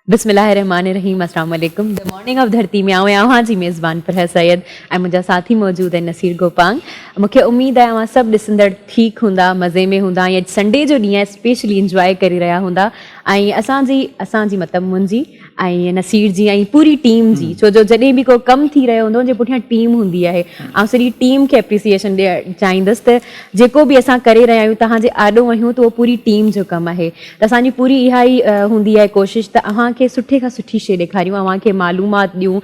बिस्मिल्लाहिर्रहमानिर्रहीम, अस्सलाम वालेकुम। द मॉर्निंग ऑफ धरती में आवां जी मेज़बान पर है सैयद ऐं मुंहिंजा साथी मौजूद आहिनि नसीर गोपांग। मूंखे उमेद आहे सभु ॾिसंदड़ ठीक हूंदा, मज़े में हूंदा, या संडे जो ॾींहुं आहे स्पेशली इंजॉय करे रहिया हूंदा। ऐं असांजी मतिलबु मुंहिंजी ऐं नसीर जी ऐं पूरी टीम जी, छो जो जॾहिं बि को कमु थी रहियो हूंदो जे पुठियां टीम हूंदी आहे। ऐं सॼी टीम खे एप्रिसिएशन ॾियणु चाहींदसि त जेको बि असां करे रहिया आहियूं तव्हांजे आॾो आहियूं त उहो पूरी टीम जो कमु आहे। त असांजी पूरी इहा ई हूंदी आहे कोशिशि त अव्हांखे सुठे खां सुठी शइ ॾेखारियूं, अव्हांखे मालूमात ॾियूं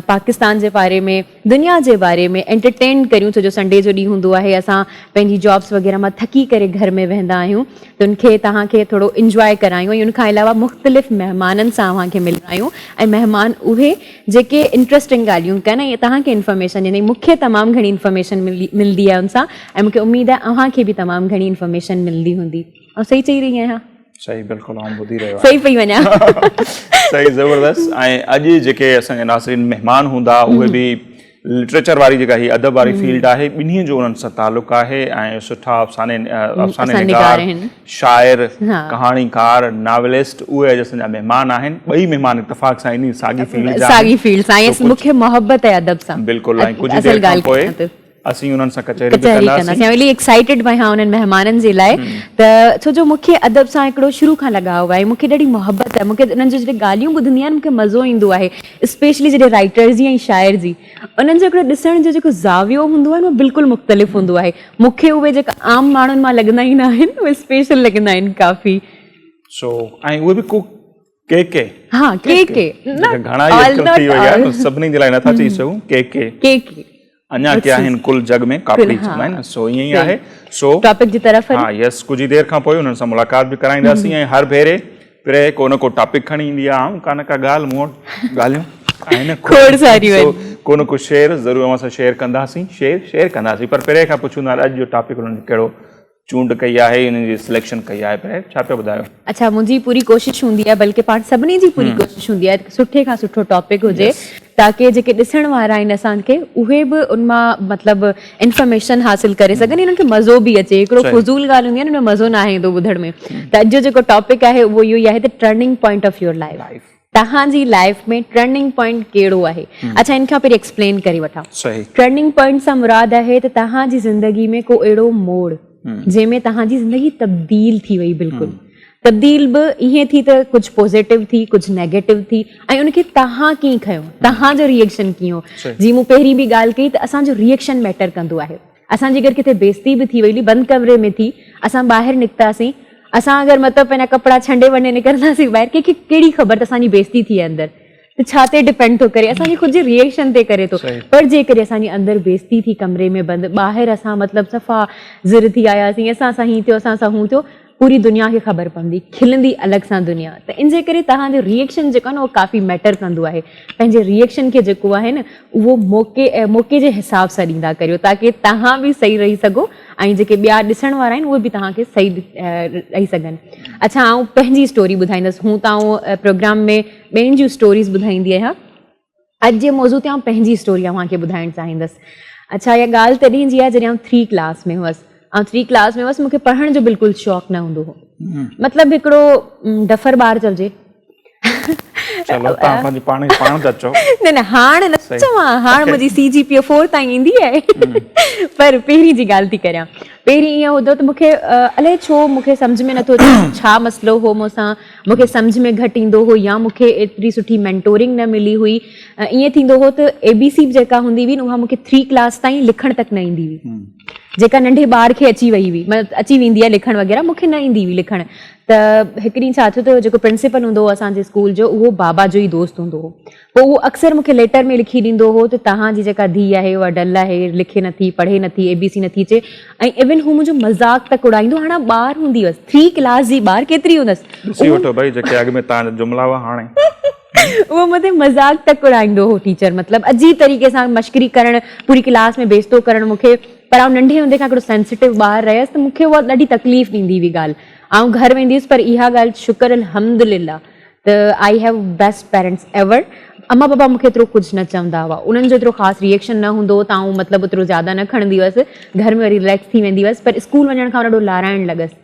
पाकिस्तान जे बारे में, दुनिया जे बारे में, एंटरटेन करियूं। छो जो संडे जो ॾींहुं हूंदो आहे, असां पंहिंजी जॉब्स वग़ैरह मां थकी करे घर में वेहंदा आहियूं, त उनखे तव्हांखे थोरो इंजॉय करायूं। ऐं उनखां अलावा मुख़्तलिफ़ महिमाननि सां अव्हांखे मिलंदा आहियूं, ऐं महिमान उहे जेके इंट्रस्टिंग ॻाल्हियूं कनि ऐं तव्हांखे इंफॉर्मेशन ॾींदा। मूंखे तमामु घणी इंफॉर्मेशन मिलंदी आहे उन सां, ऐं मूंखे उमेद आहे अव्हांखे बि तमामु घणी इंफॉर्मेशन मिलंदी हूंदी। ऐं सही चई रही आहियां? सही, बिल्कुलु आउं ॿुधी रहियो सही पई वञा। सही, ज़बरदस्त। ऐं अॼु जेके असांजा नाज़रीन महिमान हूंदा उहे बि लिटरेचर वारी जेका ही अदब वारी फील्ड आहे, ॿिन्ही जो उन्हनि सां तालुक़ु आहे। ऐं सुठा अफ़साने निगार, शाइर, कहाणीकार, नावलिस्ट, उहे अॼु असांजा महिमान आहिनि। ॿई महिमान इतफ़ाक़ सां इन साॻी फील्ड सां। मूंखे मोहबत आहे अदब सां। बिल्कुलु। ऐं कुझु देरि खां पोइ असीं उन्हनि सां कचहरी कंदासीं। रियली एक्साइटेड आहियां उन्हनि महिमाननि जे लाइ, त छो जो मूंखे अदब सां हिकिड़ो शुरू खां लगाव आहे, मूंखे ॾाढी मोहबत आहे। मूंखे उन्हनि जो जॾहिं ॻाल्हियूं ॿुधंदी आहियां मूंखे मज़ो ईंदो आहे, स्पेशली जॾहिं राइटर जी ऐं शाइर जी। उन्हनि जो हिकिड़ो ॾिसण जो जेको ज़ावियो हूंदो आहे उहो बिल्कुलु मुख़्तलिफ़ हूंदो आहे। मूंखे उहे जेका आम माण्हुनि मां लॻंदा ई न आहिनि, उहे स्पेशल लॻंदा आहिनि काफ़ी। ऐं उहे बि के सभिनी जे लाइ नथा चई सघूं के अञा के आहिनि कुल जग में काफ़ी चवंदा आहिनि। सो ईअं ई आहे। सो टॉपिक जी तरफ़ हा, यस, कुझु देरि खां पोइ उन्हनि सां मुलाक़ात बि कराईंदासीं। ऐं हर भेरे को न को टॉपिक खणी ईंदी आहे, का न का ॻाल्हि मूं वटि ॻाल्हियूं आहिनि, को न को शेर ज़रूरु असां शेयर कंदासीं, शेयर कंदासीं। पर पहिरें खां पुछूं था अॼु जो टॉपिक उन्हनि कहिड़ो चूंड कई आहे, उन्हनि जी सिलेक्शन कई आहे, पहिरें छा पिया ॿुधायो? अच्छा, मुंहिंजी पूरी कोशिशि हूंदी आहे, बल्कि पाण सभिनी जी पूरी कोशिशि हूंदी आहे सुठे खां सुठो टॉपिक हुजे, ताकि जेके ॾिसण वारा आहिनि असांखे उहे बि उन मां मतिलबु इंफॉर्मेशन हासिल करे सघनि, उन्हनि खे मज़ो बि अचे। हिकिड़ो फज़ूल ॻाल्हि हूंदी आहे न, मज़ो न आहे ईंदो ॿुधण में। त अॼु जो जेको टॉपिक आहे उहो इहो ई आहे त turning point of your life. तव्हांजी लाइफ में टर्निंग पॉइंट कहिड़ो आहे? अच्छा, इन खां पहिरीं एक्सप्लेन करे वठां। टर्निंग पॉइंट सां मुराद आहे त तव्हांजी ज़िंदगी में को अहिड़ो मोड़ जंहिंमें तव्हांजी ज़िंदगी तब्दील थी वई। बिल्कुलु तब्दील बि ईअं थी त कुझु पॉज़िटिव थी, कुझु नेगेटिव थी, ऐं उनखे तव्हां कीअं खयो, तव्हांजो रिएक्शन कीअं हो। जीअं मूं पहिरीं बि ॻाल्हि कई त असांजो रिएक्शन मैटर कंदो आहे। असांजी अगरि किथे बेइज़ती बि थी वई, बंदि कमरे में थी, असां ॿाहिरि निकितासीं, असां अगरि मतिलबु पंहिंजा कपिड़ा छंडे वञे निकिरंदासीं ॿाहिरि, कंहिंखे कहिड़ी ख़बर त असांजी बेइज़ती थी आहे अंदरि, त छा ते डिपेंड थो करे, असांजे ख़ुदि जे रिएक्शन ते करे थो। पर जेकॾहिं असांजी अंदरि बेइज़ती थी कमरे में बंदि, ॿाहिरि असां मतिलबु सफ़ा ज़िर थी आयासीं, असां सां हीअं थियो, असां सां हूं थियो, पूरी दुनिया खे ख़बर पवंदी, खिलंदी अलॻि सां दुनिया। त इन जे करे तव्हांजो रिएक्शन जेको आहे न उहो काफ़ी मैटर कंदो आहे। पंहिंजे रिएक्शन खे जेको आहे न उहो मौक़े जे हिसाब सां ॾींदा करियो, ताकी तव्हां बि सही रही सघो ऐं जेके ॿिया ॾिसण वारा आहिनि उहे बि तव्हांखे सही रही सघनि। अच्छा, आउं पंहिंजी स्टोरी ॿुधाईंदसि। हूं त आउं प्रोग्राम में ॿियनि जूं स्टोरीज़ ॿुधाईंदी आहियां। अॼु जे मौज़ू ते आउं पंहिंजी स्टोरी तव्हांखे ॿुधाइणु चाहींदसि। अच्छा, इहा ॻाल्हि तॾहिं जी आहे जॾहिं आउं 3 क्लास में हुअसि। ऐं 3 क्लास में हुअसि, मूंखे पढ़ण जो बिल्कुलु शौक़ु न हूंदो हो। मतिलबु हिकिड़ो डफर ॿार चइजे। न हाणे न चवां, हाणे मुंहिंजी CGPA 4 ताईं ईंदी आहे, पर पहिरीं जी ॻाल्हि थी करियां। पहिरीं ईअं हूंदो त मूंखे अलाए छो मूंखे सम्झ में नथो अचे छा मसइलो हो मूंसां, मूंखे सम्झ में घटि ईंदो हो, या मूंखे एतिरी सुठी मेंटोरिंग न मिली हुई। ईअं थींदो हो त ABC जेका हूंदी हुई न उहा मूंखे 3 क्लास ताईं लिखण तक न ईंदी हुई, जेका नंढे ॿार खे अची वई हुई, मतिलबु अची वेंदी आहे लिखणु वग़ैरह, मूंखे न ईंदी हुई लिखणु। त हिकिड़ी छा थियो त जेको प्रिंसिपल हूंदो हो असांजे स्कूल जो, उहो बाबा जो ई दोस्त हूंदो हो। पोइ उहो अक्सर मूंखे लेटर में लिखी ॾींदो हो त तव्हांजी जेका धीउ आहे उहा डल आहे, लिखे नथी, पढ़े नथी, ABC नथी अचे। ऐं इवन हू मुंहिंजो मज़ाक तक उड़ाईंदो। हाणे ॿार हूंदी हुअसि, 3 क्लास जी ॿार केतिरी हूंदसि, उहो मूंते मज़ाक तक उड़ाईंदो हो टीचर। मतिलबु अजीब तरीक़े सां मश्करी करणु, पूरी क्लास में बेइज़तो करणु मूंखे। पर आउं नंढे हूंदे खां हिकिड़ो सेंसिटिव ॿार रहियसि, त मूंखे उहा ॾाढी तकलीफ़ ॾींदी हुई ॻाल्हि। आउं घर वेंदी हुअसि, पर इहा ॻाल्हि शुक्र अल्हम्दुलिल्लाह त I have best parents ever. अम्मा पापा मूंखे एतिरो कुझु न चवंदा हुआ, उन्हनि जो एतिरो ख़ासि रिएक्शन न हूंदो हो, तां मतिलबु एतिरो ज़्यादा न खणंदी हुअसि, घर में वरी रिलैक्स थी वेंदी हुअसि, पर स्कूल वञण खां ॾाढो लाराइण लॻसि।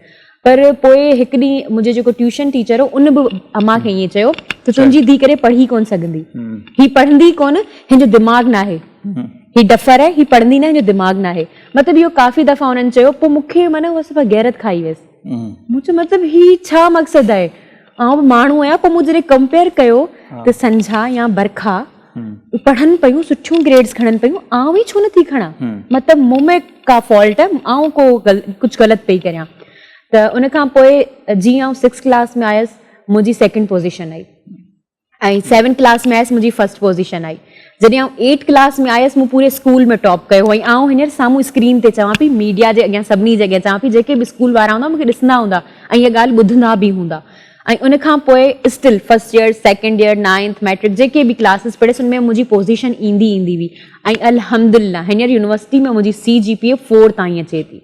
पर पोइ हिकु ॾींहुं मुंहिंजो जेको ट्यूशन टीचर हो उन बि अम्मा खे ईअं चयो त तुंहिंजी धीउ करे पढ़ी कोन सघंदी, हीअ पढ़ंदी कोन, हिन जो दिमाग़ न आहे, हीअ डफर आहे, हीअ पढ़ंदी न, हिन जो दिमाग़ न आहे। मतिलबु इहो काफ़ी दफ़ा उन्हनि चयो, पोइ मूंखे माना उहा सफ़ा गैरत खाई वियसि। मूं चयो मतिलबु हीअ छा मक़सदु आहे, आउं बि माण्हू आहियां। पोइ मूं जॾहिं कंपेयर कयो त संझा या बरखा पढ़नि पियूं, सुठियूं ग्रेड्स खणनि पियूं, आउं ई छो नथी खणा, मतिलबु मूं में का फॉल्ट आहे, आउं को कुझु ग़लति पई करियां। त उन खां पोइ जीअं आउं 6th क्लास में आयसि, मुंहिंजी 2nd पोज़ीशन आई, ऐं 7th क्लास में आयसि, मुंहिंजी 1st पोज़ीशन आई। जॾहिं आउं 8th क्लास में आयसि, मूं पूरे स्कूल में टॉप कयो। ऐं आउं हींअर साम्हूं स्क्रीन ते चवां पई, मीडिया जे अॻियां सभिनी जे अॻियां चवां पई, जेके बि स्कूल वारा हूंदा मूंखे ॾिसंदा हूंदा ऐं इहा ॻाल्हि ॿुधंदा बि हूंदा। ऐं उन खां पोइ still 1st year 2nd year 9th matric जेके बि क्लासिस पढ़ियसि उनमें मुंहिंजी पोज़ीशन ईंदी हुई। ऐं अल्हम्दुलिल्लाह हींअर यूनिवर्सिटी में मुंहिंजी CGPA 4 ताईं अचे थी।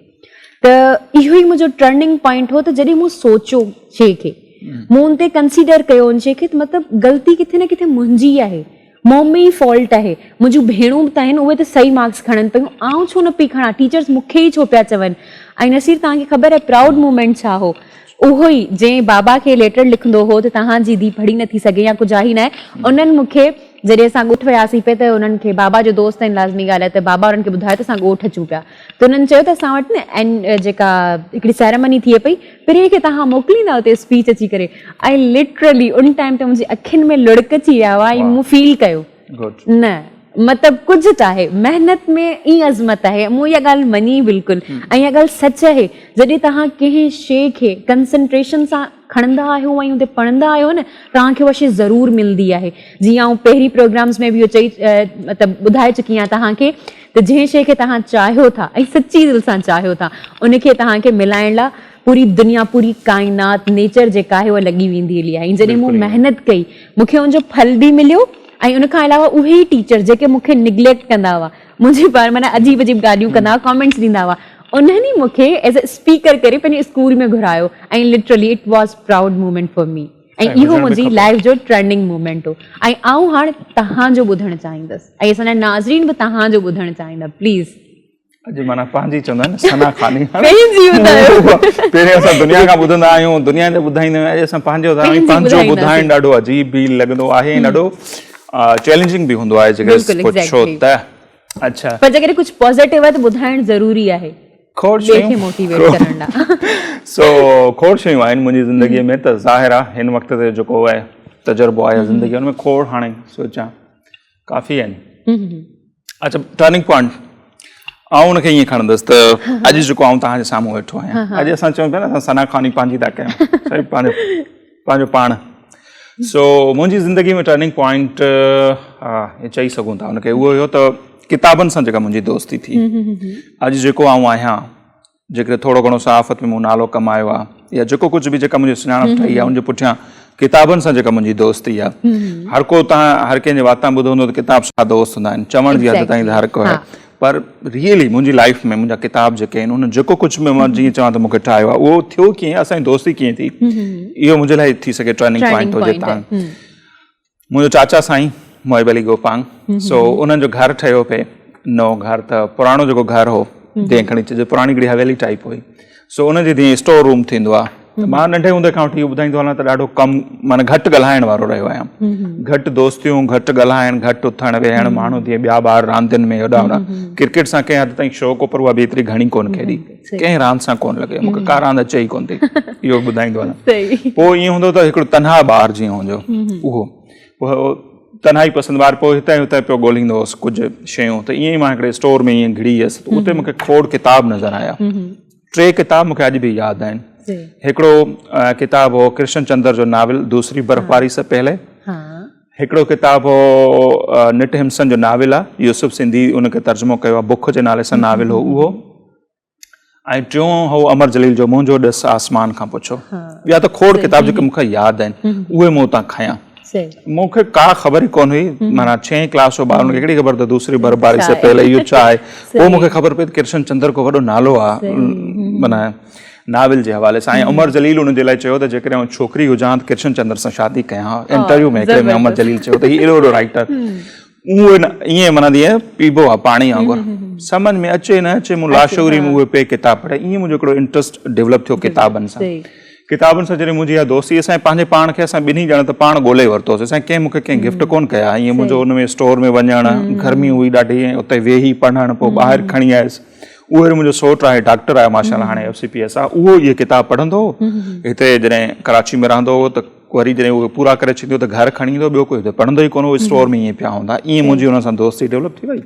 त इहो ई मुंहिंजो टर्निंग पॉइंट हो, त जॾहिं मूं सोचियो शइ खे, मूं उन ते कंसीडर कयो उन शइ खे, त मतिलबु ग़लती किथे न किथे मुंहिंजी आहे, मूं में ई फॉल्ट आहे। मुंहिंजूं भेणूं बि त आहिनि, उहे त सही मार्क्स खणनि पियूं, आउं छो न पई खणा, टीचर्स मूंखे ई छो पिया चवनि। ऐं नसीर तव्हांखे ख़बर आहे प्राउड मूमेंट छा हो, उहो ई जंहिं बाबा खे लेटर लिखंदो हो त तव्हांजी धीउ पढ़ी नथी सघे या कुझु आहे ई न आहे, उन्हनि मूंखे जॾहिं असां ॻोठ वियासीं पिए त उन्हनि खे बाबा जो दोस्त आहिनि लाज़मी ॻाल्हि आहे, त बाबा उन्हनि खे ॿुधायो त असां ॻोठ अचूं पिया। त उन्हनि चयो त असां वटि न जेका हिकिड़ी सेरेमनी थिए पई, पहिरीं खे तव्हां मोकिलींदा हुते स्पीच अची करे। ऐं लिटरली उन टाइम ते मुंहिंजी अखियुनि में लुड़क अची विया हुआ ऐं मूं फील कयो न मतिलबु कुझु त आहे, महिनत में ई अज़मत आहे। मूं इहा ॻाल्हि मञी बिल्कुलु, ऐं इहा ॻाल्हि सच आहे। जॾहिं तव्हां कंहिं शइ खे कंसंट्रेशन सां खणंदा आहियो ऐं हुते पढ़ंदा आहियो न, तव्हांखे उहा शइ ज़रूरु मिलंदी आहे। जीअं आउं पहिरीं प्रोग्राम्स में बि इहो मतिलबु ॿुधाए चुकी आहियां तव्हांखे, त जंहिं शइ खे तव्हां चाहियो था ऐं सची दिलि सां चाहियो था, उनखे तव्हांखे मिलाइण लाइ पूरी दुनिया, पूरी काइनात, नेचर जेका आहे उहा लॻी वेंदी हली आहे। ऐं जॾहिं मूं महिनत कई, मूंखे हुनजो फल बि मिलियो। ऐं उन खां अलावा उहे ई टीचर जेके मूंखे निग्लेक्ट कंदा हुआ, मुंहिंजे बारे माना अजीब अजीब ॻाल्हियूं कंदा हुआ, कॉमेंट्स ॾींदा हुआ, उन्हनि ई मूंखे एज़ अ स्पीकर करे पंहिंजे स्कूल में घुरायो। ऐं literally it was proud moment for me. ऐं इहो मुंहिंजी लाइफ जो टर्निंग मूमेंट हो। ऐं आउं हाणे तव्हांजो ॿुधणु चाहींदसि, ऐं असांजा नाज़रीन बि तव्हांजो ॿुधणु चाहींदा, प्लीज़। अॼु माना पंहिंजी चवंदा आहिनि सना खानी, पहिरीं असां दुनिया खां ॿुधंदा आहियूं, दुनिया ते ॿुधाईंदा आहियूं, अॼु असां पंहिंजो ॿुधाइणु ॾाढो अजीब बि लॻंदो आहे, ॾाढो चैलेंजिंग बि हूंदो आहे जेके पुछो त। अच्छा, पर जेकॾहिं कुझु पॉज़िटिव आहे त ॿुधाइणु ज़रूरी आहे, खोड़ शयूं मोटिवेट करण लाइ। सो खोड़ शयूं आहिनि मुंहिंजी ज़िंदगीअ में, त ज़ाहिर आहे हिन वक़्त ते जेको आहे तजुर्बो आहे ज़िंदगी हुन में खोड़ हाणे सोचां काफ़ी आहिनि। अच्छा, टर्निंग पॉइंट आउं हुनखे ईअं खणंदुसि त अॼु जेको आउं तव्हांजे साम्हूं वेठो आहियां, अॼु असां चऊं पिया न असां सना खानी पंहिंजी था कयूं, सही पंहिंजो पाण। सो मुंहिंजी ज़िंदगी में टर्निंग पॉइंट चई सघूं था हुनखे, उहो हुयो त किताबनि सां जेका मुंहिंजी दोस्ती थी। अॼु जेको आउं आहियां, जेकॾहिं थोरो घणो सहाफ़त में मूं नालो कमायो आहे या जेको कुझु बि जेका मुंहिंजी सुञाणप ठही आहे, उनजे पुठियां किताबनि सां जेका मुंहिंजी दोस्ती आहे। हर को तव्हां हर कंहिंजे वातां ॿुधो हूंदो त किताब सां दोस्त हूंदा आहिनि, चवण जी हद ताईं हर को आहे, पर रियली मुंहिंजी लाइफ में मुंहिंजा किताब जेके आहिनि उन जेको कुझु बि मां जीअं चवां त मूंखे ठाहियो आहे, उहो थियो कीअं, असांजी दोस्ती कीअं थी, इहो मुंहिंजे लाइ थी सघे टर्निंग पॉइंट हुजे। तव्हां मुंहिंजो चाचा साईं मोहिब अली गोपांग, सो उन्हनि जो घर ठहियो पिए, नओं घर, त पुराणो जेको घर हो तीअं खणी चइजे, पुराणी हिकिड़ी हवेली टाइप हुई। सो उनजे जीअं स्टोर रूम थींदो आहे, त मां नंढे हूंदे खां वठी ॿुधाईंदो हलां त ॾाढो कमु माना घटि ॻाल्हाइण वारो रहियो आहियां, घटि दोस्तियूं, घटि ॻाल्हाइण, घटि उथण वेहण, माण्हू जीअं ॿिया ॿार रांदियुनि में हेॾा होॾा, क्रिकेट सां कंहिं हद ताईं शौक़ु, पर उहा बि एतिरी घणी कोन खेॾी, कंहिं रांदि सां कोन लॻे, मूंखे का रांदि अचे ई कोन थी, इहो ॿुधाईंदो हलां। पोइ ईअं हूंदो त हिकिड़ो तन्हा ॿार जीअं हुजो, उहो तन्हा ई पसंदि ॿार, पोइ हिते हुते पियो ॻोल्हींदो हुउसि कुझु शयूं, त ईअं ई मां हिकिड़े स्टोर में ईअं घिड़ी वियसि, त उते मूंखे खोड़ किताब नज़र आया। 3 किताब मूंखे अॼु बि यादि आहिनि। हिकिड़ो किताब हो कृष्ण चंद्र जो नाविल दूसरी बर्फबारी से पहले, हिकिड़ो किताब हो निट हिमसन जो नाविल आहे, यूसुफ सिंधी उनखे तर्जुमो कयो आहे, बुख जे नाले सां नाविल हो उहो। ऐं टियों हो अमर जलील जो मुंहिंजो ॾिस आसमान खां पुछो। ॿिया त खोड़ किताब जेके मूंखे यादि आहिनि, उहे मूं तां खयां। मूंखे का ख़बर ई कोन हुई, माना 6वीं क्लास जो ॿार, हुनखे हिकिड़ी ख़बर त दूसरी बर्फबारी से पहले इहो छा आहे। पोइ मूंखे ख़बर पई त कृष्ण चंद्र को वॾो नालो आहे, माना नाविल जे हवाले सां। ऐं उमर जलील उन जे लाइ चयो त जेकॾहिं आउं छोकिरी हुजां त कृष्ण चंद्र सां शादी कयां। इंटरव्यू में हिकिड़े में उमर जलील चयो त हीउ एॾो वॾो राइटर, उहो न ईअं माना जीअं पीबो आहे पाणी वांगुरु, सम्झ में अचे न अचे मूं लाशूरी में उहे पे किताब पढ़े, ईअं मुंहिंजो हिकिड़ो इंट्रस्ट डेवलप थियो किताबनि सां। किताबनि सां जॾहिं मुंहिंजी इहा दोस्ती, असां पंहिंजे पाण खे असां ॿिन्ही ॼणा त पाण ॻोल्हे वरितोसीं, असां कंहिं मूंखे कंहिं गिफ्ट कोन कया। ईअं मुंहिंजो हुन में स्टोर में वञणु, गर्मी हुई ॾाढी, ऐं उते वेही पढ़णु, पोइ ॿाहिरि खणी आयुसि। उहो मुंहिंजो सोट आहे, डॉक्टर आहे माशाल्लाह, हाणे FCPS आहे, उहो इहे किताब पढ़ंदो हो। हिते जॾहिं कराची में रहंदो हो त वरी जॾहिं उहे पूरा करे छॾियो त घर खणी ईंदो, ॿियो कोई हुते पढ़ंदो ई कोन हो, स्टोर में ईअं पिया हूंदा। ईअं मुंहिंजी हुन सां दोस्ती डेवलप थी वई।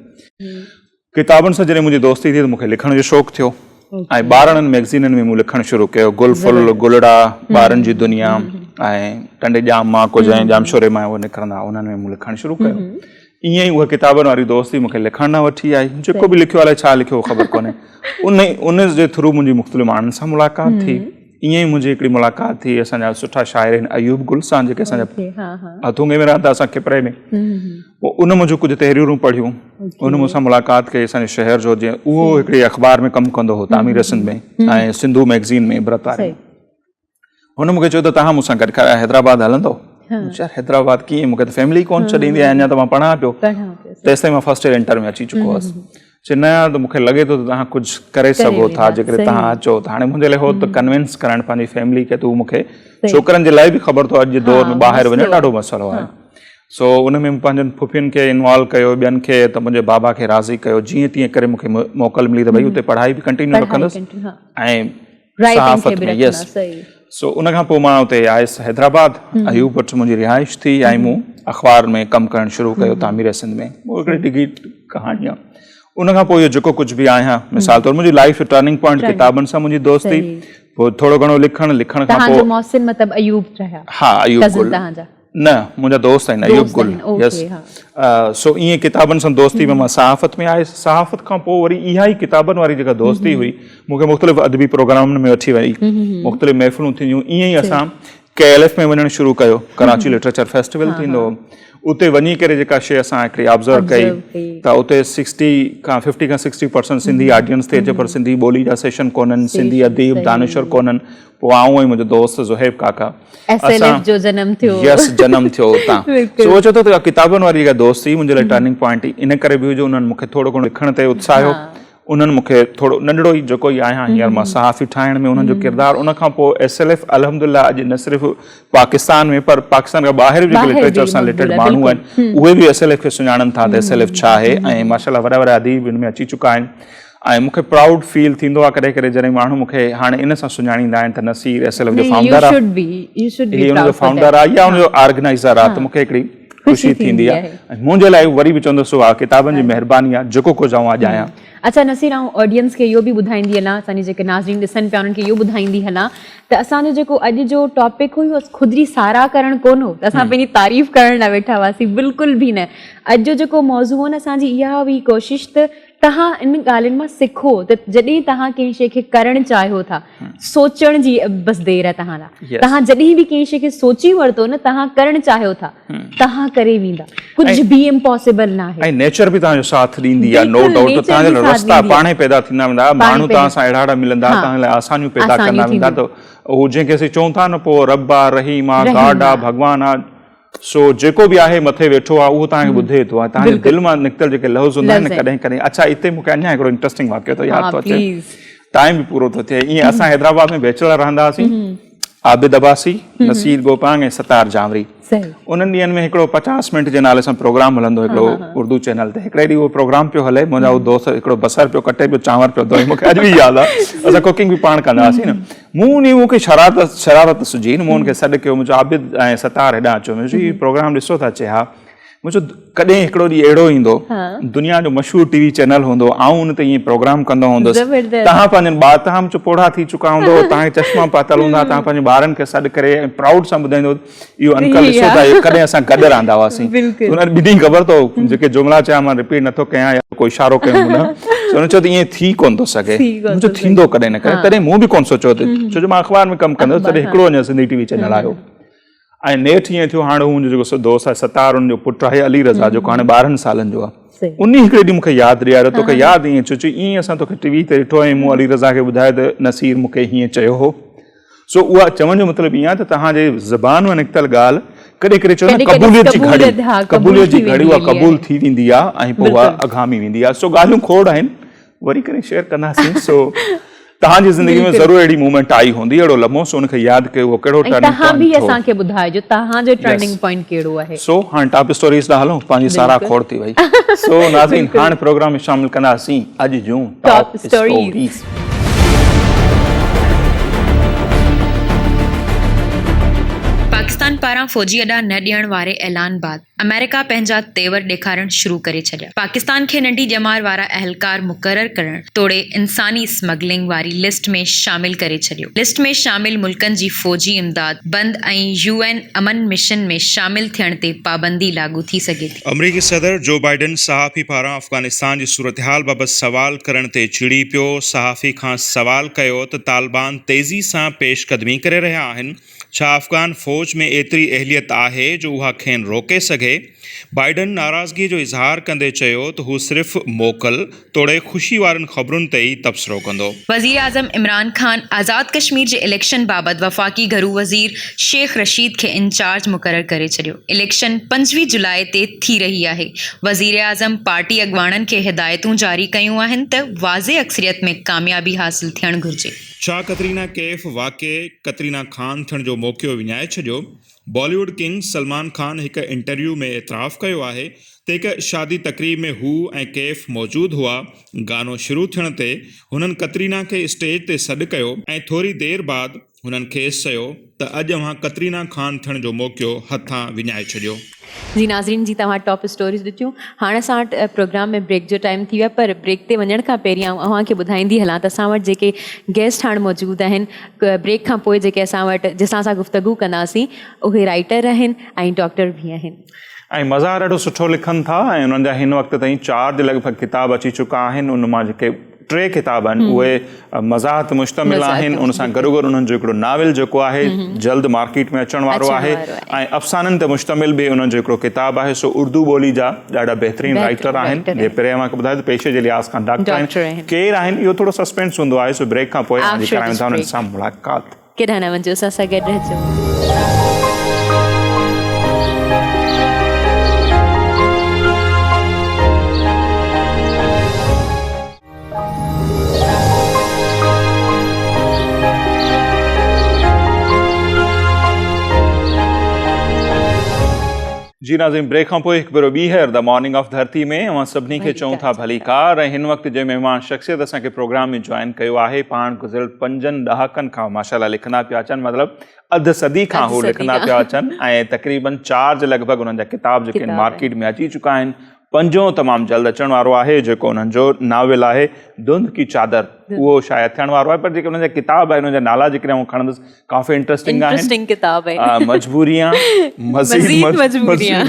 किताबनि सां जॾहिं मुंहिंजी दोस्ती थी त मूंखे लिखण जो शौक़ु थियो, ऐं ॿारनि मैगज़ीननि में मूं लिखणु शुरू कयो। गुल फुल गुलड़ा, ॿारनि जी दुनिया, ऐं टंडे जाम मां कुझु ऐं जामशोरे मां उहे निकिरंदा, उन्हनि में मूं लिखणु शुरू कयो। ईअं ई उहा किताबनि वारी दोस्ती मूंखे लिखणु न वठी आई। जेको बि लिखियो अलाए छा लिखियो ख़बर कोन्हे। उन जे थ्रू मुंहिंजी मुख़्तलिफ़ माण्हुनि सां मुलाक़ात थी। ईअं ई मुंहिंजी हिकिड़ी मुलाक़ात थी असांजा सुठा शाइर आहिनि अयूब गुल सां, जेके असांजा हथूंगे में रहंदा, असां किपरे में। पोइ उन मुंहिंजो कुझु तहरीरूं पढ़ियूं, उन मूंसां मुलाक़ात कई। असांजे शहर जो जीअं उहो हिकिड़ी अख़बार में कमु कंदो हो, तामीर सिंध में, ऐं सिंधु मैगज़ीन में, इबरत वारे। हुन मूंखे चयो त तव्हां मूंसां गॾु हैदराबाद हलंदो? यार हैदराबाद कीअं, मूंखे त फैमिली कोन छॾींदी आहे, अञा त मां पढ़ां पियो। तेसि ताईं मां फर्स्ट ईयर इंटर में अची चुको हुअसि। चयो न यार, त मूंखे लॻे थो त तव्हां कुझु करे सघो था जेकॾहिं तव्हां अचो त। हाणे मुंहिंजे लाइ हो त कन्विंस करणु पंहिंजी फैमिली खे, तूं मूंखे, छोकिरनि जे लाइ बि ख़बर थो अॼु जे दौर में ॿाहिरि वञणु ॾाढो मसइलो आहे। सो उन में पंहिंजनि फुफियुनि खे इन्वॉल्व कयो, ॿियनि खे, त मुंहिंजे बाबा खे राज़ी कयो। जीअं तीअं करे मूंखे मोकल मिली त भई उते पढ़ाई बि कंटिन्यू रखंदुसि ऐं सहाफ़त में। यस। सो उन खां पोइ मां उते आयुसि हैदराबाद, अयूब वटि मुंहिंजी रिहाइश थी, ऐं मूं अख़बार में कमु करणु शुरू कयो, तामीर सिंध में। उहो हिकिड़ी डिघी कहाणी आहे। उन खां पोइ इहो जेको कुझु बि आहियां, मिसाल तौरु मुंहिंजी लाइफ जो टर्निंग पॉइंट किताबनि सां मुंहिंजी दोस्ती, पोइ थोरो घणो लिखण खां पोइ। हा, अयूब गुल न, मुंहिंजा दोस्त आहिनि अयूब गुल। यस। सो ईअं किताबनि सां दोस्ती में मां सहाफ़त में आयुसि। सहाफ़त खां पोइ वरी इहा ई किताबनि वारी जेका दोस्ती हुई, मूंखे मुख़्तलिफ़ अदबी प्रोग्रामनि में वठी वई, मुख़्तलिफ़ महफ़िलूं थींदियूं। ईअं ई असां KLF में वञणु शुरू कयो, कराची लिटरेचर फेस्टिवल थींदो हो। उते वञी करे जेका शइ असां हिकिड़ी ऑब्ज़र्व कई त उते 50 खां 60% सिंधी ऑडियंस थिए, पर सिंधी ॿोली जा सेशन कोन्हनि, सिंधी अदीब दानिशर कोन्हनि। पोइ आऊं ऐं मुंहिंजो दोस्त ज़ुहैब काका, SLF जो जनम थियो। यस, जनम थियो उतां। सो उहो चयो त किताबनि वारी जेका दोस्ती मुंहिंजे लाइ टर्निंग पॉइंट ई इन करे बि हुई जो उन्हनि मूंखे थोरो घणो लिखण ते उत्साहियो। उन्हनि मूंखे थोरो नंढड़ो ई जेको ई आहियां हींअर मां सहाफ़ी ठाहिण में उन्हनि जो किरदारु। उन खां पोइ SLF अल्हम्दुलिल्लाह अॼु न सिर्फ़ु पाकिस्तान में, पर पाकिस्तान खां ॿाहिरि जेके लिटरेचर सां रिलेटेड माण्हू आहिनि, उहे बि SLF खे सुञाणनि था त SLF छा आहे, ऐं माशाल्लाह वॾा वॾा अदीब हिन में अची चुका आहिनि। ऐं मूंखे प्राउड फील थींदो आहे कॾहिं कॾहिं जॾहिं माण्हू मूंखे हाणे इन सां सुञाणींदा आहिनि त नसीर SLF जो फाउंडर आहे, हुनजो फाउंडर आहे या हुनजो ऑर्गेनाइज़र आहे, त मूंखे हिकिड़ी ख़ुशी थींदी आहे। ऐं मुंहिंजे लाइ वरी बि चवंदुसि उहा किताबनि जी महिरबानी आहे, जेको कुझु आऊं अॼु आहियां। अच्छा नसीर, आउं ऑडियंस खे इहो बि ॿुधाईंदी हलां, असांजी जेके नाज़रीन ॾिसनि पिया उन्हनि खे इहो ॿुधाईंदी हलां त असांजो जेको अॼु जो टॉपिक हुयो ख़ुदि जी साराह करणु कोन हो, त असां पंहिंजी तारीफ़ करणु न वेठा हुआसीं, बिल्कुलु बि न। अॼु जो जेको मौज़ू हो न, असांजी इहा हुई कोशिशि त तव्हां इन ॻाल्हियुनि मां सिखो त जॾहिं तव्हां कंहिं शइ खे करणु चाहियो था, सोचण जी बसि देरि आहे तव्हां लाइ। तव्हां जॾहिं बि कंहिं शइ खे सोची वरितो न, तव्हां करणु चाहियो था, तव्हां करे वेंदा, कुझु बि इम्पॉसिबल न आहे। ऐं नेचर बि तव्हांजो साथ ॾींदी आहे, नो डाउट। तव्हांजा रस्ता पाणे पैदा थींदा वेंदा, माण्हू तव्हां सां अहिड़ा मिलंदा, तव्हां लाइ आसानियूं पैदा कंदा वेंदा। त उहो जंहिंखे असीं चऊं था न, पोइ रब आहे, रहीम आहे, गॉड आहे, भॻवानु आहे, सो जेको बि आहे मथे वेठो आहे, उहो तव्हांखे ॿुधे थो। ऐं तव्हांजे दिलि मां निकितल जेके लफ़्ज़ हूंदा आहिनि कॾहिं कॾहिं। अच्छा, हिते मूंखे अञा हिकिड़ो इंट्रस्टिंग वाक़ियो थो यादि थो अचे, टाइम बि पूरो थो थिए। ईअं असां हैदराबाद में बैचलर रहंदा हुआसीं, आबिद अब्बासी, नसीर गोपांग ऐं सतार जामरी। उन्हनि ॾींहंनि में हिकिड़ो 50 मिनट जे नाले सां प्रोग्राम हलंदो हिकिड़ो उर्दू चैनल ते। हिकिड़े ॾींहुं उहो प्रोग्राम पियो हले, मुंहिंजा उहो दोस्त हिकिड़ो बसर पियो कटे पियो, चांवर पियो धोए, मूंखे अॼु बि यादि आहे। असां कुकिंग बि पाण कंदा हुआसीं न। मूंखे शरारत सुझी न, मूं हुनखे सॾु कयो, मुंहिंजो आबिद ऐं सतार हेॾां अचो, मुंहिंजो प्रोग्राम ॾिसो था। चए हा। मुंहिंजो कॾहिं हिकिड़ो ॾींहुं अहिड़ो ईंदो, दुनिया जो मशहूरु TV चैनल हूंदो, आऊं हुन ते ईअं प्रोग्राम कंदो हूंदुसि, तव्हां पंहिंजनि तव्हां मुंहिंजो पोढ़ा थी चुका हूंदो, तव्हांखे चश्मा पातल हूंदा, तव्हां पंहिंजे ॿारनि खे सॾु करे ऐं प्राउड सां ॿुधाईंदो, इहो अंकल ॾिसो था, कॾहिं असां गॾु रहंदा हुआसीं। उन्हनि ॿिन्ही ख़बर अथव जेके जुमिला चया मां रिपीट नथो कयां या कोई इशारो कयूं न, उन्हनि चयो त ईअं थी कोन थो सघे, मुंहिंजो थींदो कॾहिं न कॾहिं। तॾहिं मूं बि कोन सोचियो, छो जो मां अख़बार में कमु कंदुसि, तॾहिं हिकिड़ो अञा सिंधी TV चैनल आयो। ऐं नेठि ईअं थियो, हाणे मुंहिंजो जेको दोस्त आहे सतार, हुनजो पुटु आहे अली रज़ा, जेको हाणे 12 सालनि जो आहे। सही। उन हिकिड़े ॾींहुं मूंखे यादि ॾियारियो, तोखे यादि ईअं चयो ईअं असां तोखे टीवी ते ॾिठो ऐं मूं अली रज़ा खे ॿुधायो त नसीर मूंखे हीअं चयो हो। सो उहा चवण जो मतिलबु ईअं आहे त तव्हांजे ज़बान में निकितल ॻाल्हि कॾहिं कॾहिं चवंदा क़बूलियत जी घड़ी, क़बूलियत जी घड़ी उहा क़बूल थी वेंदी आहे ऐं पोइ उहा अघामी वेंदी आहे। सो ॻाल्हियूं खोड़ आहिनि, वरी करे शेयर कंदासीं। सो तव्हांजी ज़िंदगी में ज़रूरु अहिड़ी मूवमेंट आई हूंदी अहिड़ो लम्हो, सो उनखे यादि कयो, उहो कहिड़ो टर्निंग पॉइंट तव्हां बि असांखे ॿुधाइजो तव्हांजो टर्निंग पॉइंट कहिड़ो आहे। सो हाणे टॉप स्टोरीज़ ॾांहुं हलूं, पंहिंजी सारा खोड़ थी वई। सो नाज़रीन, हाणे प्रोग्राम में शामिल कंदासीं अॼु जूं टॉप स्टोरीज़। पाकिस्तान पारां फ़ौजी अॾा न ॾियण वारे ऐलान बाद अमेरिका पंहिंजा तेवर ॾेखारण शुरू करे छॾिया। पाकिस्तान खे नंढी ॼमार वारा अहलकार मुक़ररु करण तोड़े इंसानी स्मगलिंग वारी लिस्ट में शामिल करे छॾियो। लिस्ट में शामिल मुल्कनि जी फ़ौजी इमदाद बंद ऐं UN अमन मिशन में शामिल थियण ते पाबंदी लागू थी सघे थी। अमरीकी सदर जो बाइडन सहाफ़ी पारां अफ़गानिस्तान जी सूरतहाल बाबति सवाल करण ते चिड़ी पियो। सहाफ़ी खां सवाल कयो त तालिबान तेज़ी सां पेशकदमी करे रहिया आहिनि, छा अफ़गान फ़ौज में एतिरी अहलियत आहे जो उहा खेनि रोके सघे? बाइडन नाराज़गी जो इज़हार कंदे चयो त हू सिर्फ़ मोकल तोड़े ख़ुशी वारनि ख़बरुनि ते ई तबसरो कंदो। वज़ीर आज़म इमरान ख़ान आज़ाद कश्मीर जे इलेक्शन बाबति वफ़ाक़ी घरू वज़ीर शेख रशीद खे इंचार्ज मुक़ररु करे छॾियो। इलेक्शन 25 जुलाई ते थी रही आहे। वज़ीर आज़म पार्टी अॻवाननि खे हिदायतूं जारी कयूं आहिनि त वाज़े अक्सरियत में कामयाबी हासिल थियणु घुरिजे। छा कतरीना कैफ वाक़े कतरीना खान थियण जो मौक़ो विञाए छॾियो? बॉलीवुड किंग सलमान खान हिकु इंटरव्यू में एतिराफ़ कयो आहे त हिकु शादी तक़रीब में हू ऐं कैफ मौजूदु हुआ। गानो शुरू थियण ते हुननि कतरीना खे स्टेज ते सॾु कयो ऐं थोरी देरि बाद हुननि खेसि चयो त अॼु अव्हां कतरीना खान थियण जो मौक़ो हथां विञाए छॾियो। जी नाज़रीन, जी तव्हां टॉप स्टोरीज़ ॾिठियूं। हाणे असां वटि प्रोग्राम में ब्रेक जो टाइम थी वियो आहे, पर ब्रेक ते वञण खां पहिरियां अव्हांखे ॿुधाईंदी हलां त असां वटि जेके गेस्ट हाणे मौजूदु आहिनि, ब्रेक खां पोइ जेके असां वटि जंहिंसां असां गुफ़्तगू कंदासीं, उहे राइटर आहिनि ऐं डॉक्टर बि आहिनि ऐं मज़ार ॾाढो सुठो लिखनि था ऐं उन्हनि जा हिन वक़्त ताईं 4 जे लॻभॻि किताब अची चुका आहिनि। उन मां जेके 3 किताब आहिनि उहे मज़ाह ते मुश्तमिल आहिनि। उन सां गॾो गॾु उन्हनि जो हिकिड़ो नाविल जेको आहे जल्द मार्केट में अचण वारो आहे ऐं अफ़साननि ते मुश्तमिल बि उन्हनि जो हिकिड़ो किताब आहे। सो उर्दू ॿोली जा ॾाढा बहितरीनु राइटर आहिनि। जे पहिरियों मूंखे ॿुधायो त पेशे जे लिहाज़ खां डॉक्टर आहिनि। केरु आहिनि इहो थोरो सस्पेंस हूंदो आहे। सो ब्रेक खां पोइ करायूं था उन्हनि सां मुलाक़ात। केॾांहुं न वञिजो, असां सां गॾु रहिजो। जी नाज़रीन, ब्रेक खां पोइ हिकु भेरो ॿीहर द मॉर्निंग ऑफ धरती में अवां सभिनी खे चऊं था भली कार। ऐं हिन वक़्तु जे महिमान शख़्सियत असांखे प्रोग्राम में जॉइन कयो आहे, पाण गुज़िरियल 5 ॾहाकनि खां माशाअल्लाह लिखंदा पिया अचनि, मतिलबु अधु सदी खां हू लिखंदा पिया अचनि ऐं तक़रीबन 4 जे लॻभॻि उन्हनि जा किताब जेके आहिनि मार्केट में अची चुका आहिनि। 5हों तमामु जल्द अचण वारो आहे, जेको उन्हनि जो नाविल आहे धुंध की चादर, उहो शायदि थियण वारो आहे। पर जेके उन्हनि जा किताब आहे, उन्हनि जा नाला जेके आऊं खणंदुसि काफ़ी इंट्रस्टिंग आहिनि। मजबूरियां,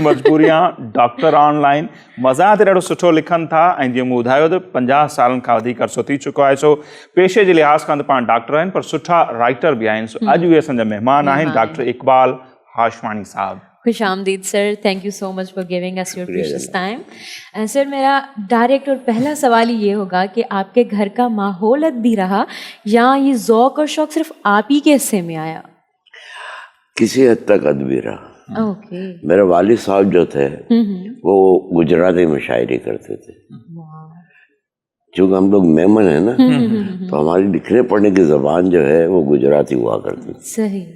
मजबूरियां, डॉक्टर ऑनलाइन, मज़ाह ते ॾाढो सुठो लिखनि था। ऐं जीअं मूं ॿुधायो त 50 सालनि खां वधीक अरसो थी चुको आहे। सो पेशे जे लिहाज़ खां त पाण डॉक्टर आहिनि, पर सुठा राइटर बि आहिनि। सो अॼु उहे असांजा महिमान आहिनि, डॉक्टर इकबाल हाशवानी साहब। खुश आमदीद sir, thank you so much for giving us your precious time. Sir, मेरा डायरेक्ट और पहला सवाल ये होगा कि आपके घर का माहौल भी रहा या ये ज़ौक़ और शौक़ सिर्फ आप ही के हिस्से में आया? किसी हद तक अदबी रहा। ओके। मेरे वालिद साहब जो थे वो गुजराती में शायरी करते थे। चूँकि हम लोग मेमन है ना, तो हमारी लिखने पढ़ने की ज़बान जो है वो गुजराती हुआ करती थी। सही।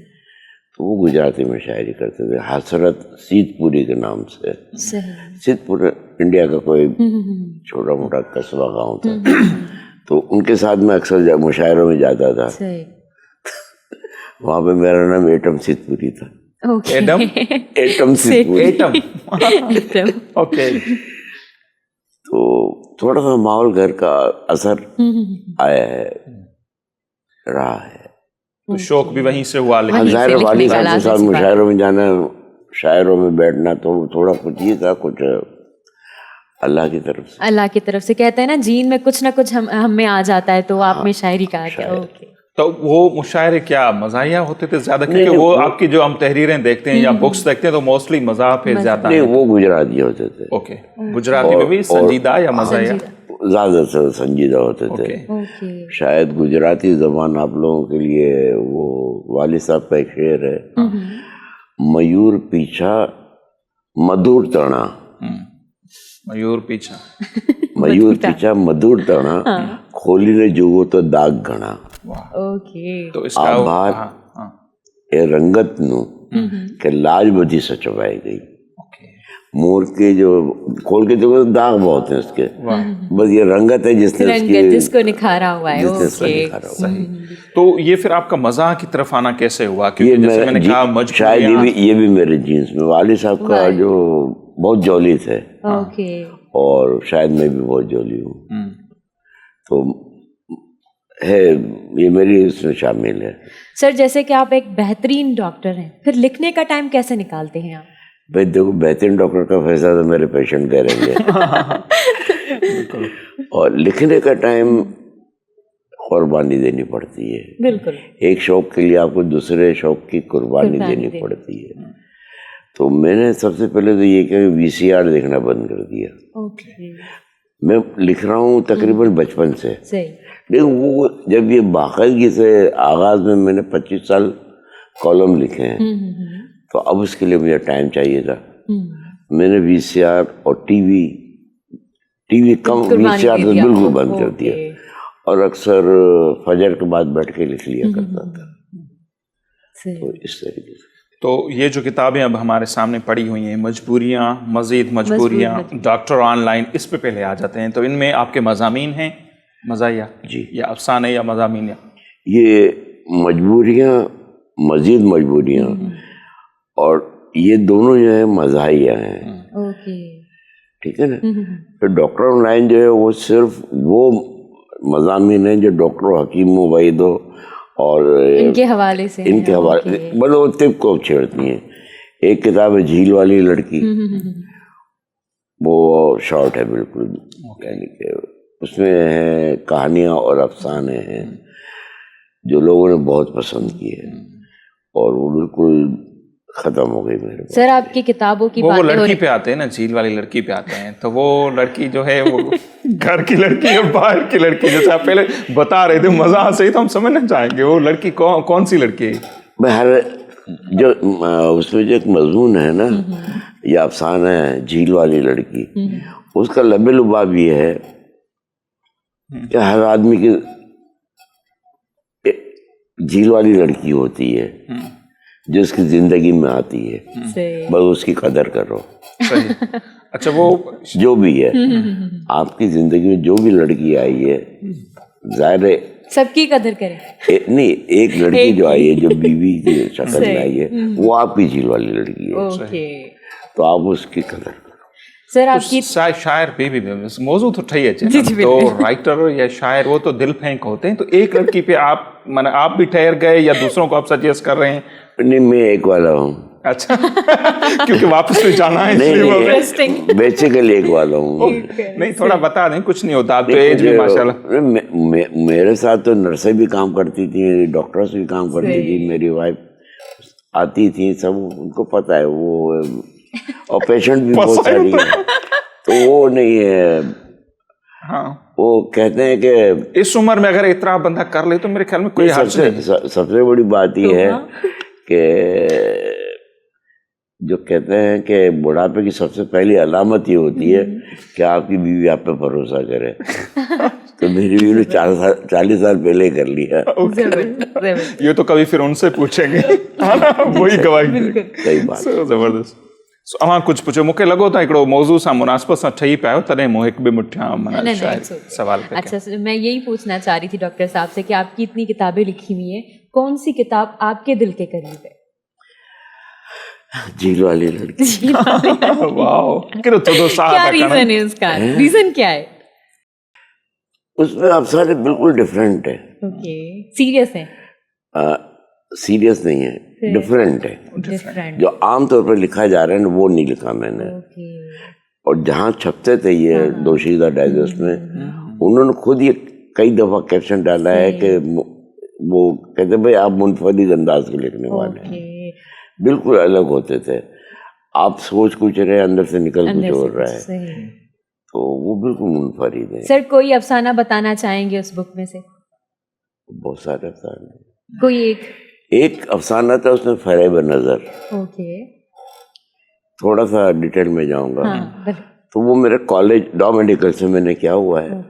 तो वो गुजराती में शायरी करते थे, हसरत सीतपुरी के नाम से। सीतपुर इंडिया का कोई छोटा मोटा कस्बा गांव था। तो उनके साथ मैं अक्सर जब मुशायरों में जाता था, वहाँ पे मेरा नाम एटम सीतपुरी था। एटम सीतपुरी। ओके। तो थोड़ा सा माहौल घर का असर आया है, रहा है। तो शौक भी वहीं से हुआ। ज़ाहिर वाली साहब के साथ मुशायरों में जाना, शायरों में बैठना, तो थोड़ा कुछ ये था, कुछ अल्लाह की तरफ से। अल्लाह की तरफ से कहते हैं ना, जीन में कुछ ना कुछ हम में आ जाता है, तो आप में शायरी का आ गया। ओके। تو وہ مشاعرے کیا مزاحیہ ہوتے تھے زیادہ؟ کیونکہ وہ آپ کی جو ہم تحریریں دیکھتے ہیں یا بکس دیکھتے ہیں تو موسٹلی مزاح پہ زیادہ. نہیں وہ گجراتی ہوتے تھے. اوکے, گجراتی میں بھی سنجیدہ یا مزاحیہ؟ زیادہ سے سنجیدہ ہوتے تھے. شاید گجراتی زبان آپ لوگوں کے لیے وہ والد صاحب کا ایک شعر ہے, میور پیچھا مدور تڑا. میور پیچھا میور پیچھا مدور تڑا, کھولی نے جو تو داغ گھنا. تو اس کا بات اے رنگت نو کہ لاج بدھی سے چبائی گئی. مور کے جو کھول کے دیکھو داغ بہت ہیں اس کے, بس یہ رنگت ہے جس نے جس کو نکھارا ہوا ہے. تو یہ پھر آپ کا مزاح کی طرف آنا کیسے ہوا؟ کیونکہ جیسے میں نے کہا شاید یہ بھی میرے جینس میں. والد صاحب کا جو بہت جولی تھے اور شاید میں بھی بہت جولی ہوں, تو ہے یہ میری اس میں شامل ہے. سر جیسے کہ آپ ایک بہترین ڈاکٹر ہیں, پھر لکھنے کا ٹائم کیسے نکالتے ہیں آپ؟ بھائی دیکھو, بہترین ڈاکٹر کا فیصلہ تو میرے پیشنٹ کریں گے, اور لکھنے کا ٹائم قربانی دینی پڑتی ہے. بالکل, ایک شوق کے لیے آپ کو دوسرے شوق کی قربانی دینی پڑتی ہے. تو میں نے سب سے پہلے تو یہ کہ VCR دیکھنا بند کر دیا. میں لکھ رہا ہوں تقریباً بچپن سے, لیکن وہ جب یہ باقاعدگی سے آغاز میں نے 25 سال کالم لکھے ہیں, تو اب اس کے لیے مجھے ٹائم چاہیے تھا. میں نے VCR اور ٹی وی کم, VCR تو بالکل بند کر دیا, اور اکثر فجر کے بعد بیٹھ کے لکھ لیا کرتا تھا. تو اس طریقے سے. تو یہ جو کتابیں اب ہمارے سامنے پڑی ہوئی ہیں, مجبوریاں, مزید مجبوریاں, ڈاکٹر آن لائن, اس پہ پہلے آ جاتے ہیں. تو ان میں آپ کے مضامین ہیں مزاحیہ جی, یا افسانے یا مضامین؟ یہ مجبوریاں, مزید مجبوریاں, اور یہ دونوں جو ہیں مزاحیہ ہیں. ٹھیک ہے نا. پھر ڈاکٹر آن لائن جو ہے وہ صرف وہ مضامین ہیں جو ڈاکٹر حکیم وحید اور ان کے حوالے سے مطلب وہ طب کو چھیڑتی ہیں. ایک کتاب ہے جھیل والی لڑکی, وہ شارٹ ہے بالکل, یعنی کہ اس میں ہیں کہانیاں اور افسانے ہیں جو لوگوں نے بہت پسند کیے, اور وہ بالکل ختم ہو گئی میرے پاس. سر آپ کی کتابوں کی وہ لڑکی پہ آتے ہیں نا, جھیل والی لڑکی پہ آتے ہیں, تو وہ لڑکی جو ہے وہ گھر کی لڑکی اور باہر کی لڑکی, جیسے آپ پہلے بتا رہے تھے مزاح سے ہی, تو ہم سمجھنا چاہیں گے وہ لڑکی کون سی لڑکی ہے؟ بہر جو اس میں جو ایک مضمون ہے نا, یہ افسانہ ہے جھیل والی لڑکی, اس کا لب لباب یہ ہے کہ ہر آدمی کی جھیل والی لڑکی ہوتی ہے جو اس کی زندگی میں آتی ہے, بس اس کی قدر کرو. اچھا, وہ جو بھی ہے آپ کی زندگی میں جو بھی لڑکی آئی ہے, ظاہر ہے سب کی قدر کریں. نہیں, ایک لڑکی جو آئی ہے جو بیوی کی شکل میں آئی ہے, وہ آپ کی جھیل والی لڑکی ہے, تو آپ اس کی قدر کرو. سر آپ کی شاعر پہ بھی موضوع تو ٹھیک ہے, تو رائٹر یا شاعر وہ تو دل پھینک ہوتے ہیں, تو ایک لڑکی پہ آپ بھی ٹھہر گئے یا دوسروں کو آپ سجیسٹ کر رہے ہیں؟ نہیں, میں ایک والا ہوں. اچھا, کیونکہ واپس بھی جانا ہے, بیسیکلی ایک والا ہوں. نہیں, تھوڑا بتا دیں, کچھ نہیں ہوتا, آپ تو ایج بھی ماشاءاللہ. میرے ساتھ تو نرسیں بھی کام کرتی تھیں, ڈاکٹرس بھی کام کرتی تھی, میری وائف آتی تھی, سب ان کو پتہ ہے وہ, اور پیشنٹ بھی بہت ساری ہیں, تو وہ نہیں ہے. ہاں, وہ کہتے ہیں کہ اس عمر میں اگر اتنا بندہ کر لے تو میرے خیال میں کوئی حرج نہیں. سب سے بڑی بات یہ ہے کہ جو کہتے ہیں کہ بڑھاپے کی سب سے پہلی علامت یہ ہوتی ہے کہ آپ کی بیوی آپ پہ بھروسہ کرے. تو میری بیوی نے 40 سال پہلے کر لیا. یہ تو کبھی پھر ان سے پوچھیں گے, وہی گواہی. صحیح بات, زبردست. اواं कुझु पुछो, मूंखे लॻो था हिकिड़ो मौज़ू सां मुनासिबत सां ठही पियो, तॾहिं मूं हिकु ॿिए मुठियां सवाल कयो. اچھا, میں یہی پوچھنا چاہ رہی تھی ڈاکٹر صاحب سے کہ آپ کی اتنی کتابیں لکھی ہوئی ہیں, کون سی کتاب آپ کے دل کے قریب ہے؟ جھیل والی لڑکی. واو, کیا ریزن ہے اس کا؟ ریزن کیا ہے اس میں؟ افسانے بالکل ڈفرینٹ ہے. اوکے, سیریس ہے؟ سیریس نہیں ہے, ڈفرینٹ ہے. جو عام طور پر لکھا جا رہا ہے نا وہ نہیں لکھا میں نے. اور جہاں چھپتے تھے یہ دوشیزہ ڈائجسٹ میں, انہوں نے خود یہ کئی دفعہ کیپشن ڈالا ہے کہ वो कहते भाई आप मुनफरिद अंदाज के लिखने वाले हैं, बिल्कुल अलग होते थे. आप सोच कुछ रहे, अंदर से निकल कुछ और रहा है, सही. तो वो बिल्कुल मुनफरिद है. सर कोई अफसाना बताना चाहेंगे उस बुक में से? बहुत सारे अफसाने. कोई एक अफसाना था उसमें फरेब नजर, ओके. थोड़ा सा डिटेल में जाऊंगा. हाँ. तो वो मेरे कॉलेज डॉ मेडिकल से मैंने क्या हुआ है,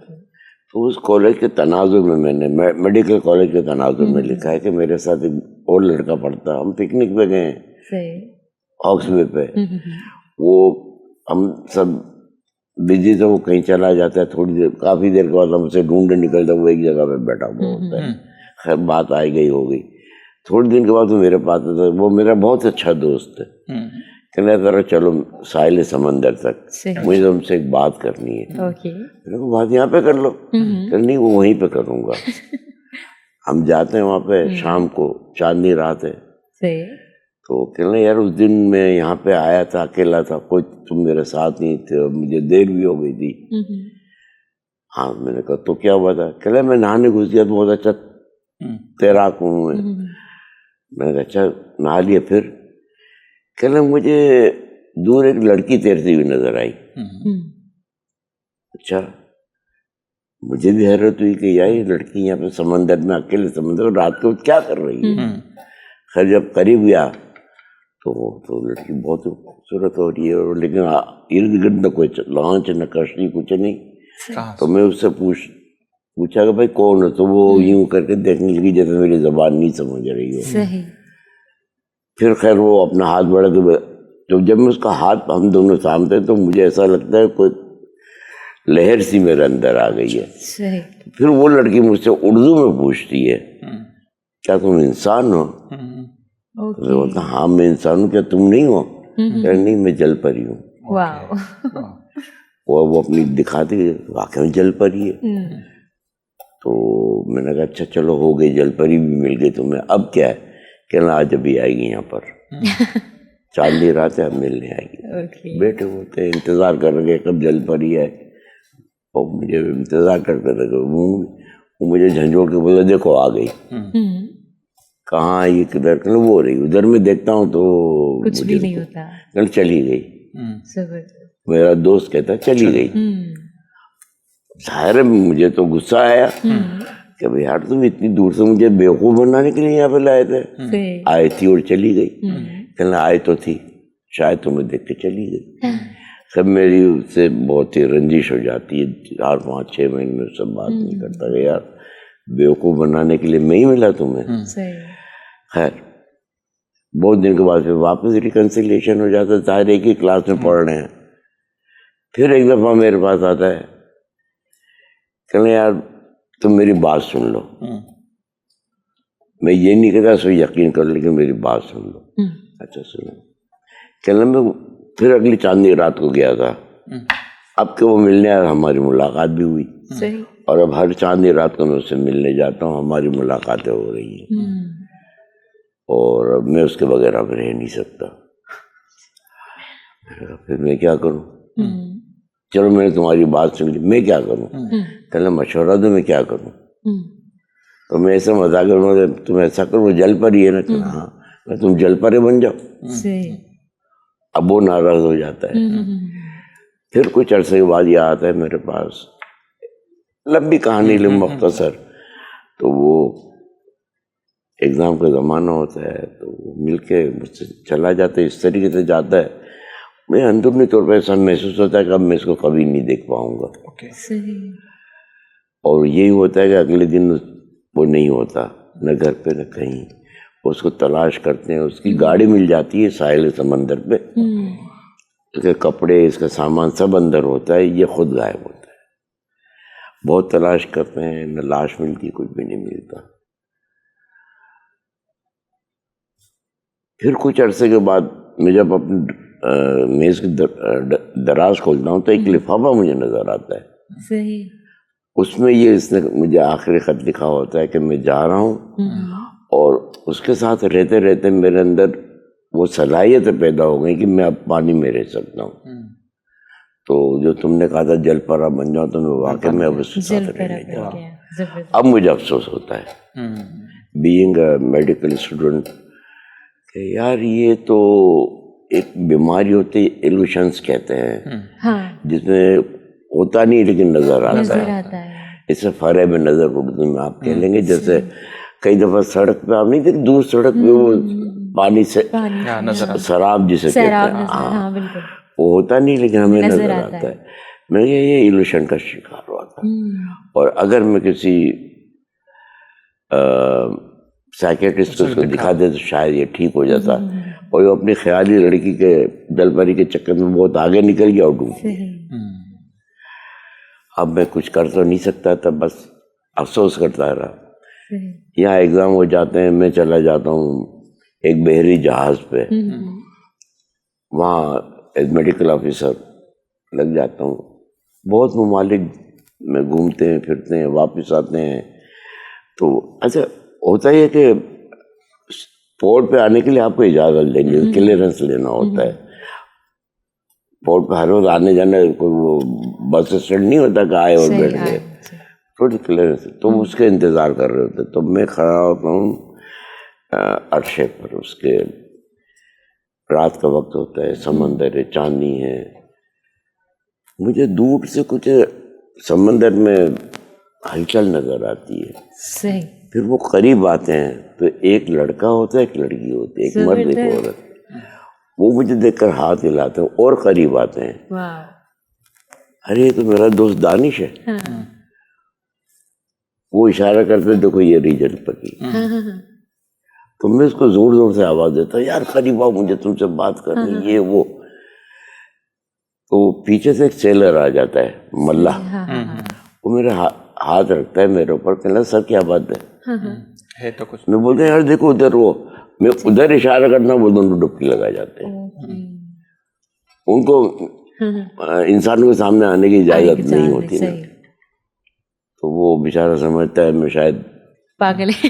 तो उस कॉलेज के तनाजुर में मैंने मेडिकल कॉलेज के तनाजुर में लिखा है कि मेरे साथ एक और लड़का पढ़ता, हम पिकनिक पे गए हॉक्स वे पे, वो हम सब बिजी थे, वो कहीं चला जाता है, थोड़ी देर काफ़ी देर के बाद हमसे ढूंढने निकलता, वो एक जगह पे बैठा हुआ होता है. खैर बात आई गई हो गई. थोड़े दिन के बाद वो मेरे पास आता, वो मेरा बहुत अच्छा दोस्त है. कहना जरा चलो साहिल समंदर तक, मुझे तुमसे एक बात करनी है. मेरे को बात यहाँ पे कर लो. नहीं वो वहीं पे करूँगा. हम जाते हैं वहाँ पे, शाम को चांदनी रात है. तो कहना यार उस दिन मैं यहाँ पे आया था, अकेला था, कोई तुम मेरे साथ नहीं थे, मुझे देर भी हो गई थी. हाँ मैंने कहा तो क्या हुआ था? कहना मैं नहाने घुस गया, तो बहुत अच्छा तैराक हूँ मैं. मैंने कहा अच्छा नहा लिया फिर? कहना मुझे दूर एक लड़की तैरती हुई नजर आई. अच्छा, मुझे भी हैरत हुई कि यार ये लड़की यहाँ पे समंदर में, अकेले समंदर में रात को क्या कर रही है. खैर जब करीब गया तो लड़की बहुत खूबसूरत हो रही है, और लेकिन इर्द गिर्द न कोई लॉन्च न कश्ती कुछ नहीं. तो मैं उससे पूछा कि भाई कौन है? तो वो यूं करके देखने लगी जैसे मेरी जबान नहीं समझ रही हो. फिर खैर वो अपना हाथ बढ़ा, तो जब मैं उसका हाथ हम दोनों सामने, तो मुझे ऐसा लगता है कोई लहर सी मेरे अंदर आ गई है. फिर वो लड़की मुझसे उर्दू में पूछती है क्या तुम इंसान हो? तो मैं बोलता हाँ मैं इंसान हूँ, क्या तुम नहीं हो? नहीं मैं जल परी हूँ. वो अपनी दिखाती है, वाकई में जल परी है. तो मैंने कहा अच्छा चलो हो गई, जल परी भी मिल गई तुम्हें, अब क्या है? कहना आज अभी आएगी यहाँ पर, चांदनी रात है, अब मिलने आएगी. बैठे होते इंतजार कर रहे कब जल परी है, और मुझे इंतजार करते थे. वो मुझे झंझोड़ के बोला देखो आ गई. कहाँ ये किधर? कहना वो रही उधर, मैं देखता हूँ तो कुछ भी नहीं होता. कहना चली गई. मेरा दोस्त कहता चली गई. जाहिर है मुझे तो गुस्सा आया कि भाई यार तुम इतनी दूर से मुझे बेवकूफ़ बनाने के लिए यहाँ पे लाए थे. आई थी और चली गई. कहना आई तो थी, शायद तुम्हें देख के चली गई. सब मेरी उससे बहुत ही रंजिश हो जाती है. 4, 5, 6 महीने में सब बात नहीं करता कि यार बेवकूफ़ बनाने के लिए मैं ही मिला तुम्हें. खैर बहुत दिन के बाद फिर वापस रिकन्सिलिएशन हो जाता है. जाहिर एक ही क्लास में पढ़ रहे हैं. फिर एक दफ़ा मेरे पास आता है, कहना यार तुम मेरी बात सुन लो. मैं ये नहीं कहता सो यकीन कर, लेकिन मेरी बात सुन लो. अच्छा सुनो. कहना मैं फिर अगली चांदनी रात को गया था. अब के वो मिलने आया, हमारी मुलाकात भी हुई. और अब हर चांदनी रात को मैं उससे मिलने जाता हूँ, हमारी मुलाकातें हो रही हैं. और अब मैं उसके बगैर अब रह नहीं सकता. फिर मैं क्या करूँ? चलो मैंने तुम्हारी बात सुन ली, मैं क्या करूँ? कहना मशवरा दो मैं क्या करूँ? तो मैं ऐसा मजाक करूँगा तुम ऐसा करो, जल पर ही है ना. कहना हाँ, मैं तुम जल पर बन जाओ. अब वो नाराज हो जाता है. फिर कुछ अरसे के बाद ये आता है मेरे पास, लंबी कहानी मुख्तसर. तो वो एग्ज़ाम का ज़माना होता है, तो वो मिल के मुझसे चला जाता है. इस तरीके से जाता है, मैं अंदरूनी तौर पर ऐसा महसूस होता है कि अब मैं इसको कभी नहीं देख पाऊँगा. और यही होता है कि अगले दिन वो नहीं होता, न घर पे न कहीं. उसको तलाश करते हैं, उसकी गाड़ी मिल जाती है साहिल समंदर पे. उसके कपड़े, इसका सामान सब अंदर होता है, ये खुद गायब होता है. बहुत तलाश करते हैं, न लाश मिलती, कुछ भी नहीं मिलता. फिर कुछ अरसे के बाद मैं जब अपनी मेज़ की दराज खोलता हूँ तो एक लिफाफा मुझे नज़र आता है. उसमें ये इसने मुझे आखिरी ख़त लिखा होता है कि मैं जा रहा हूँ. और उसके साथ रहते रहते मेरे अंदर वो सलाहियतें पैदा हो गई कि मैं अब पानी में रह सकता हूँ. तो जो तुमने कहा था जल परा बन जाओ, तो मैं वाकई में अब उसके साथ रहने जा रहा हूँ. अब मुझे अफसोस होता है बीइंग अ मेडिकल स्टूडेंट कि यार ये तो एक बीमारी होती है, इल्यूशंस कहते हैं, हाँ जिसमें होता नहीं लेकिन नजर आता नजर है। आता है। इससे फरे में नजर उर्दू में आप कह लेंगे। जैसे कई दफा सड़क पे आप नहीं देखते, दूर सड़क पे वो पानी से नजर शराब जिसे कहते शराब हैं, नजर, हाँ बिल्कुल वो होता नहीं लेकिन हमें नजर नजर आता आता है। मैं ये इल्यूशन का शिकार हुआ था। और अगर मैं किसी साइकेट्रिस्ट को उसको दिखा दे तो शायद ये ठीक हो जाता, और वो अपनी ख्याली लड़की के दलपरी के चक्कर में बहुत आगे निकल गया और डूब गया। अब मैं कुछ कर तो नहीं सकता था, बस अफसोस करता रहा। यहाँ एग्जाम हो जाते हैं, मैं चला जाता हूँ एक बहरी जहाज पे, वहाँ एक मेडिकल ऑफिसर लग जाता हूँ। बहुत ममालिक में घूमते हैं फिरते हैं, वापस आते हैं। तो अच्छा होता ही है कि पोर्ट पे आने के लिए आपको इजाज़त लेंगे, क्लियरेंस लेना होता है। पोर्ट पे हर रोज आने जाने कोई वो बस स्टैंड नहीं होता कि आए और बैठ गए, थोड़ी क्लियरेंस। तो उसके इंतज़ार कर रहे होते। तो मैं खड़ा होता हूँ अरशे पर, उसके रात का वक्त होता है, समंदर है, चांदनी है। मुझे दूर से कुछ समंदर में हलचल नजर आती है। सही। फिर वो करीब आते हैं तो एक लड़का होता है, एक लड़की होती है, एक मर्द एक औरत। वो मुझे देखकर हाथ हिलाते हैं और करीब आते हैं। वाह। अरे ये तो मेरा दोस्त दानिश है। वो इशारा करते देखो ये रीजन पर ही। तो मैं उसको जोर जोर से आवाज देता, यार करीब आओ, मुझे तुमसे बात करनी, ये वो। तो मैं से एक सेलर आ जाता है, मल्ला। वो मेरे हाथ रखता है मेरे ऊपर, कहना सर क्या बात है तो कुछ। मैं बोलता यार देखो उधर, वो मैं उधर इशारा करना, वो दोनों डुबकी लगा जाते हैं। उनको इंसान के सामने आने की इजाजत नहीं होती ना। तो वो बेचारा समझता है मैं शायद पागल है,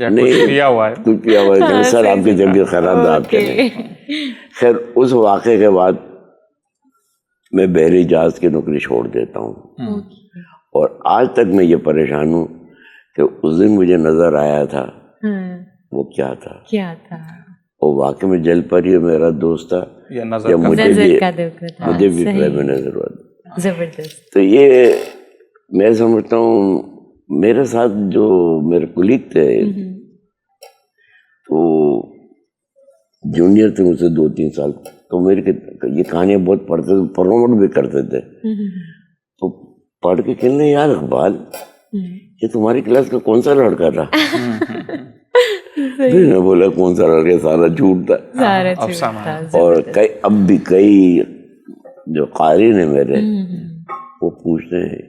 नहीं पिया हुआ है, कुछ पिया हुआ है। सर आपकी तबीयत खराब है, आप चले। खैर उस वाक़े के बाद मैं बहरी जहाज की नौकरी छोड़ देता हूँ। और आज तक मैं ये परेशान हूँ कि उस दिन मुझे नजर आया था, वो क्या था। वो वाकई में जल परी मेरा दोस्त था या मुझे भी प्रेम नजर हुआ। जबरदस्त। तो ये मैं समझता हूँ मेरे साथ जो मेरे कुलीग थे, तो जूनियर थे मुझसे 2-3 साल, तो मेरे ये कहानियाँ बहुत पढ़ते थे, प्रमोट भी करते थे। तो पढ़ के कहने यार इकबाल, ये तुम्हारी क्लास का कौन सा लड़का था? मैंने बोला कौन सा लड़का, सारा झूठ था। और अब भी कई जो क़ारीन है मेरे, वो पूछते हैं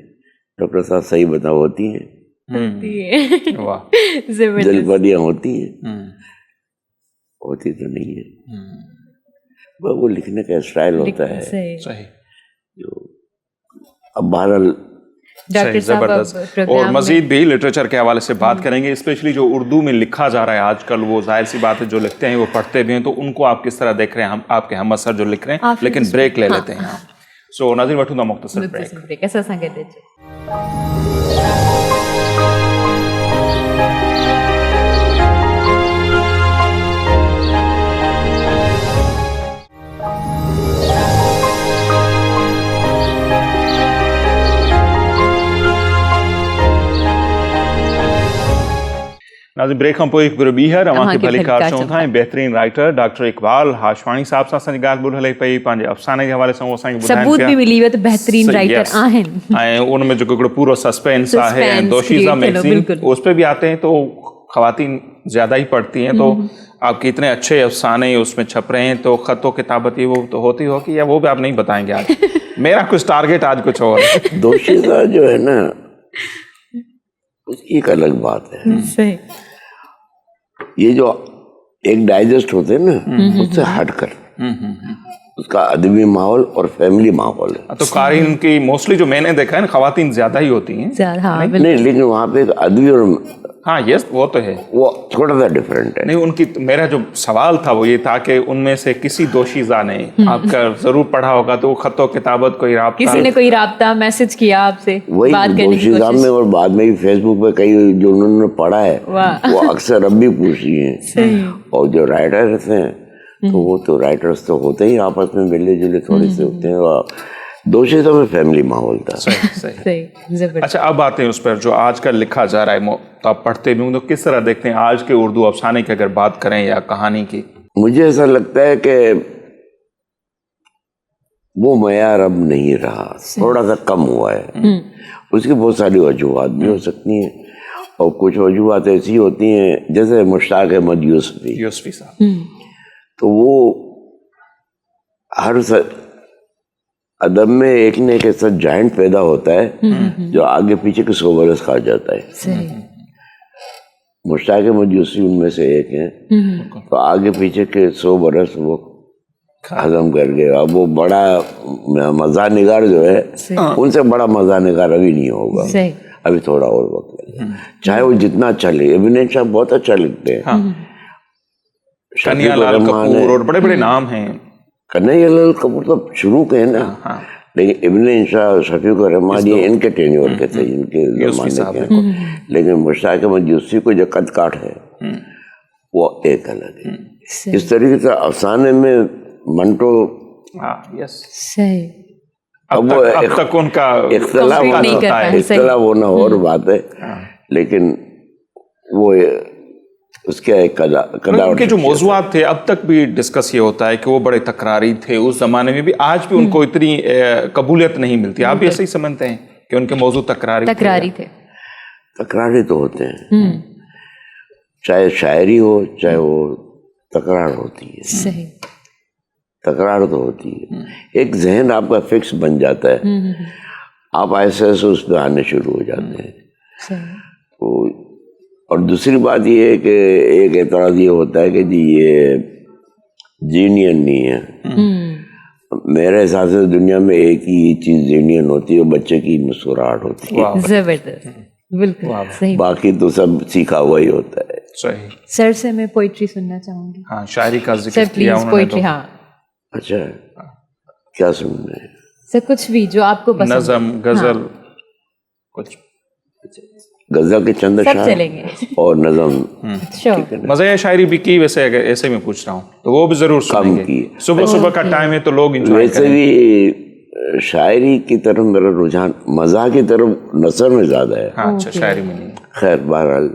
डॉक्टर साहब सही बताओ होती हैं? जलपरियाँ होती हैं? होती तो नहीं है, वो लिखने का स्टाइल होता है। सही। जो अब बहरहाल जबरदस्त। और मजीद भी लिटरेचर के हवाले से बात करेंगे, स्पेशली जो उर्दू में लिखा जा रहा है आजकल। वो जाहिर सी बात है जो लिखते हैं वो पढ़ते भी हैं, तो उनको आप किस तरह देख रहे हैं? हम आपके हम असर जो लिख रहे हैं, लेकिन ब्रेक ले लेते हैं। सो नाज़रीन वठूं था मुख्तसर ब्रेक। ऐसा संगत नाज़रीन ब्रेक खां पोइ हिकु ॿीहर अव्हांखे भली कार चऊं था। ऐं बहितरीन राइटर डॉक्टर इकबाल हाशवाणी साहब सां असांजी ॻाल्हि ॿुध हले पई, पंहिंजे अफ़साने जे हवाले सां उहो असांखे ॿुधाइनि सबूत भी मिली वियो त बहितरीन राइटर आहिनि। ऐं उन में जेको हिकिड़ो पूरो सस्पेंस है, दोशीज़ा मैगज़ीन उस पे भी आते हैं, तो ख़वातीन ज़्यादा ही पढ़ती हैं। तो आपके इतने अच्छे अफसाने उसमें छप रहे हैं, तो ख़त व किताबती वो तो होती होगी, या वो भी आप नहीं बताएंगे आज? मेरा कुछ टारगेट आज कुछ और है। दोशीज़ा जो है ना, उसकी एक अलग बात है। सही। ये जो एक डाइजेस्ट होते हैं ना, उससे हटकर उसका अदबी माहौल और फैमिली माहौल है। तो कारीन की मोस्टली जो मैंने देखा है ना, ख़वातीन ज़्यादा ही होती हैं। नहीं, लेकिन वहाँ पे एक अदबी और ہاں یس وہ تو ہے. وہ تھوڑا سا ڈفرینٹ ہے. نہیں ان کی میرا جو سوال تھا وہ یہ تھا کہ ان میں سے کسی دوشیزہ نے آپ کا ضرور پڑھا ہوگا تو وہ خط و کتابت کوئی رابطہ, کسی نے کوئی رابطہ میسج کیا آپ سے وہی بات کرنے کی دوشیزہ میں, اور بعد میں بھی فیس بک پہ کئی جو انہوں نے پڑھا ہے وہ اکثر اب بھی پوچھتی ہیں. اور جو رائٹرس ہیں تو وہ تو رائٹرس تو ہوتے ہی آپس میں ملے جلے تھوڑے سے ہوتے ہیں. اور دوشیزہ میں فیملی ماحول تھا. اچھا اب آتے ہیں اس پر جو آج کل لکھا جا رہا ہے, تو آپ پڑھتے بھی ہوں تو کس طرح دیکھتے ہیں آج کے اردو افسانے کی اگر بات کریں یا کہانی کی؟ مجھے ایسا لگتا ہے کہ وہ معیار اب نہیں رہا, تھوڑا سا کم ہوا ہے. اس کی بہت ساری وجوہات بھی ہو سکتی ہیں, اور کچھ وجوہات ایسی ہوتی ہیں جیسے مشتاق احمد یوسفی صاحب, تو وہ ہر ادب میں ایک نہ ایک ایسا جائنٹ پیدا ہوتا ہے جو آگے پیچھے کے 100 برس کھا جاتا ہے. مشتاق احمد یوسفی ان میں سے ایک ہیں. تو آگے پیچھے کے 100 برس وہ ہضم کر گئے. اب وہ بڑا مزاح نگار جو ہے ان سے بڑا مزاح نگار ابھی نہیں ہوگا, ابھی تھوڑا اور وقت لگے, چاہے وہ جتنا اچھا لکھے. ابن شاہ بہت اچھا لکھتے ہیں, کنیا لال کپور اور بڑے بڑے نام ہیں. کنیا لال کپور تو شروع کے ہیں نا, لیکن ابن شاہ, شفیق الرحمان یہ ان کے ٹینیور کے تھے, ان کے زمانے کے. لیکن مشتاق احمد یوسفی کو جو قد کاٹ ہے وہ ایک الگ ہے. اس طریقے سے افسانے میں منٹو اب تک ان کا اختلاف ہونا اور بات ہے, لیکن وہ اس کے ان کے جو موضوعات تھے اب تک بھی ڈسکس یہ ہوتا ہے کہ وہ بڑے تکراری تھے اس زمانے میں بھی, آج بھی ان کو اتنی قبولیت نہیں ملتی. آپ بھی ایسے ہی سمجھتے ہیں کہ ان کے موضوع تکراری تھے؟ تکراری تو ہوتے ہیں, چاہے شاعری ہو چاہے وہ تکرار ہوتی ہے. تکرار تو ہوتی ہے. ایک ذہن آپ کا فکس بن جاتا ہے, آپ ایسے ایسے اس پہ آنے شروع ہو جاتے ہیں. اور دوسری بات یہ ہے کہ ایک اعتراض یہ ہوتا ہے کہ جی یہ جینین نہیں ہے. میرے حساب سے دنیا میں ایک ہی چیز جینین ہوتی ہے, بچے کی مسکراہٹ ہوتی ہے. زبردست, بالکل صحیح. باقی تو سب سیکھا ہوا ہی ہوتا ہے. صحیح. سر سے میں پوئٹری سننا چاہوں گی. ہاں شاعری کا ذکر کیا انہوں نے. پوئٹری, ہاں. اچھا کیا سننا ہے سر؟ کچھ بھی جو آپ کو پسند. نظم, غزل, کچھ غزل کے چند سب چلیں گے, اور نظم. مزہ شاعری بھی کی ویسے, اگر ایسے میں پوچھ رہا ہوں تو وہ بھی ضرور سنیں گے. صبح کا ٹائم ہے تو لوگ انجوائے کریں. ویسے بھی شاعری کی طرف میرا رجحان مزاح کی طرف نثر میں زیادہ ہے. اچھا شاعری میں نہیں. خیر بہرحال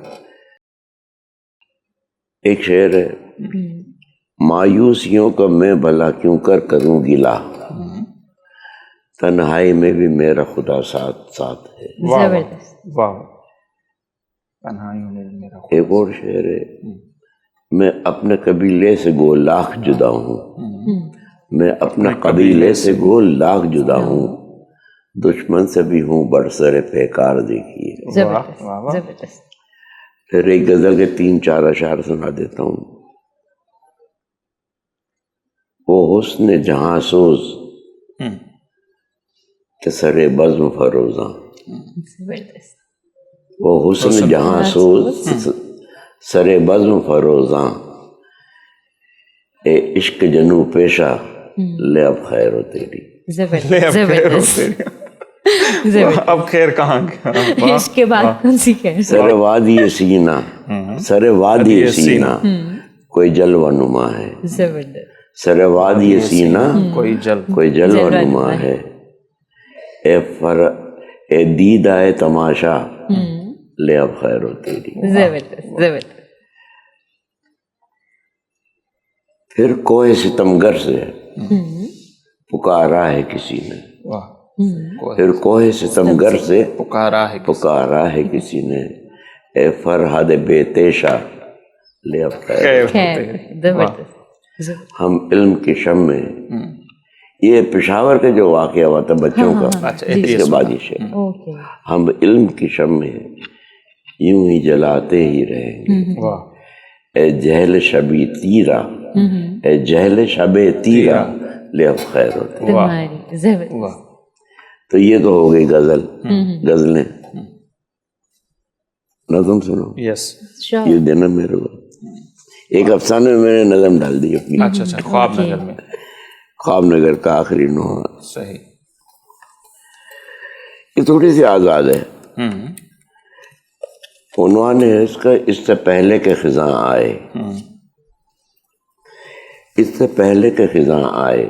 ایک شعر ہے, مایوسیوں کا میں بھلا کیوں کروں گلا, تنہائی میں بھی میرا خدا ساتھ ساتھ ہے. واہ. تنہائیوں میں بھی میرا خدا. ایک اور شعر ہے, میں اپنے قبیلے سے گو لاکھ جدا ہوں, میں اپنے قبیلے سے گو لاکھ جدا ہوں, دشمن سے بھی ہوں برسر پیکار دیکھیے. پھر ایک غزل کے 3-4 اشعار سنا دیتا ہوں. وہ حسن جہاں سوز کہ سر بزم فروزاں, وہ حسن جہاں سوز سر بزم فروزاں, اے عشق جنو پیشہ لے اب خیر ہو تیری. اب خیر کہاں گیا؟ عشق کے بعد کون سی خیر؟ سر وادی سینہ, سر وادی سینہ کوئی جلوہ نما ہے. سر وادی سینہ کوئی جلوہ نما ہے, اے دید آئے تماشا لے اب خیر ہو تیری. پھر کوہ ستمگر سے پکارا ہے کسی نے, پھر کوہ ستمگر سے پکارا ہے کسی نے, اے فرہد بے تیشہ لے اب خیر ہو تیری. ہم علم کی شم میں, یہ پشاور کا جو واقعہ ہوا تھا بچوں کا, اس کے بعد یہ شعر, ہم علم کی شم میں یوں ہی جلاتے ہی رہیں گے, اے جہل شبی تیرا, اے جہل شب تیرا لے اب خیر ہوتے. تو یہ تو ہو گئی غزلیں. नज़म सुनो, यस, ये देना मेरे को। एक अफसाने में मैंने नज़म डाल दी अपनी, अच्छा अच्छा, ख्वाब नगर में, ख्वाब नगर का आखिरी नोहा। सही। ये थोड़ी सी आज़ाद है। उन्होंने है इसका इससे पहले के खिज़ां आए, इससे पहले के खिज़ां आए,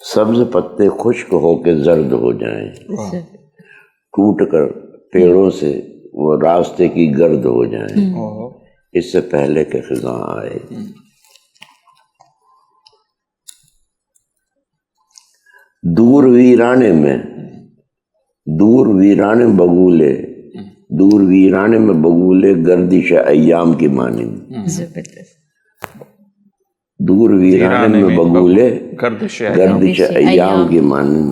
सब्ज पत्ते खुश्क होके जर्द हो जाएं, टूट कर पेड़ों से वो रास्ते की गर्द हो जाएं, इससे पहले के खिज़ां आए। दूर वीराने बगूले, दूर वीराने में बगूले गर्दिश अय्याम की मानिंद। दूर वीराने में बगूले गर्दिश अय्याम की मानिंद,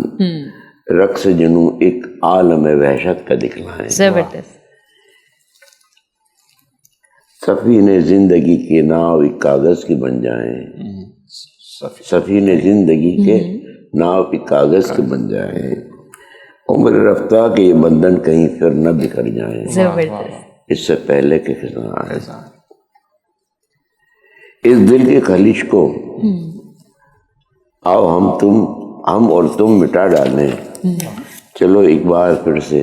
रक्स जनू एक आलम वहशत का दिखलाएं। जबरदस्त। सफीने जिंदगी के नाव एक कागज की बन जाएं, सफीने जिंदगी के नाव एक कागज के बन जाएं, उम्र रफ्ता के ये बंधन कहीं फिर न बिखर जाएं, जबरदस्त। इससे पहले के खिज़ां आए। इस दिल की खलिश को आओ हम और तुम मिटा डालें, चलो एक बार फिर से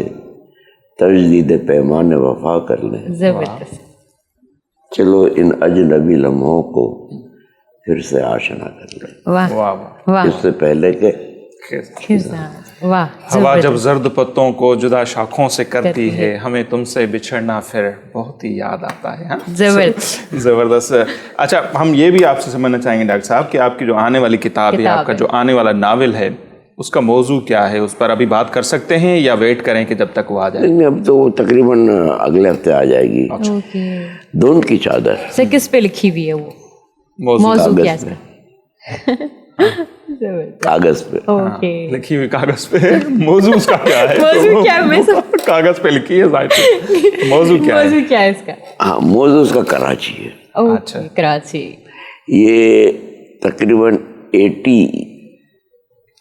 तजदीद पैमान वफा कर लें, जबरदस्त। चलो इन अजनबी लम्हों को फिर से आशना कर लें। वाह वाह वाह, इससे पहले के खिज़ां, वाह। हवा जब जर्द पत्तों को जुदा शाखों से करती है, हमें तुमसे बिछड़ना फिर बहुत ही याद आता है। हाँ? जबरदस्त। जबरदस्त। अच्छा, हम ये भी आपसे समझना चाहेंगे डॉक्टर साहब कि आपकी जो आने वाली किताब है, आपका जो आने वाला नावल है, उसका मौजू क्या है? उस पर अभी बात कर सकते हैं या वेट करें कि जब तक वो आ जाए? नहीं, अब तो वो तकरीबन अगले हफ्ते आ जाएगी। ओके धुंध की चादर सर, किस पे लिखी हुई है वो? मौजू मौजू क्या कागज है? जबरदस्त। कागज पे। ओके, लिखी हुई कागज पे। मौजू उसका क्या है? मौजू क्या है? मैं सब कागज पे लिखी है जाहिर। मौजू क्या है? मौजू क्या है इसका? हाँ, मौजू उसका कराची है। ओके, कराची। ये तकरीबन 80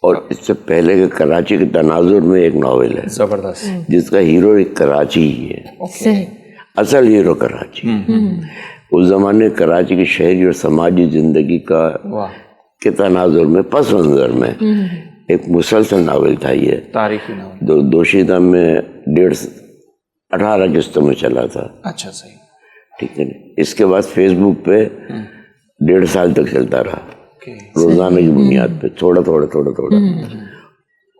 और इससे पहले के कराची के तनाजुर में एक नावल है जबरदस्त। जिसका हीरो एक कराची ही है, सही। असल हीरो कराची। उस जमाने कराची की शहरी और समाजी जिंदगी का वाह, के तनाजुर में पस मंजर में एक मुसलसल नावल था ये। तारीखी नावल। दोशीदा में 18 किस्तों में चला था। अच्छा, सही। ठीक है ना। इसके बाद फेसबुक पे 1.5 साल तक चलता रहा, रोजाना की बुनियाद पे, थोड़ा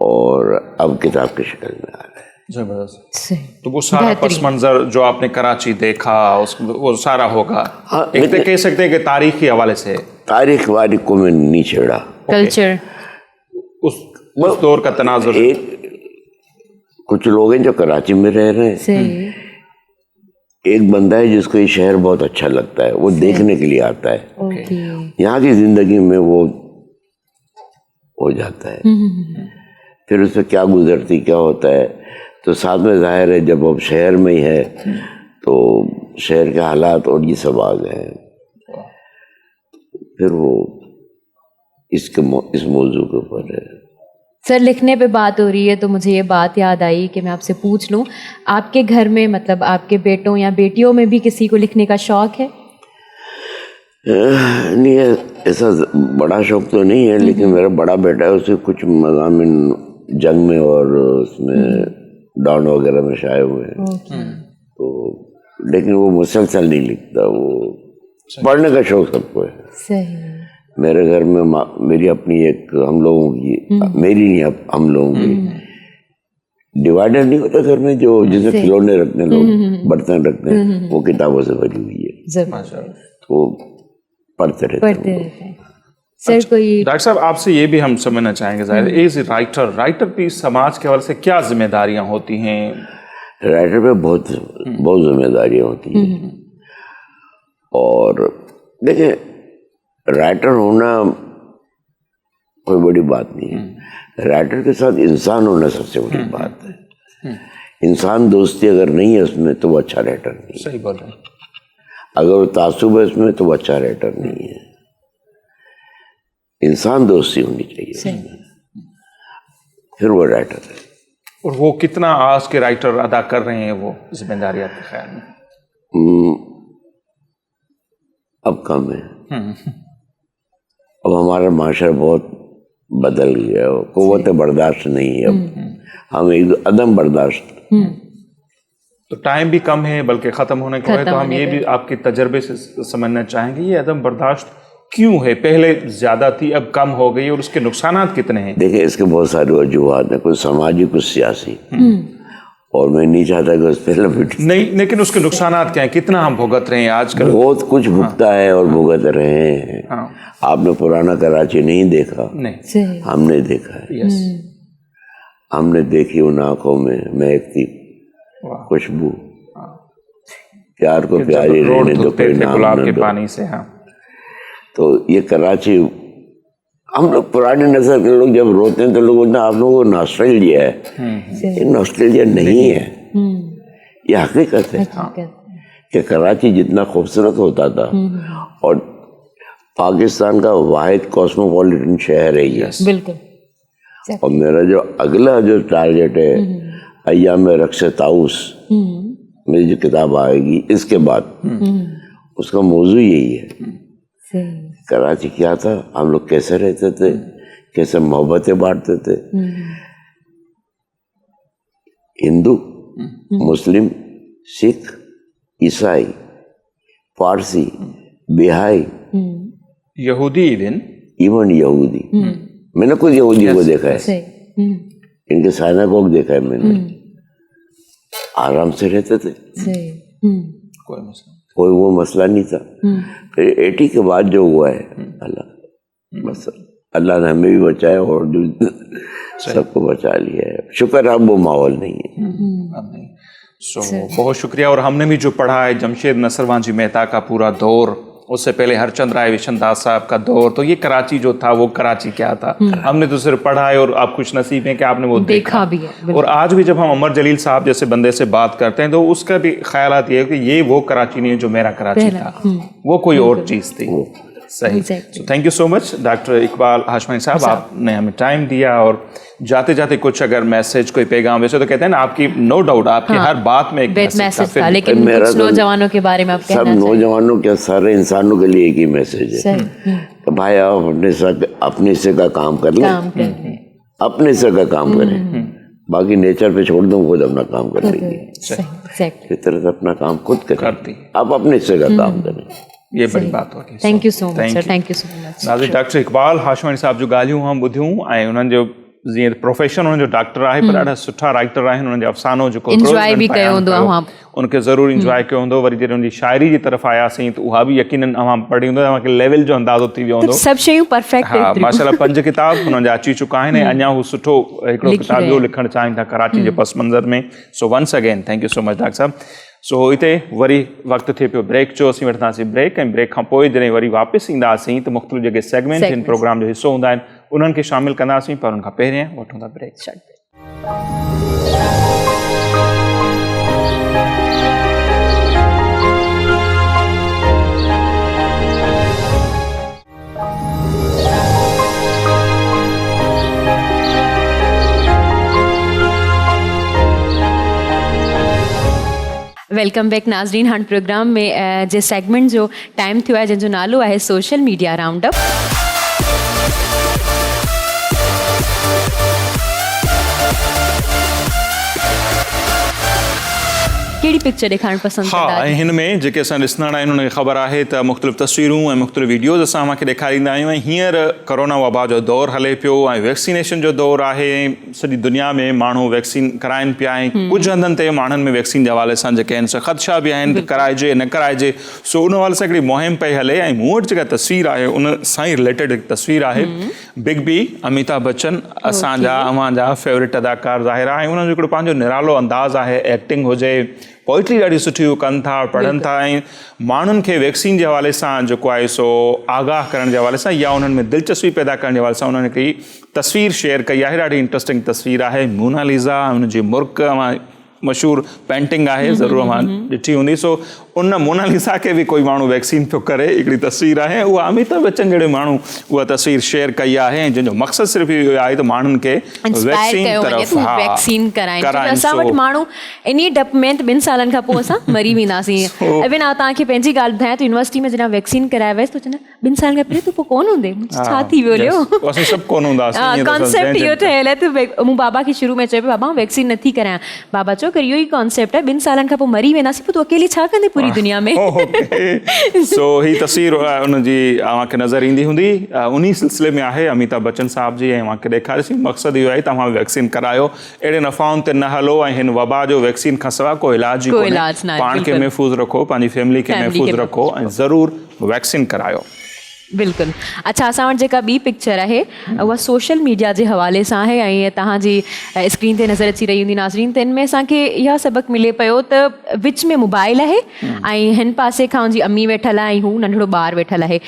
और अब किताब की शक्ल में आ रहा है। जबरदस्त। सही। तो वो सारा पस मंजर जो आपने कराची देखा, वो सारा होगा। हाँ, एक तो कह सकते हैं कि तारीखी हवाले से, तारीख वारीख को मैं नहीं छेड़ा, कल्चर, उस दौर का तनाजुर। कुछ लोग हैं जो कराची में रह रहे हैं, सही। एक बंदा है जिसको ये शहर बहुत अच्छा लगता है, वो देखने के लिए आता है, ओके। यहाँ की जिंदगी में वो हो जाता है, फिर उससे क्या गुजरती क्या होता है। तो साथ में जाहिर है जब अब शहर में ही है तो शहर के हालात और ये सब आ गए हैं, फिर वो इस मौजू के ऊपर है। सर, लिखने पे बात हो रही है तो मुझे ये बात याद आई कि मैं आपसे पूछ लूं, आपके घर में मतलब आपके बेटों या बेटियों में भी किसी को लिखने का शौक है? नहीं, ऐसा बड़ा शौक तो नहीं है, लेकिन मेरा बड़ा बेटा है, उसे कुछ मज़ामिन जंग में और उसमें डॉन वगैरह में शाये हुए हैं, तो लेकिन वो मुसलसल नहीं लिखता, वो पढ़ने का शौक सबको है। सही। मेरे घर में मेरी अपनी एक हम लोगों की, मेरी नहीं, हम लोगों की डिवाइडर नहीं होता घर में, जो जिसे खिलौने रखते लोग, बर्तन रखते हैं, वो किताबों से भरी हुई है, तो पढ़ते रहते हैं। सर, कोई डॉक्टर साहब आपसे ये भी हम समझना चाहेंगे, जाहिर एज राइटर की समाज के हवाले से क्या जिम्मेदारियां होती हैं? राइटर पे बहुत जिम्मेदारियां होती हैं, और देखिए राइटर होना कोई बड़ी बात नहीं है, राइटर के साथ इंसान होना सबसे बड़ी बात है। इंसान दोस्ती अगर नहीं है उसमें तो वो अच्छा राइटर नहीं है। सही बोल रहे हैं। अगर वो तासुब है उसमें तो वो अच्छा राइटर नहीं है। इंसान दोस्ती होनी चाहिए, फिर वो राइटर है। اور وہ کتنا آج کے رائٹر ادا کر رہے ہیں وہ ذمہ داری آپ کے خیال میں؟ اب کم ہے. اب ہمارا معاشرہ بہت بدل گیا ہے, قوت برداشت نہیں ہے اب, ہم ایک عدم برداشت. تو ٹائم بھی کم ہے بلکہ ختم ہونے کو ہے, تو ہم یہ بھی آپ کے تجربے سے سمجھنا چاہیں گے یہ عدم برداشت کیوں ہے؟ پہلے زیادہ تھی اب کم ہو گئی, اور اس کے نقصانات کتنے ہیں؟ دیکھیں اس کے بہت سارے وجوہات ہیں, کچھ سماجی کچھ سیاسی, اور میں نہیں چاہتا کہ اس پہ لپٹ نہیں, لیکن اس کے نقصانات کیا ہیں, کتنا ہم بھگت رہے ہیں آج کل؟ بہت کچھ بھگتا ہے اور بھگت رہے ہیں. آپ نے پرانا کراچی نہیں دیکھا؟ نہیں, ہم نے دیکھا ہے. یس, ہم نے دیکھی ان آنکھوں میں مہکتی خوشبو, پیار کو پیاری رہنے دو کوئی نام گلاب نہ کے دو. پانی سے. ہاں, تو یہ کراچی, ہم لوگ پرانے نسل کے لوگ جب روتے ہیں تو لوگ بولتے ہیں آپ لوگوں کو ناسٹریلجیا ہے. یہ ناسٹریلجیا نہیں ہے, یہ حقیقت ہے کہ کراچی جتنا خوبصورت ہوتا تھا, اور پاکستان کا واحد کاسموپولیٹن شہر ہے یہ. بالکل. اور میرا جو اگلا جو ٹارگیٹ ہے ایام رقص طاؤس, میری جو کتاب آئے گی اس کے بعد, اس کا موضوع یہی ہے کراچی کیا تھا, ہم لوگ کیسے رہتے تھے, کیسے محبتیں بانٹتے تھے. ہندو, مسلم, سکھ, عیسائی, پارسی, بہائی, یہودی, ایون یہودی. میں نے خود یہودی کو دیکھا ہے, ان کے سائناگوگ دیکھا ہے میں نے, آرام سے رہتے تھے, کوئی مسئلہ, کوئی وہ مسئلہ نہیں تھا. پھر 80 کے بعد جو ہوا ہے, اللہ بس اللہ نے ہمیں بھی بچایا اور سب کو بچا لیا ہے. شکر اب وہ ماحول نہیں ہے. بہت شکریہ. اور ہم نے بھی جو پڑھا ہے جمشید نصروان جی مہتا کا پورا دور, اس سے پہلے ہرچند رائے وشن داس صاحب کا دور, تو یہ کراچی جو تھا وہ کراچی کیا تھا ہم نے تو صرف پڑھا ہے, اور آپ خوش نصیب ہیں کہ آپ نے وہ دیکھا بھی ہے. اور آج بھی جب ہم عمر جلیل صاحب جیسے بندے سے بات کرتے ہیں تو اس کا بھی خیالات یہ ہے کہ یہ وہ کراچی نہیں ہے جو میرا کراچی تھا, وہ کوئی اور چیز تھی. صحیح. So thank you so much doctor Iqbal Hashmi صاحب, آپ نے ہمیں ٹائم دیا. اور جاتے جاتے کچھ اگر میسج, کوئی پیغام, ویسے تو کہتے ہیں نا آپ کی نو ڈاؤٹ آپ کی ہر بات میں ایک میسج تھا, لیکن کچھ نوجوانوں کے بارے میں آپ کہنا سب نوجوانوں کے, سارے انسانوں کے لیے ایک ہی میسج ہے کہ بھائی آپ اپنے حصے کا کام کر لیں, اپنے حصے کا کام کریں, باقی نیچر پہ چھوڑ دوں, خود اپنا کام کر لیں گے. فطرت اپنا کام خود کرتی, آپ اپنے حصے کا کام کریں. یہ بڑی بات ہوگی. Thank you so much sir, thank you so مچ. ناظرین, ڈاکٹر اقبال ہاشمی صاحب जो ॻाल्हियूं हम ॿुधियूं ऐं उन्हनि जो जीअं प्रोफेशन उन्हनि जो डॉक्टर आहे, पर ॾाढा सुठा राइटर आहिनि. उन्हनि जो अफ़सानो जेको इंजॉय बि कयो हूंदो अव्हां, उनखे ज़रूरु इंजॉय कयो हूंदो. वरी जॾहिं उनजी शाइरी जी तरफ़ आयासीं त उहा बि यकीनन अव्हां पढ़ी हूंदो, तव्हांखे लेवल जो अंदाज़ो थी वियो हूंदो. सभु शयूं परफेक्ट. हा, माशाल्लाह 5 किताब हुननि जा अची चुका आहिनि, ऐं अञा हू सुठो हिकिड़ो किताब ॿियो लिखणु चाहिनि था कराची जे पस मंज़र में. So once again thank you so much doctor साहब. सो हिते वरी वक़्तु थिए पियो ब्रेक जो, असीं वठंदासीं ब्रेक, ऐं ब्रेक खां पोइ जॾहिं वरी वापसि ईंदासीं त मुख़्तलिफ़ जेके सेगमेंट हिन प्रोग्राम जो हिसो हूंदा आहिनि उन्हनि खे शामिलु कंदासीं, पर उनखां पहिरियों वठूं था ब्रेक. वेलकम बैक नाज़रीन. हाणे प्रोग्राम में जे सेगमेंट जो टाइम थियो आहे जंहिंजो नालो आहे सोशल मीडिया राउंड अप. कहिड़ी पिक्चर ॾेखारणु पसंदि कंदा? हा, ऐं हिन में जेके असां ॾिसंदड़ आहिनि उनखे ख़बर आहे त मुख़्तलिफ़ तस्वीरूं ऐं मुख़्तलिफ़ वीडियोज़ असां तव्हांखे ॾेखारींदा आहियूं. ऐं हींअर कोरोना वबा जो दौरु हले पियो ऐं वैक्सीनेशन जो दौरु आहे. सॼी दुनिया में माण्हू वैक्सीन कराइनि पिया, ऐं कुझु हंधनि ते माण्हुनि में वैक्सीन जे हवाले सां जेके आहिनि सो ख़दशा बि आहिनि त कराइजे न कराइजे. सो उन हवाले सां हिकिड़ी मुहिम पई हले, ऐं मूं वटि जेका तस्वीर आहे उन सां ई रिलेटेड हिकु तस्वीर आहे. बिग बी अमिताभ बच्चन असांजा अव्हांजा फेवरेट अदाकार ज़ाहिर आहे. उन्हनि जो हिकिड़ो पंहिंजो निरालो अंदाज़ आहे, एक्टिंग हुजे, पोइट्री ॾाढी सुठी कनि था, पढ़नि था, ऐं माण्हुनि खे वैक्सीन जे हवाले सां जेको आहे सो आगाह करण जे हवाले सां या उन्हनि में दिलचस्पी पैदा करण जे हवाले सां उन्हनि हिकिड़ी तस्वीर शेयर कई आहे. ॾाढी इंट्रस्टिंग तस्वीर आहे. मोनालिज़ा, उनजी मुर्क मशहूरु पेंटिंग आहे, ज़रूरु मां ॾिठी हूंदी. सो उन मोनालिसा खे बि कोई माण्हू वैक्सीन पियो करे, हिकिड़ी तस्वीर आहे. उहा अमिताभ बच्चन जहिड़े माण्हू उहा तस्वीर शेयर कई आहे, जंहिंजो मक़सदु सिर्फ़ु इहो आहे त माण्हुनि खे वैक्सीन कराइनि. असां वटि माण्हू इन डप में 2 सालनि खां पोइ असां मरी वेंदासीं. इवन तव्हांखे पंहिंजी ॻाल्हि ॿुधायां त यूनिवर्सिटी में जॾहिं वैक्सीन कराए वियसि त चवंदा 2 सालनि खां पहिरीं तूं पोइ कोन हूंदे. छा थी वियो कॉन्सेप्ट इहो ठहियल आहे. त मूं बाबा खे शुरू में चयो बाबा वैक्सीन नथी करायां. बाबा चयो कर इहो ई कॉन्सेप्ट आहे, 2 सालनि खां पोइ मरी वेंदासीं, पोइ तूं अकेली छा कंदे पूरी दुनिया में. सो ही तस्वीर उनजी तव्हांखे नज़र ईंदी हूंदी, उन सिलसिले में आहे अमिताभ बच्चन साहब जी. ऐं तव्हांखे ॾेखारियोसीं मक़सदु इहो आहे तव्हां वैक्सीन करायो, अहिड़े नफ़ाउनि ते न हलो ऐं हिन वबा जो वैक्सीन खां सवाइ को इलाज ई कोन्हे. पाण खे महफ़ूज़ रखो, पंहिंजी फैमिली खे महफ़ूज़ रखो ऐं ज़रूरु वैक्सीन करायो. बिल्कुलु. अच्छा, असां वटि जेका ॿी पिक्चर आहे उहा सोशल मीडिया जे हवाले सां आहे ऐं तव्हांजी स्क्रीन ते नज़र अची रही हूंदी नाज़रीन. त हिन में असांखे इहा सबक़ु मिले पियो त विच में मोबाइल आहे ऐं हिन पासे खां उनजी अम्मी वेठल आहे ऐं हू नंढड़ो ॿारु वेठल आहे.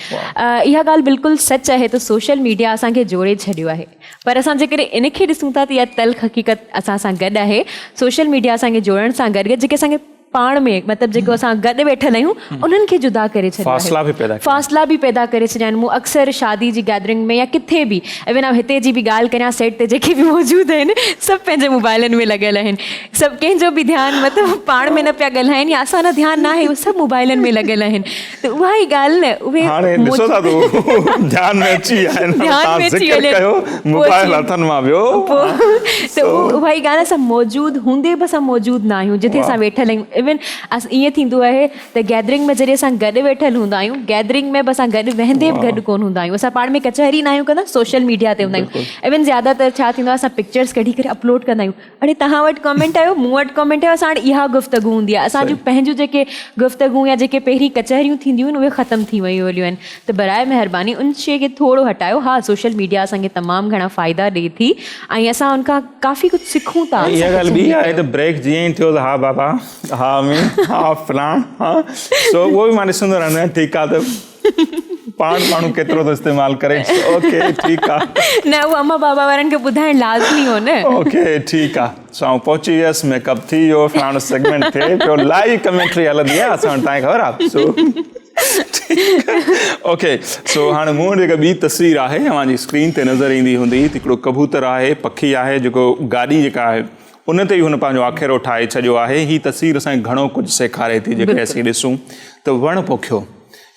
इहा ॻाल्हि बिल्कुलु सच आहे त सोशल मीडिया असांखे जोड़े छॾियो आहे, पर असां जेकॾहिं इनखे ॾिसूं था त इहा तल्ख़ हक़ीक़त असां सां गॾु आहे. सोशल मीडिया असांखे जोड़ण सां गॾु जेके असांखे पाण में मतिलबु जेको असां गॾु वेठल आहियूं उन्हनि खे जुदा करे छॾियो, फ़ासिला बि पैदा करे छॾिया आहिनि. मूं अक्सर शादी जी गैदरिंग में या किथे बि इवन हिते जी बि ॻाल्हि करियां, सेट ते जेके बि मौजूदु आहिनि सभु पंहिंजे मोबाइलनि में लॻियल आहिनि. सभु कंहिंजो बि ध्यानु मतिलबु पाण में न पिया ॻाल्हाइनि या असां न ध्यानु न आहे, उहे सभु मोबाइलनि में लॻियल आहिनि. त उहा ई ॻाल्हि न उहे ध्यानु में अची त उहा ई ॻाल्हि असां मौजूदु हूंदे बि असां मौजूदु न आहियूं जिथे असां वेठल आहियूं. इवन ईअं थींदो आहे त गैदरिंग में जॾहिं असां गॾु वेठल हूंदा आहियूं, गैदरिंग में बि असां गॾु वेहंदे बि गॾु कोन हूंदा आहियूं. असां पाण में कचहरी न आहियूं कंदा, सोशल मीडिया ते हूंदा आहियूं. इवन ज़्यादातर छा थींदो आहे असां पिक्चर्स कढी करे अपलोड कंदा आहियूं. अड़े तव्हां वटि कमेंट आयो, मूं वटि कमेंट आयो, असां वटि इहा गुफ़्तगू हूंदी आहे. असांजूं पंहिंजूं जेके गुफ़्तगू या जेके पहिरीं कचहरियूं थींदियूं आहिनि उहे ख़तमु थी वियूं हलियूं आहिनि. त बराए महिरबानी उन शइ खे थोरो हटायो. हा, सोशल मीडिया असांखे तमामु घणा फ़ाइदा ॾिए थी ऐं असां उनखां काफ़ी कुझु सिखूं था. इहा ॻाल्हि ॿी आहे त ब्रेक जीअं ई थियो त हा बाबा, हा फलाण, सो उहो बि मां ॾिसंदो रहंदो आहियां. ठीकु आहे त पाण माण्हू केतिरो थो इस्तेमालु करे. ओके ठीकु आहे, न उहो अम्मा बाबा वारनि खे ॿुधाइणु लाज़मी हो न. ओके ठीकु आहे. सो आउं पहुची वियसि, मेकअप थी वियो, फलाणो सेगमेंट थिए पियो, लाइव कमेंट्री हलंदी आहे असां वटि, तव्हांखे ख़बर आहे. सो ओके, सो हाणे मूं वटि जेका ॿी तस्वीर आहे तव्हांजी स्क्रीन ते नज़र ईंदी हूंदी. हिकिड़ो कबूतर आहे, पखी आहे, जेको गाॾी जेका आहे उन ते ई हुन पंहिंजो आखेरो ठाहे छॾियो आहे. हीअ तस्वीर असांखे घणो कुझु सेखारे थी. जेके असीं ॾिसूं त वण पोखियो,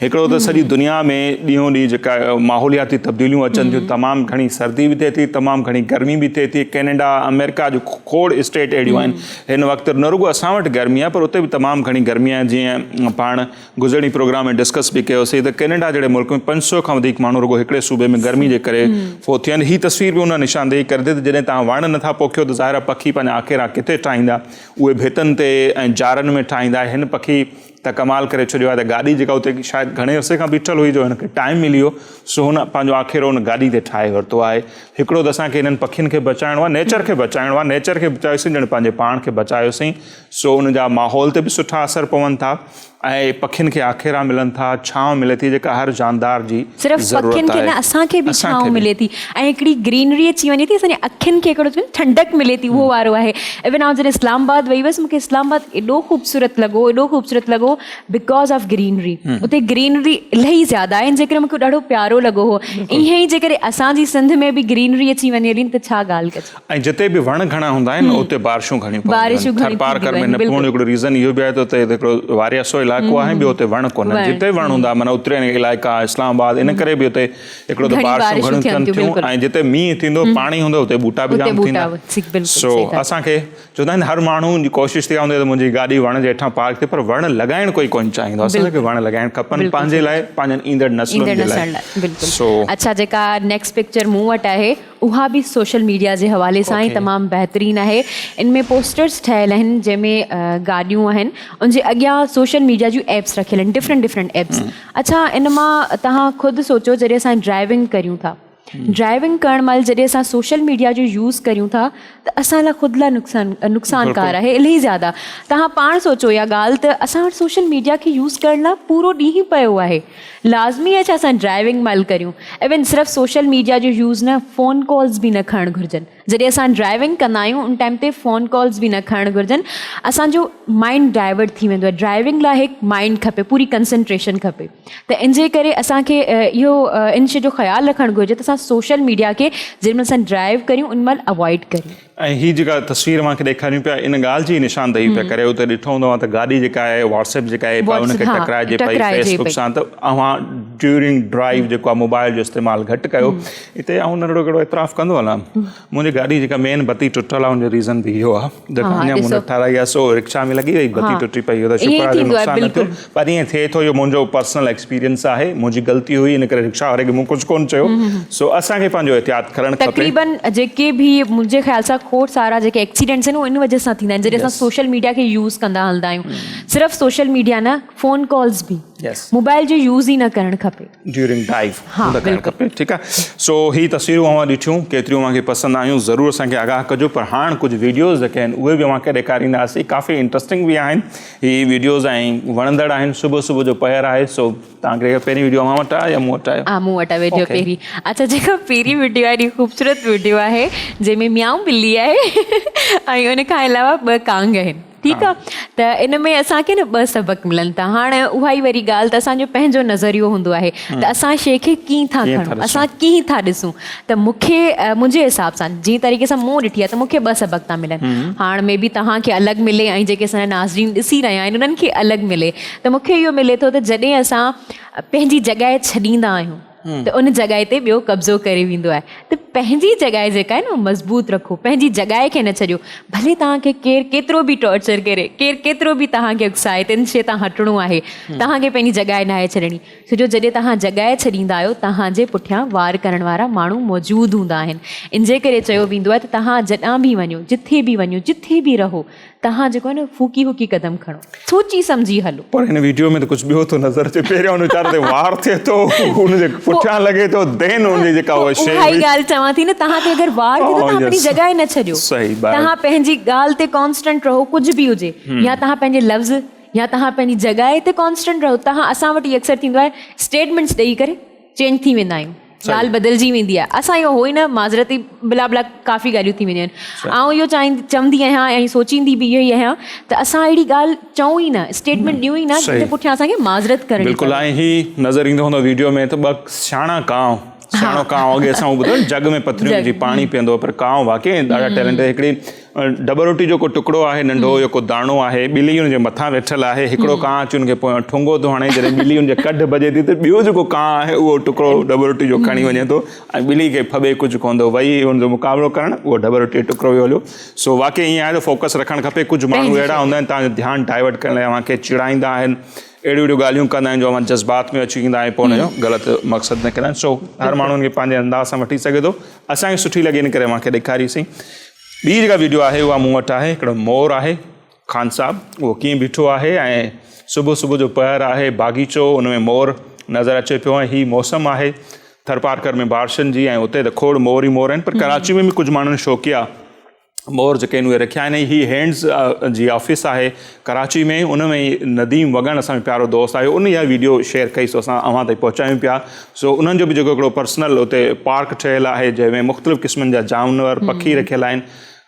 हिकिड़ो त सॼी दुनिया में ॾींहों ॾींहुं जेका माहौलियाती तब्दीलियूं अचनि थियूं, तमामु घणी सर्दी बि थिए थी, तमामु घणी गर्मी बि थिए थी. कैनेडा, अमेरिका जो खोड़ स्टेट अहिड़ियूं आहिनि हिन वक़्तु. न रुॻो असां वटि गर्मी आहे पर उते बि तमामु घणी गर्मी आहे. जीअं पाण गुज़िरी प्रोग्राम में डिस्कस बि कयोसीं त कैनेडा जहिड़े मुल्क में 500 खां वधीक माण्हू रुॻो हिकिड़े सूबे में गर्मी जे करे फ़ौत थियनि. हीअ तस्वीर बि उन निशानदेही करे थी त जॾहिं तव्हां वण नथा पोखियो त ज़ाहिर पखी पंहिंजा आखेरा किथे ठाहींदा, उहे भितनि ते ऐं जारनि में ठाहींदा. हिन पखी त कमाल करे छॾियो आहे त गाॾी जेका उते शायदि घणे अरसे खां बीठल हुई, जो हिनखे टाइम मिली वियो, सो हुन पंहिंजो आखेरो हुन गाॾी ते ठाहे वरितो आहे. हिकिड़ो त असांखे हिननि पखियुनि खे बचाइणो आहे, नेचर खे बचाइणो आहे. नेचर खे बचायोसीं ॼण पंहिंजे पाण खे बचायोसीं. सो हुनजा माहौल ते बि सुठा असर पवनि था ऐं पखियुनि खे आखेरा मिलनि था, छांव मिले थी जेका हर जानदार जी सिर्फ़ु पखियुनि खे न असांखे बि छांव मिले थी ऐं हिकिड़ी ग्रीनरी अची वञे थी. असांजे अखियुनि खे हिकिड़ो ठंडक मिले थी, उहो वारो आहे. इवन आउं जॾहिं इस्लामाबाद वई हुअसि, मूंखे इस्लामाबाद एॾो ख़ूबसूरत लॻो बिकॉज़ ऑफ ग्रीनरी. उते ग्रीनरी इलाही ज़्यादा आहिनि जेकॾहिं मूंखे ॾाढो प्यारो लॻो हो. ईअं ई जेकॾहिं असांजी सिंध में बि ग्रीनरी अची वञे थी त छा ॻाल्हि कजे. ऐं जिते बि वण घणा हूंदा आहिनि उते बारिशूं घणी पवंदियूं. हिकिड़ो रीज़न इहो बि आहे त उते हिकिड़ो वारियासो इलाइक़ो आहे, ॿियो उते वण कोन्हे. जिते वण हूंदा माना उतरनि इलाइक़ा इस्लामाबाद, इन करे बि उते हिकिड़ो त बारिशूं घणियूं थियनि थियूं ऐं जिते मींहुं थींदो पाणी हूंदो उते ॿूटा बि जाम थींदा. सो असांखे चवंदा आहिनि हर माण्हू जी कोशिशि थी हूंदी त मुंहिंजी गाॾी वण जे हेठां पार्क थिए, पर वण लॻाइण कोई कोन चाहींदो. असांखे वण लॻाइण खपनि पंहिंजे लाइ, पंहिंजनि ईंदड़ नस्लुनि जे लाइ. अच्छा, जेका नेक्स्ट पिक्चर मूं वटि आहे उहा बि सोशल मीडिया जे हवाले सां ई तमामु बहितरीनु आहे. इनमें पोस्टर्स ठहियल आहिनि जंहिंमें गाॾियूं आहिनि, उनजे अॻियां सोशल मीडिया जूं एप्स रखियल आहिनि, डिफरेंट एप्स. अच्छा, इन मां तव्हां ख़ुदि सोचो जॾहिं असां ड्राइविंग करियूं था ड्राइविंग करण महिल जॾहिं असां सोशल मीडिया जो यूज़ करियूं था त असां लाइ ख़ुदि लाइ नुक़सानकार आहे इलाही ज़्यादा. तव्हां पाण सोचो इहा ॻाल्हि त असां वटि सोशल मीडिया खे यूज़ करण लाइ पूरो ॾींहुं पियो आहे. लाज़मी आहे छा असां ड्राइविंग महिल करियूं. इवन सिर्फ़ु सोशल मीडिया जो यूज़ न, फ़ोन कॉल्स बि न खणणु घुरिजनि. जॾहिं असां ड्राइविंग कंदा आहियूं उन टाइम ते फ़ोन कॉल्स बि न खणणु घुरिजनि. असांजो माइंड डाइवर्ट थी वेंदो आहे. ड्राइविंग लाइ हिकु माइंड खपे, पूरी कंसंट्रेशन खपे. त इन जे करे असांखे इहो इन शइ जो ख़्यालु रखणु घुरिजे त असां सोशल मीडिया खे जेॾी महिल असां ड्राइव करियूं उन महिल अवॉइड करियूं. ऐं हीअ जेका तस्वीर मूंखे ॾेखारियूं पिया इन ॻाल्हि जी निशानदेही पिया करे. उते ॾिठो हूंदो आहे त गाॾी जेका आहे व्हाट्सएप जेका आहे हुनखे टकराइजे पई फेसबुक सां. त अव्हां ड्यूरिंग ड्राइव जेको आहे मोबाइल जो इस्तेमालु घटि कयो. हिते आउं नंढड़ो कहिड़ो एतिराफ़ कंदो हलां, मुंहिंजी गाॾी जेका मेन बत्ती टुटल आहे हुनजो रीज़न बि इहो आहे. जेका अञा मूं न ठाराई आहे सो रिक्शा में लॻी वई, बत्ती टुटी पई, त शुक्र आहे नुक़सानु न थियो. पर ईअं थिए थो, इहो मुंहिंजो पर्सनल एक्सपीरियंस आहे, मुंहिंजी ग़लती हुई, इन करे रिक्शा वारे खे मूं कुझु कोन चयो. सो असांखे पंहिंजो एहतियात करणु खपे. तक़रीबन जेके बि मुंहिंजे ख़्याल सां खोड़ सारा जेके एक्सीडेंट्स आहिनि उहे इन वजह सां थींदा आहिनि जॾहिं असां सोशल मीडिया खे यूज़ कंदा हलंदा आहियूं. सिर्फ़ु सोशल मीडिया न, फ़ोन कॉल्स बि मोबाइल जो यूज़ ई न करणु खपे ड्यूरिंग ड्राइव. करणु खपे. ठीकु आहे. सो ही तस्वीरूं अवां ॾिठियूं, केतिरियूं मूंखे पसंदि आहियूं, ज़रूरु असांखे आगाह कजो. पर हाणे कुझु वीडियोज़ जेके आहिनि उहे बि अव्हांखे ॾेखारींदासीं. काफ़ी इंट्रस्टिंग बि आहिनि हीअ वीडियोज़ ऐं वणंदड़ आहिनि. सुबुह सुबुह जो पहर आहे. सो तव्हांखे पहिरीं वीडियो अव्हां वटि आहे या मूं वटि आहे? हा, मूं वटि आहे वीडियो पहिरीं. अच्छा, जेका पहिरीं वीडियो आहे ख़ूबसूरत वीडियो आहे जंहिंमें मियाऊं ॿिली आहे ऐं उन खां अलावा 2 कांग आहिनि. ठीकु आहे. त इन में असांखे न 2 सबक मिलनि था. हाणे उहा ई वरी ॻाल्हि त असांजो पंहिंजो नज़रियो हूंदो आहे त असां शइ खे कीअं था खणूं, असां कीअं था ॾिसूं. त मूंखे मुंहिंजे हिसाब सां जीअं तरीक़े सां मूं ॾिठी आहे त मूंखे 2 सबक था मिलनि. हाणे में बि तव्हांखे अलॻि मिले ऐं जेके असांजा नाज़रीन ॾिसी रहिया आहिनि उन्हनि खे अलॻि मिले. त मूंखे इहो मिले थो त जॾहिं असां पंहिंजी जॻहि छॾींदा आहियूं त उन जॻहि ते ॿियो कब्ज़ो करे वेंदो आहे. त पंहिंजी जॻहि जेका आहे न मज़बूत रखो, पंहिंजी जॻहि खे न छॾियो. भले तव्हांखे केरु केतिरो बि टॉर्चर करे, केरु केतिरो बि तव्हांखे उकसाए, तिन शइ तां हटणो आहे, तव्हांखे पंहिंजी जॻहि न आहे छॾणी. छो जो जॾहिं तव्हां जॻहि छॾींदा आहियो तव्हांजे पुठियां वार करण वारा माण्हू मौजूदु हूंदा आहिनि. इन जे करे चयो वेंदो आहे त तव्हां जॾां बि वञो, जिथे बि वञो, जिथे बि रहो, तव्हां जेको आहे न फूकी फूकी कदम खणो, सोची सम्झी हलो. पर हिन वीडियो में त कुझु ॿियो थो नज़र अचे. पहिरियों हुन वीचारे ते वार थिए थो, हुनजे पुठियां लॻे थो देन हुनजी जेका उहा शइ. उहा ई ॻाल्हि चवां थी न, तव्हांखे अगरि वार थिए त तव्हां पंहिंजी जॻहि न छॾियो. तव्हां पंहिंजी ॻाल्हि ते कॉन्स्टेंट रहो, कुझु बि हुजे, या तव्हां पंहिंजे लफ़्ज़ या तव्हां पंहिंजी जॻहि ते कॉन्स्टेंट रहो. तव्हां असां वटि अक्सर थींदो आहे स्टेटमेंट्स ॾेई करे चेंज थी वेंदा आहियूं, ॻाल्हि बदिलजी वेंदी आहे. असां इहो हो ई न, माज़रती बिला बिला काफ़ी ॻाल्हियूं थी वेंदियूं आहिनि. ऐं इहो चवंदी आहियां ऐं सोचींदी बि इहो ई आहियां त असां अहिड़ी ॻाल्हि चऊं ई न, स्टेटमेंट ॾियूं ई न जंहिंजे पुठियां असांखे माज़रत करणी. बिल्कुलु. ऐं ही नज़र ईंदो हूंदो वीडियो में त 2 शाणा कांव, शाणो कांव, अॻे असां ॿुधो जग में पथरियूं विझी पाणी पीअंदो, पर कांव वाक़ई ॾाढा टैलेंटेड. हिकिड़ी डॿल रोटी जो को टुकड़ो आहे नंढो, या को दाणो आहे, ॿिली हुनजे मथां वेठल आहे, हिकिड़ो कांव अची हुनखे पोयां ठुंगो थो हणे. जॾहिं ॿिली हुनजे कढ भॼे थी त ॿियो जेको कांव आहे उहो टुकड़ो डॿल रोटी जो खणी वञे थो ऐं ॿिली खे फॿे कुझु कोन थो. वई हुनजो मुक़ाबिलो करणु, उहो डॿल रोटी जो टुकड़ो बि हलियो. सो वाक़ई ईअं आहे त फोकस रखणु खपे. कुझु माण्हू अहिड़ा हूंदा आहिनि तव्हांजो ध्यानु डाइवर्ट करण लाइ अव्हांखे चिड़ाईंदा आहिनि, अहिड़ियूं अहिड़ियूं ॻाल्हियूं कंदा आहिनि जो अव्हां जज़्बात में अची वेंदा ऐं पोइ हुनजो ग़लति मक़सदु न कंदा आहिनि. सो हर माण्हू खे पंहिंजे अंदाज़ सां वठी सघे थो. असांखे सुठी लॻी इन करे अव्हांखे ॾेखारीसीं. ॿी जेका वीडियो आहे उहा मूं वटि आहे. हिकिड़ो मोर आहे, ख़ान साहब उहो कीअं बीठो आहे ऐं सुबुह सुबुह जो पहर आहे, बाग़ीचो, उन में मोर नज़र अचे पियो. ऐं हीअ मौसम आहे थरपारकर में बारिशनि जी ऐं उते त खोड़ मोर ई मोर आहिनि. पर कराची में बि कुझु माण्हुनि शौक़िया मोर जेके आहिनि उहे रखिया आहिनि. ही हैंड्स जी ऑफिस आहे कराची में, उन में नदीम वगण असांजो प्यारो दोस्त आहे, उन इहा वीडियो शेयर कई. सो असां अव्हां ताईं पहुचायूं पिया. सो उन्हनि जो बि जेको हिकिड़ो पर्सनल उते पार्क ठहियलु आहे जंहिंमें मुख़्तलिफ़ क़िस्मनि जा जानवर पखी रखियल आहिनि.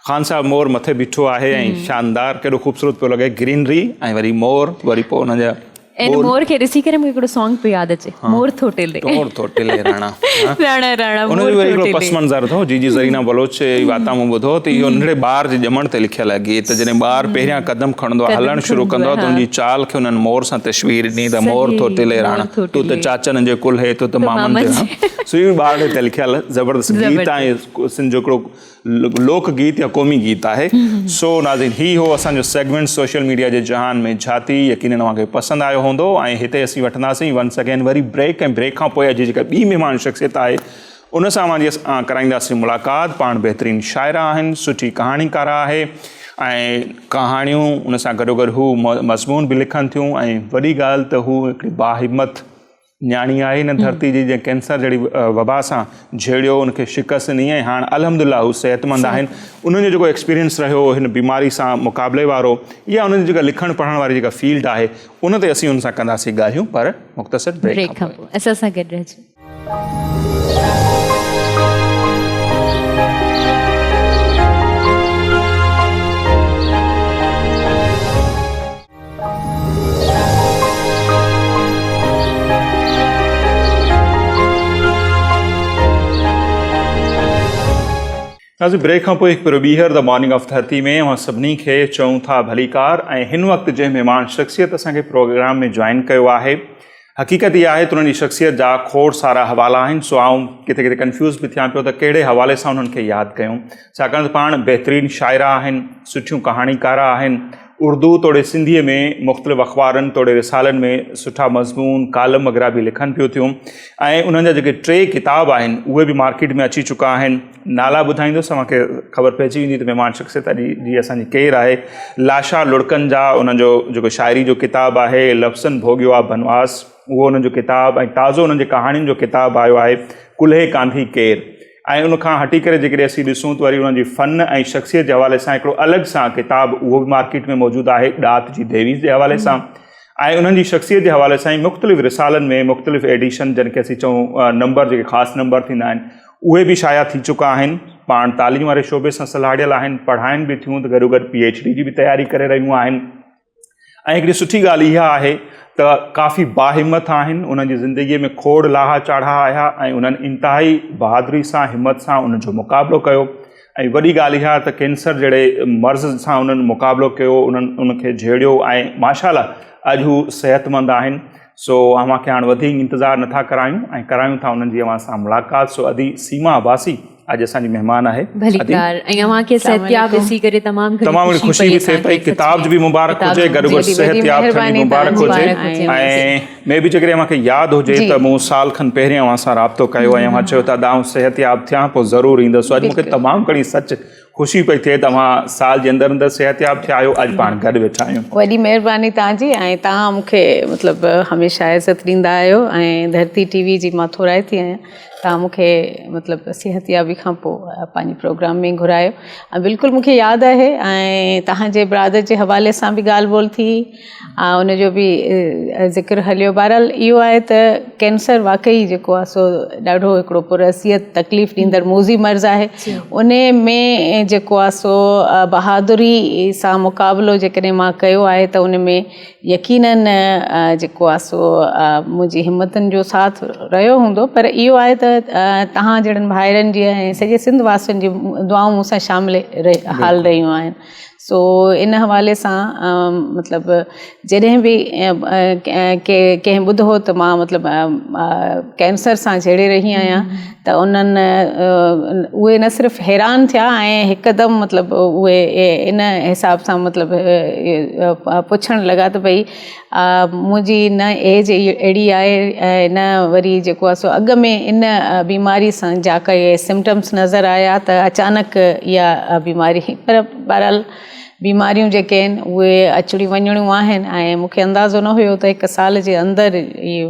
ख़ान साहब मोर मथे बीठो आहे ऐं शानदार केॾो ख़ूबसूरत पियो लॻे, ग्रीनरी ऐं वरी मोर, वरी पोइ हुन जा इन मोर खे ॾिसी करे मूंखे हिकिड़ो सॉन्ग पियो यादि अचे, मोर थो टिले, मोर थो टिले राणा राणा राणा. उनजो वरी हिकिड़ो पस मंज़र अथव जी ज़रीना बलोच जी वाता मूं ॿुधो त इहो नंढड़े ॿार जे ॼमण ते लिखियलु आहे गीत. जॾहिं ॿारु पहिरियां क़दम खणंदो आहे, हलणु शुरू कंदो आहे, त हुनजी चाल खे हुननि मोर सां तस्वीर ॾिनी त मोर थो टिले राणा, तूं त चाचनि जे कुल हे, तूं त मामनि जे. सो इहो ॿार ते लिखियलु ज़बरदस्त गीत आहे, सिंध जो हिकिड़ो लोक गीत या क़ौमी गीत आहे. सो नाज़रीन, ही हो असांजो सेगमेंट सोशल मीडिया जे जहान में झाती. यकीनन तव्हांखे पसंदि आयो हूंदो ऐं हिते असीं वठंदासीं वंस अगेन वरी ब्रेक. ऐं ब्रेक खां पोइ अॼु जेका ॿी महिमान शख़्सियत आहे उन सां कराईंदासीं मुलाक़ात. पाण बहितरीनु शाइरा आहिनि, सुठी कहाणीकार आहे ऐं कहाणियूं उन सां गॾोगॾु हू मज़मून बि लिखनि थियूं. ऐं वॾी ॻाल्हि त हू हिकिड़ी बाहिमत न्याणी आहे हिन धरती जी जंहिं कैंसर जहिड़ी वबा सां झेड़ियो, उनखे शिकस्त ॾिनी ऐं हाणे अल्हम्दुलिल्लाह हू सिहतमंद आहिनि। उन्हनि जो जेको एक्सपीरियंस रहियो हिन बीमारी सां मुक़ाबले वारो, या उन्हनि जी जेका लिखणु पढ़ण वारी जेका फील्ड आहे, उन ते असीं उन सां कंदासीं ॻाल्हियूं, पर मुख़्तसर ब्रेक खां पोइ। असां सां गॾु रहिजो। असीं ब्रेक खां पोइ हिकु भेरो ॿीहर द मॉर्निंग ऑफ धरती में असां सभिनी खे चऊं था भलीकार। ऐं हिन वक़्तु जंहिं महिमान शख़्सियत असांखे प्रोग्राम में जॉइन कयो आहे, हक़ीक़त इहा आहे त उन्हनि जी शख़्सियत जा खोड़ सारा हवाला आहिनि। सो आऊं किथे किथे कंफ्यूज़ बि थियां पियो त कहिड़े हवाले सां उन्हनि खे यादि कयूं, छाकाणि त पाण बहितरीनु शाइरा आहिनि, सुठियूं कहाणीकारा आहिनि। उर्दू तोड़े सिंधीअ में मुख़्तलिफ़ अख़बारनि तोड़े रिसालनि में सुठा मज़मून कालम वग़ैरह बि लिखनि पियूं थियूं। ऐं उन्हनि जा जेके 3 किताब आहिनि उहे बि मार्केट में अची चुका आहिनि। नाला ॿुधाईंदुसि, तव्हांखे ख़बर पइजी वेंदी त महिमान शख़्सियत जी असांजी केरु आहे। लाशा लुड़कनि जा उन्हनि जो जेको शाइरी जो किताबु आहे, लफ़्ज़नि भोॻियो आहे बनवास, उहो उन्हनि जो किताबु, ऐं ताज़ो उन्हनि जे कहाणियुनि जो किताबु आयो आहे कुल्हे कांधी केरु। ऐं उनखां हटी करे जेकॾहिं असीं ॾिसूं त वरी उन्हनि जी फ़न ऐं शख़्सियत जे हवाले सां हिकिड़ो अलॻि सां किताबु उहो बि मार्केट में मौजूदु आहे ॾात जी देवी जे हवाले सां। ऐं उन्हनि जी शख़्सियत जे हवाले सां ई मुख़्तलिफ़ रिसालनि में मुख़्तलिफ़ एडिशन, जिन खे असीं चऊं नंबर, जेके ख़ासि नंबर थींदा आहिनि, उहे बि शाया थी चुका आहिनि। पाण तालीम वारे शोबे सां सलाहियल आहिनि, पढ़ाइनि बि थियूं, त गॾो गॾु PhD जी बि तयारी करे रहियूं आहिनि। ऐं हिकिड़ी सुठी ॻाल्हि इहा आहे त काफ़ी बाहिमत आहिनि, उन्हनि जी ज़िंदगीअ में खोड़ लाहा चाढ़ा आया ऐं उन्हनि इंतिहाई बहादुरी सां, हिमत सां उन्हनि जो मुक़ाबिलो कयो। ऐं वॾी ॻाल्हि इहा त कैंसर जहिड़े मर्ज़ सां उन्हनि मुक़ाबिलो कयो, उन्हनि उनखे झेड़ियो ऐं माशाअल्लाह अॼु हू सिहतमंद आहिनि। सो अव्हांखे हाणे वधीक इंतज़ारु नथा करायूं ऐं करायूं था उन्हनि जी अव्हां सां मुलाक़ात। सो अदी सीमा अब्बासी अॼु असांजी महिमान आहे। भलीकार, ऐं अव्हांखे सिहतयाब ॾिसी करे तमामु ख़ुशी बि थिए पई। किताब जी बि मुबारक हुजे, गॾो गॾु सिहतयाब थियण जी मुबारक हुजे। ऐं मे बि जेकॾहिं मूंखे यादि हुजे त मूं साल खनि पहिरियों अव्हां सां राब्तो कयो ऐं अव्हां चयो त अदा सिहतयाब थियां पोइ ज़रूरु ईंदुसि। अॼु मूंखे तमामु घणी सच ख़ुशी पई थिए, तव्हां साल जे अंदरि अंदरि सिहतयाब थिया आहियो, अॼु पाण गॾु वेठा आहियूं। वॾी महिरबानी तव्हांजी, ऐं तव्हां मूंखे मतिलबु हमेशह इज़त ॾींदा आहियो। ऐं धरती TV जी मां थोराए थी आहियां, तव्हां मूंखे मतिलबु सिहतयाबी खां पोइ पंहिंजे प्रोग्राम में घुरायो। ऐं बिल्कुलु मूंखे यादि आहे, ऐं तव्हांजे ब्रादर जे हवाले सां बि ॻाल्हि ॿोल थी, उनजो बि ज़िक्र हलियो। बहरहाल इहो आहे त कैंसर वाक़ई जेको आहे सो ॾाढो हिकिड़ो पुरअसियत तकलीफ़ ॾींदड़ मोज़ी मर्ज़ आहे। उन में जेको आहे सो बहादुरी सां मुक़ाबिलो जेकॾहिं मां कयो आहे त उन में यकीनन जेको आहे सो मुंहिंजी हिमतनि जो साथ रहियो हूंदो। पर इहो आहे त तव्हां जहिड़नि भाइरनि जी ऐं सॼे सिंध वासियुनि जी दुआऊं मूंसां शामिल हाल रहियूं आहिनि। सो इन हवाले सां मतिलबु जॾहिं बि कंहिं ॿुधो त मां मतिलबु कैंसर सां जहिड़े रही आहियां, त उन्हनि उहे न सिर्फ़ु हैरान थिया ऐं हिकदमि मतिलबु उहे इन हिसाब सां मतिलबु पुछणु लॻा त भई मुंहिंजी न एज अहिड़ी आहे, ऐं न वरी जेको आहे सो अॻु में इन बीमारी सां जा काई सिम्टम्स नज़र आया त अचानक इहा बीमारी। पर बहरहाल बीमारियूं जेके आहिनि उहे अचणियूं वञणियूं आहिनि, ऐं मूंखे अंदाज़ो न हुयो त 1 साल जे अंदरि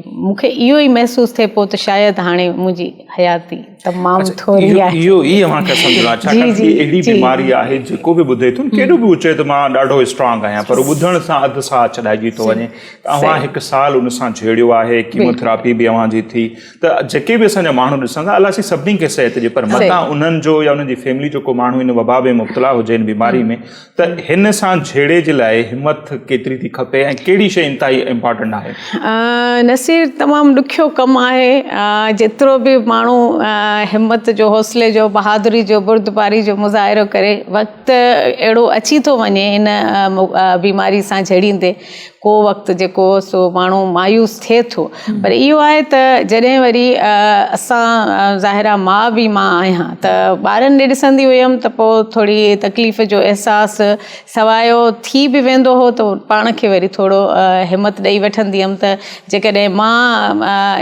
मूंखे इहो ई महसूसु थिए पोइ त शायदि हाणे मुंहिंजी हयाती तमामु थोरी आहे। इहो ई अव्हांखे सम्झणो आहे, छाकाणि कि अहिड़ी बीमारी आहे जेको बि ॿुधे थो, केॾो बि चए त मां ॾाढो स्ट्रॉन्ग आहियां, पर ॿुधण सां अधु साह छॾाइजी थो वञे। तव्हां 1 साल उन सां झेड़ियो आहे, कीमोथेरापी बि अव्हांजी थी, त जेके बि असांजा माण्हू ॾिसंदा, अलाह असीं सभिनी खे सिहत ॾिए, पर मथां उन्हनि जो या उन्हनि जी फैमिली जो को माण्हू इन वबा में मुब्तला हुजे, इन बीमारी में, त हिन सां झेड़े जे लाइ हिमत केतिरी थी खपे ऐं कहिड़ी शइ इंतिहाई इम्पॉर्टेंट आहे? नसीर तमामु ॾुखियो कमु आहे। जेतिरो बि माण्हू हिमत जो, हौसले जो, बहादुरी जो, बुर्दबारी जो मुज़ाहिरो करे, वक़्तु अहिड़ो अची थो वञे इन बीमारी सां झेड़ींदे, को वक़्तु जेको सो माण्हू मायूस थिए थो। पर इहो आहे त जॾहिं वरी असां ज़ाहिरा मां बि मां आहियां, त ॿारनि ॾे ॾिसंदी हुयमि त पोइ थोरी तकलीफ़ जो अहसासु सवायो थी बि वेंदो हो, त पाण खे वरी थोरो हिमत ॾेई वठंदी हुयमि त जेकॾहिं मां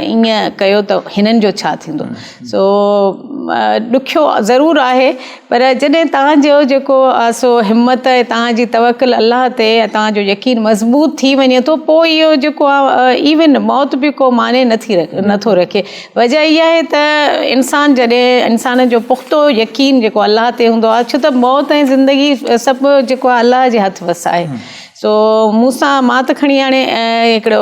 ईअं कयो त हिननि जो छा थींदो। सो ॾुखियो ज़रूरु आहे, पर जॾहिं तव्हांजो जेको सो हिमत ऐं तव्हांजी तवकुल अलाह ते ऐं तव्हांजो यकीन मज़बूत थी वञे थो, पोइ इहो जेको आहे इवन मौत बि को माने नथो रखे। वजह इहा आहे त इंसान जो पुख़्तो यकीन जेको अलाह ते हूंदो आहे, छो त मौत ऐं ज़िंदगी सभु जेको आहे अलाह जे हथ वस आहे। सो मां त खणी हाणे हिकिड़ो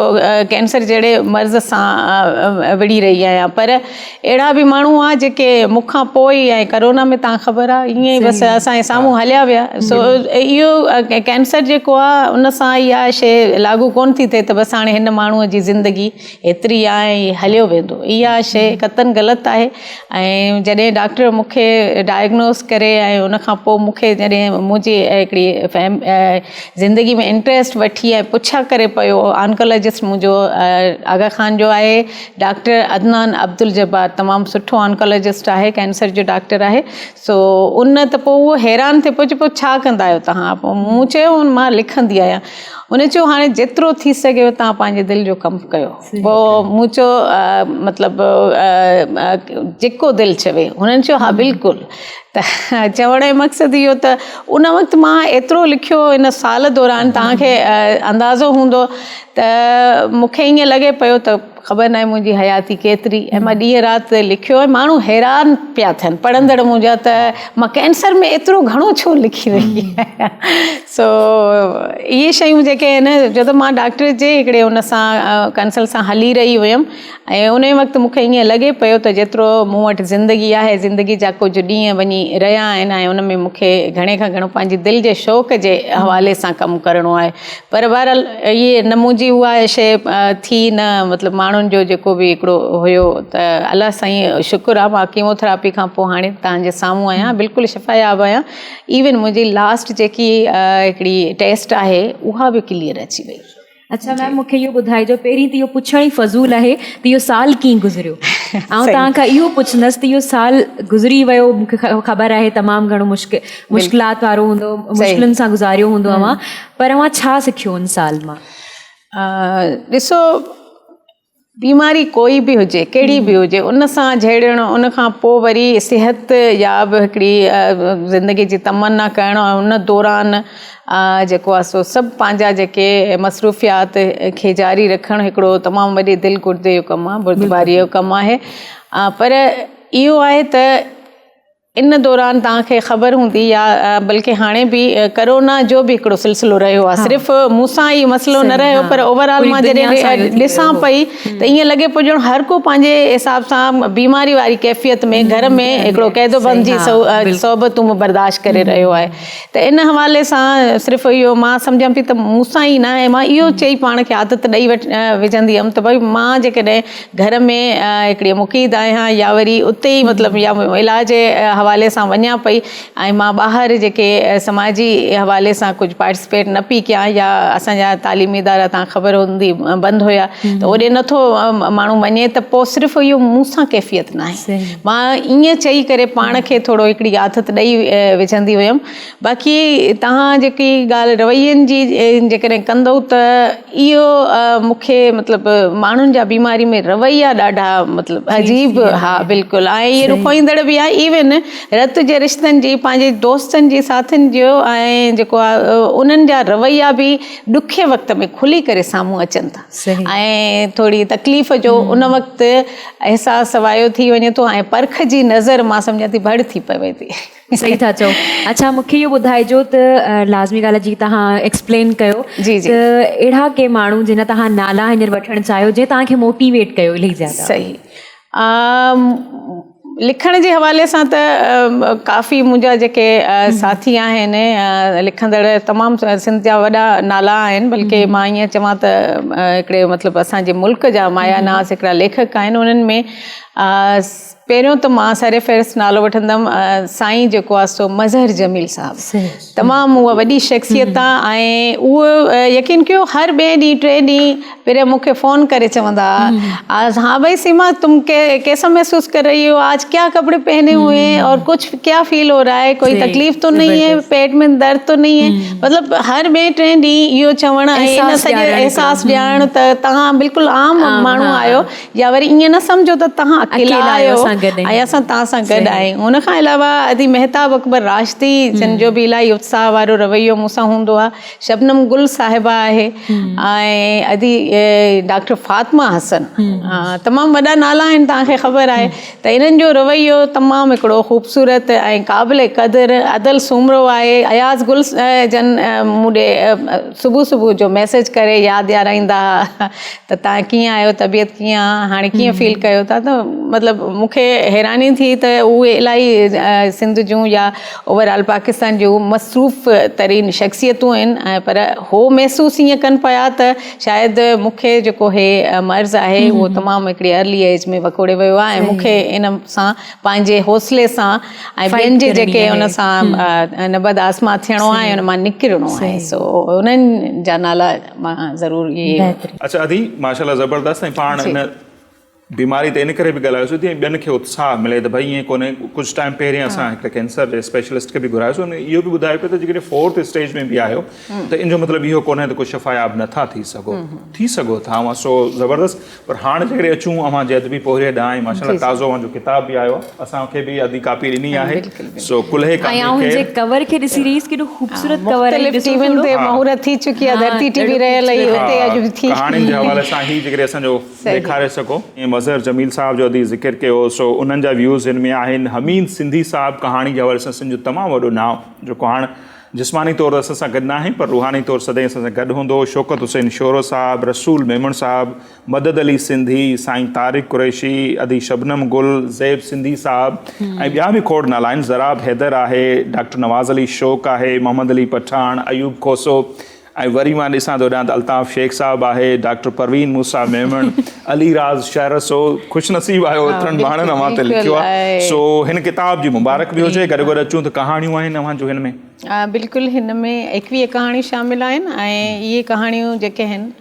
कैंसर जहिड़े मर्ज़ सां विड़ी रही आहियां, पर अहिड़ा बि माण्हू आहे जेके मूंखां पोइ ऐं करोना में तव्हां ख़बर आहे ईअं ई बसि असांजे साम्हूं हलिया विया। सो इहो कैंसर जेको आहे उन सां इहा शइ लागू कोन थी थिए त बसि हाणे हिन माण्हूअ जी ज़िंदगी एतिरी आहे ऐं हलियो वेंदो, इहा शइ क़तन ग़लति आहे। ऐं जॾहिं डॉक्टर मूंखे डायग्नोस करे ऐं उनखां पोइ मूंखे जॾहिं मुंहिंजी हिकिड़ी ज़िंदगी में इंट्रस्ट वठी ऐं पुछा करे पियो, ऑन्कोलॉजिस्ट मुंहिंजो आगा खान जो आहे, डॉक्टर अदनान अब्दुल जब्बार तमामु सुठो ऑन्कोलॉजिस्ट आहे, कैंसर जो डॉक्टर आहे। सो उन त पोइ उहो हैरान थिए पोइ छा कंदा आहियो तव्हां? पोइ मूं चयो मां लिखंदी आहियां। उन चयो हाणे जेतिरो थी सघेव तव्हां पंहिंजे दिलि जो कमु कयो। पोइ मूं चयो मतिलबु जेको दिलि चवे। हुननि चयो हा बिल्कुलु। त चवण जो मक़सदु इहो त उन वक़्तु मां एतिरो लिखियो इन साल दौरान, तव्हांखे अंदाज़ो हूंदो त मूंखे ईअं लॻे पियो त ख़बर न आहे मुंहिंजी हयाती केतिरी, ऐं मां ॾींहं राति लिखियो ऐं माण्हू हैरान पिया थियनि पढ़ंदड़ मुंहिंजा त मां कैंसर में एतिरो घणो छो लिखी रही आहियां। सो इहे शयूं जेके आहिनि, जो त मां डॉक्टर जे हिकिड़े हुन सां कंसल्ट सां हली रही हुयमि, ऐं उन वक़्तु मूंखे ईअं लॻे पियो त जेतिरो मूं वटि ज़िंदगी आहे, ज़िंदगी जा कुझु ॾींहं वञी रहिया आहिनि ऐं उन में मूंखे घणे खां घणो पंहिंजी दिलि जे शौक़ जे हवाले सां कमु करिणो आहे। पर बहरहाल इहे न मुंहिंजी उहा शइ थी न, मतिलबु माण्हुनि जो जेको बि हिकिड़ो हुयो, त अलाह साईं शुक्र आहे मां कीमोथेरेपी खां पोइ हाणे तव्हांजे साम्हूं आहियां, बिल्कुलु शिफ़ायाब आहियां। इवन मुंहिंजी लास्ट जेकी हिकिड़ी टेस्ट आहे उहा बि क्लियर अची वई। अच्छा मैम, मूंखे इहो ॿुधाइजो, पहिरीं त इहो पुछण ई फज़ूल आहे त इहो साल कीअं गुज़रियो? ऐं तव्हांखां इहो पुछंदसि त इहो साल गुज़री वियो, मूंखे ख़बर आहे तमामु घणो मुश्किलात वारो हूंदो, मुश्किलनि सां गुज़ारियो हूंदो अव्हां, पर अव्हां छा सिखियो उन साल मां? ॾिसो, बीमारी कोई बि हुजे, कहिड़ी बि हुजे, उन सां झेड़णु, उन खां पोइ वरी सिहत याब हिकिड़ी ज़िंदगी जी तमन्ना करणु, ऐं उन दौरान जेको आहे सो सभु पंहिंजा जेके मसरूफ़ियात खे जारी रखणु हिकिड़ो तमामु वॾी दिलि गुर्दे जो कमु आहे, बुर्दबारीअ जो कमु आहे। पर इहो आहे त इन दौरान तव्हांखे ख़बर हूंदी, या बल्कि हाणे बि करोना जो बि हिकिड़ो सिलसिलो रहियो आहे, सिर्फ़ु मूंसां ई मसइलो न रहियो, पर ओवरऑल मां जॾहिं ॾिसां पई त ईअं लॻे पियो ॼण हर को पंहिंजे हिसाब सां बीमारी वारी कैफ़ियत में घर में हिकिड़ो क़ैदोबंद जी सोबतूं बर्दाश्त करे रहियो आहे। त इन हवाले सां सिर्फ़ु इहो मां सम्झां पई त मूंसां ई न आहे, मां इहो चई पाण खे आदत ॾेई विझंदी हुअमि त भई मां जेकॾहिं घर में हिकिड़ी मुक़ीद आहियां, या वरी उते ई मतिलबु या इलाज हवाले सां वञा पई, ऐं मां ॿाहिरि जेके समाजी हवाले सां कुझु पार्टिसिपेट न पई कयां, या असांजा तालीमी इदारा तव्हां ख़बर हूंदी बंदि हुया, त ओॾे नथो माण्हू वञे, त पोइ सिर्फ़ु इहो मूंसां कैफ़ियत न आहे। मां ईअं चई करे पाण खे थोरो हिकिड़ी आदत ॾेई विझंदी हुयमि। बाक़ी तव्हां जेकी ॻाल्हि रवैयनि जी जेकॾहिं कंदव त इहो मूंखे मतिलबु माण्हुनि जा बीमारी में रवैया ॾाढा मतिलबु अजीब, हा बिल्कुलु, ऐं इहे रुखोईंदड़ बि आहे। इवन रत जे रिश्तनि जी, पंहिंजे दोस्तनि जी, साथियुनि जो, ऐं जेको आहे उन्हनि जा रवैया बि ॾुखे वक़्त में खुली करे साम्हूं अचनि था, ऐं थोरी तकलीफ़ जो उन वक़्तु अहसासु वायो थी वञे थो, ऐं परख जी नज़र मां सम्झां थी भड़ थी पवे थी। सही था चओ। अच्छा, मूंखे इहो ॿुधाइजो त लाज़मी ॻाल्हि जी तव्हां एक्सप्लेन कयो त अहिड़ा के माण्हू जिन तव्हां नाला हींअर वठणु चाहियो, जे तव्हांखे मोटिवेट कयो इलाही ज़्यादा? सही, लिखण जे हवाले सां त काफ़ी मुंहिंजा जेके साथी आहिनि लिखंदड़, तमामु सिंध जा वॾा नाला आहिनि, बल्कि मां ईअं चवां त हिकिड़े मतिलबु असांजे मुल्क जा माया नाज़ हिकिड़ा लेखक आहिनि। उन्हनि में पहिरियों त मां सर फ़हिरिस्त नालो वठंदमि साईं जेको आहे सो मज़हर जमील साहिबु। तमामु उहा वॾी शख़्सियत आहे, ऐं उहो यकीन कयो हर ॿिए ॾींहुं टे ॾींहुं पहिरियों मूंखे फ़ोन करे चवंदा, आज हाँ भाई सीमा तुम कैसा महसूस कर रही हो, आज क्या कपड़े पहने हुए हैं, और कुछ क्या फील हो रहा है, कोई तकलीफ़ तो नहीं है, पेट में दर्द तो नहीं है। मतिलबु हर ॿिए टे ॾींहुं इहो चवणु ऐं इन सॼो अहसासु ॾियणु त तव्हां बिल्कुलु आम माण्हू आहियो, या वरी ईअं न सम्झो त तव्हां अकेला आहियो, सां गॾु आहियूं। ऐं असां तव्हां सां गॾु आहियूं। हुन खां अलावा अदी मेहताब अकबर राशदी जिन जो बि इलाही उत्साह वारो रवैयो मूंसां हूंदो आहे। शबनम गुल साहिबा आहे ऐं अदी डॉक्टर फातिमा हसन, तमामु वॾा नाला आहिनि, तव्हांखे ख़बर आहे। त इन्हनि जो रवैयो तमामु हिकिड़ो ख़ूबसूरत ऐं क़ाबिल क़दुरु अदल सुमरो आहे। अयाज़ गुल जन मूंॾे सुबुह सुबुह जो मैसेज करे यादि ॾियाराईंदा त तव्हां कीअं आहियो, तबियत कीअं आहे, हाणे कीअं फील कयो था। त मतिलबु मूंखे हैरानी थी त उहे इलाही सिंध जूं या ओवरऑल पाकिस्तान जूं मसरूफ़ तरीन शख़्सियतूं आहिनि, ऐं पर हो महसूसु ईअं कनि पिया त शायदि मूंखे जेको हे मर्ज़ आहे उहो तमामु हिकिड़ी अर्ली एज में वकोड़े वियो आहे, ऐं मूंखे इन सां पंहिंजे हौसले सां ऐं ॿियनि जे जेके उन सां नबद आसमा थियणो आहे उन मां निकिरणो आहे। सो उन्हनि जा नाला मां ज़रूरु इहे। अच्छा अदी माशाल्लाह ज़बरदस्त। ऐं पाण इन बीमारी ते इन करे बि ॻाल्हायोसीं तीअं ॿियनि खे उत्साह मिले त भई ईअं कोन्हे। कुझु टाइम पहिरियों असां हिकु कैंसर जे स्पेशलिस्ट खे बि घुरायोसीं, उन इहो बि ॿुधायो पियो त जेकॾहिं 4th स्टेज में बि आहियो त इन जो मतिलबु इहो कोन्हे त कुझु शफ़ायाब नथा थी सघो था अवां। सो ज़बरदस्त। पर हाणे जेकॾहिं अचूं अवां जे अदबी पोहरे ॾांहुं, माशाल्लाह ताज़ो अवां जो किताब बि आयो आहे, असांखे बि अदी कापी ॾिनी आहे। सो कुल्हे कवर खे ॾिसी रही केॾो ख़ूबसूरत कवर आहे, महूरत थी चुकी आहे, धरती टीवी रहियल आहे हुते अॼु बि थी। कहाणियुनि जे हवाले सां ई जेकॾहिं असांजो ॾेखारे सघो। ऐं मज़हर जमील साहब जो अदी ज़िक्र कयो, सो उन्हनि जा व्यूज़ हिन में आहिनि। हमीद सिंधी साहब कहाणी जे हवाले सां सिंध जो तमामु वॾो नाव, जेको हाणे जिस्मानी तौर असां सां गॾु न आहे पर रूहानी तौर सदैव असां सां गॾु हूंदो। शौकत हुसैन शोरो साहब, रसूल मेमन साहब, मदद अली सिंधी, साईं तारिक कुरैशी, अदी शबनम गुल, ज़ैब सिंधी साहब, ऐं ॿिया बि खोड़ नाला आहिनि। ज़राब हैदर आहे, डॉक्टर नवाज़ अली शौक़ आहे, मोहम्मद अली पठान, अयूब खोसो, ऐं वरी मां ॾिसां थो ॾियां त अल्ताफ़ शेख साहब आहे, डॉक्टर परवीन मूसा मेमन, अली राज शहर। सो ख़ुशनसीब आहियो, एतिरनि माण्हुनि अवां ते लिखियो आहे। सो हिन किताब जी मुबारक बि हुजे। गॾो गॾु अचूं त कहाणियूं आहिनि अवां जो हिन में? बिल्कुलु, हिन में 21 कहाणियूं शामिल आहिनि ऐं इहे कहाणियूं जेके आहिनि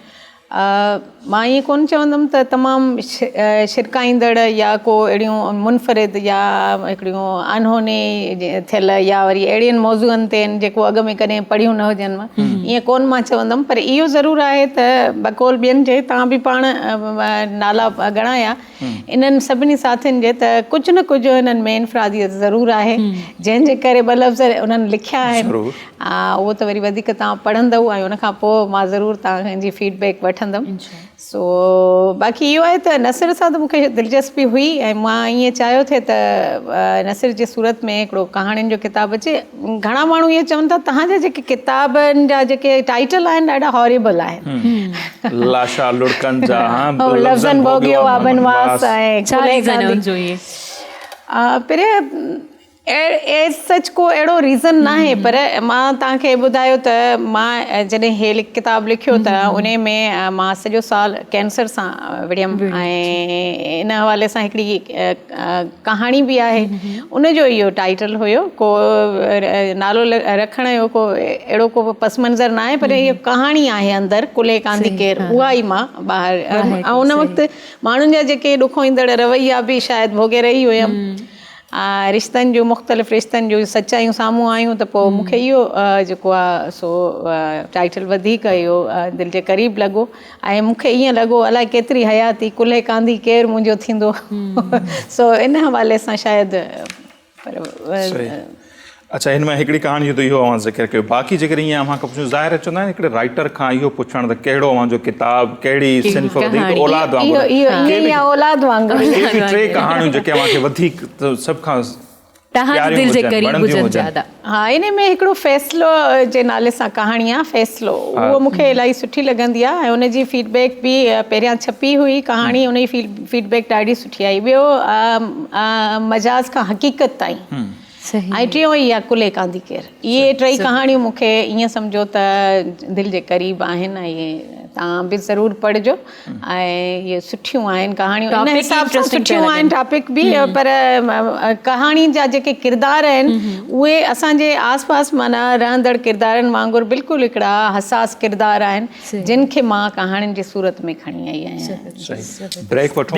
मां ईअं कोन चवंदमि त तमामु शिरकाईंदड़ या को अहिड़ियूं मुनफ़रिद या हिकिड़ियूं अनहोनी थियल या वरी अहिड़ियुनि मौज़ूअनि ते आहिनि जेको अॻ में कॾहिं पढ़ियूं न हुजनि मां, ईअं कोन मां चवंदमि। पर इहो ज़रूरु आहे त बकौल ॿियनि जे, तव्हां बि पाण नाला ॻणाया इन्हनि सभिनी साथियुनि जे, त कुझु न कुझु हिननि में इनफ़रादियत ज़रूरु आहे जंहिंजे करे ॿ लफ़्ज़ उन्हनि लिखिया आहिनि। उहो त वरी वधीक तव्हां पढ़ंदव ऐं उनखां पोइ मां ज़रूरु तव्हांजी फीडबैक वठंदमि। सो बाक़ी इहो आहे त नसिर सां त मूंखे दिलचस्पी हुई ऐं मां ईअं चाहियो थिए त नसिर जे सूरत में हिकिड़ो कहाणियुनि जो किताबु अचे। घणा माण्हू इहे चवनि था तव्हांजा जेके किताबनि जा जेके टाइटल आहिनि ॾाढा हॉरिबल आहिनि। लाशा लुड़कनि जा, लफ़्ज़नि भोगियो आहे बनवास ऐं सच को अहिड़ो रीज़न न आहे। पर मां तव्हांखे ॿुधायो त मां जॾहिं हे किताबु लिखियो त उन में मां सॼो साल कैंसर सां विढ़ियमि ऐं इन हवाले सां हिकिड़ी कहाणी बि आहे। उनजो इहो टाइटल हुयो, को नालो रखण जो को अहिड़ो को पस मंज़र न आहे, पर इहा कहाणी आहे अंदरि कुल्हे कांदी केरु, उहा ई मां ॿाहिरि ऐं उन वक़्तु माण्हुनि जा जेके ॾुखो ईंदड़ रवैया बि शायदि भोगे रही हुयमि, रिश्तनि जूं मुख़्तलिफ़ रिश्तनि जूं सचायूं साम्हूं आयूं। त पोइ मूंखे इहो जेको आहे सो टाइटल वधीक इहो दिलि जे क़रीब लॻो ऐं मूंखे ईअं लॻो अलाए केतिरी हयाती कुल्हे कांदी केरु मुंहिंजो थींदो। सो इन हवाले सां शायदि अच्छा हिन में हिकिड़ी कहाणी जो त इहो अवां ज़िक्र कयो। बाक़ी जेकॾहिं ईअं अवां खां पुछूं, ज़ाहिर चवंदा आहिनि हिकिड़े राइटर खां इहो पुछण त कहिड़ो अवां जो किताबु, कहिड़ी सिन्फ़ वधीक औलाद वांगुरु, टे कहाणियूं जेके अवांखे वधीक सभ खां हाँ, इन में हिकिड़ो फ़ैसिलो जे नाले सां कहाणी आहे, फ़ैसिलो। उहो मूंखे इलाही सुठी लॻंदी आहे ऐं उनजी फीडबैक बि पहिरियां छपी हुई कहाणी, उनजी फीडबैक ॾाढी सुठी आई। ॿियो मजाज़ खां हक़ीक़त ताईं ऐं टियों ई आहे कुल्हे कांदी केरु। इहे टई कहाणियूं मूंखे ईअं सम्झो त दिलि जे क़रीब आहिनि ऐं इहे तव्हां बि ज़रूरु पढ़िजो ऐं इहे सुठियूं आहिनि कहाणियूं, इन हिसाब सां सुठियूं आहिनि टॉपिक बि। पर कहाणी जा जेके किरदार आहिनि उहे असांजे आस पास माना रहंदड़ किरदारनि वांगुरु बिल्कुलु हिकिड़ा हसास किरदार आहिनि जिन खे मां कहाणियुनि जी सूरत में खणी आई आहियां। ब्रेक वठूं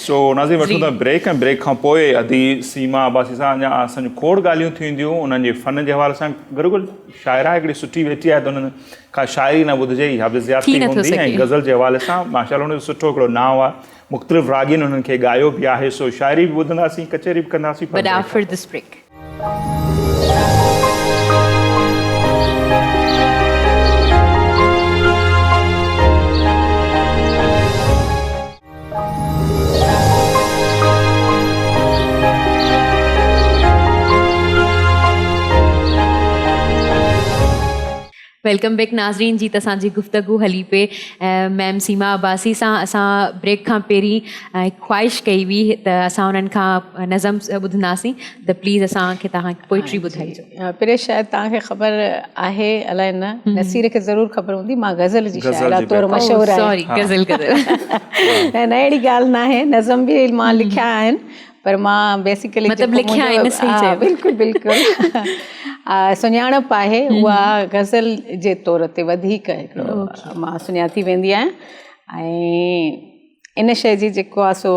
सो नाज़रीन वठूं था ब्रेक, ऐं ब्रेक खां पोइ अदी सीमा अब्बासी सां अञा असांजूं खोड़ ॻाल्हियूं थींदियूं उन्हनि जे फ़न जे हवाले सां। गॾो गॾु शाइरा हिकिड़ी सुठी वेठी आहे त उन्हनि खां शाइरी न ॿुधिजे ई हाफ़िज़ ज़ियाती थी नथो हूंदी ऐं सघे। गज़ल जे हवाले सां माशाअल्लाह हुन जो सुठो हिकिड़ो नाव आहे, मुख़्तलिफ़ रागियुनि हुननि खे ॻायो बि आहे, सो शाइरी बि ॿुधंदासीं, कचहरी बि कंदासीं। But after this break. Welcome back नाज़रीन जी, त असांजी गुफ़्तगू हली पे मैम सीमा अब्बासी सां। असां ब्रेक खां पहिरीं ख़्वाहिश कई हुई त असां उन्हनि खां नज़म ॿुधंदासीं, त प्लीज़ असांखे तव्हां पोइट्री ॿुधाइजो। पहिरें शायदि तव्हांखे ख़बर आहे अलाए न, नसीर खे ज़रूरु ख़बर हूंदी, मां गज़ल जी शाइरा तौरु मशहूरु आहियां। सॉरी, गज़ल न अहिड़ी ॻाल्हि न आहे, नज़म बि मां लिखिया आहिनि, पर मां बेसिकली मतिलबु लिखिया आहिनि, सही चयो। बिल्कुलु बिल्कुलु सुञाणप आहे उहा गज़ल जे तौर ते वधीक हिकिड़ो मां सुञाती वेंदी आहियां। ऐं इन शइ जी जेको आहे सो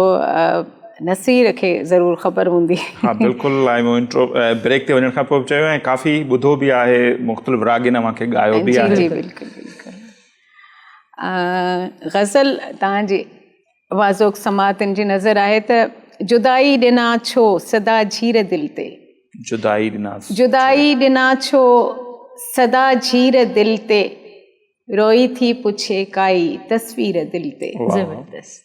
नसीर खे ज़रूरु ख़बर हूंदी। हा बिल्कुलु, ऐं मूं इंट्रो ब्रेक ते वञण खां पोइ चयो ऐं काफ़ी ॿुधो बि आहे, मुख़्तलिफ़ रागिन मूंखे ॻायो बि आहे। जी बिल्कुलु बिल्कुलु। गज़ल तव्हांजी वाज़ोक समातिन जी नज़र आहे त जुदाई ॾिना छो सदा झीर दिलि ते, जुदाई ॾिना जुदाई ॾिना छो सदा झीर दिलि ते, रोई थी पुछे काई तस्वीर दिलि ते। ज़बरदस्त।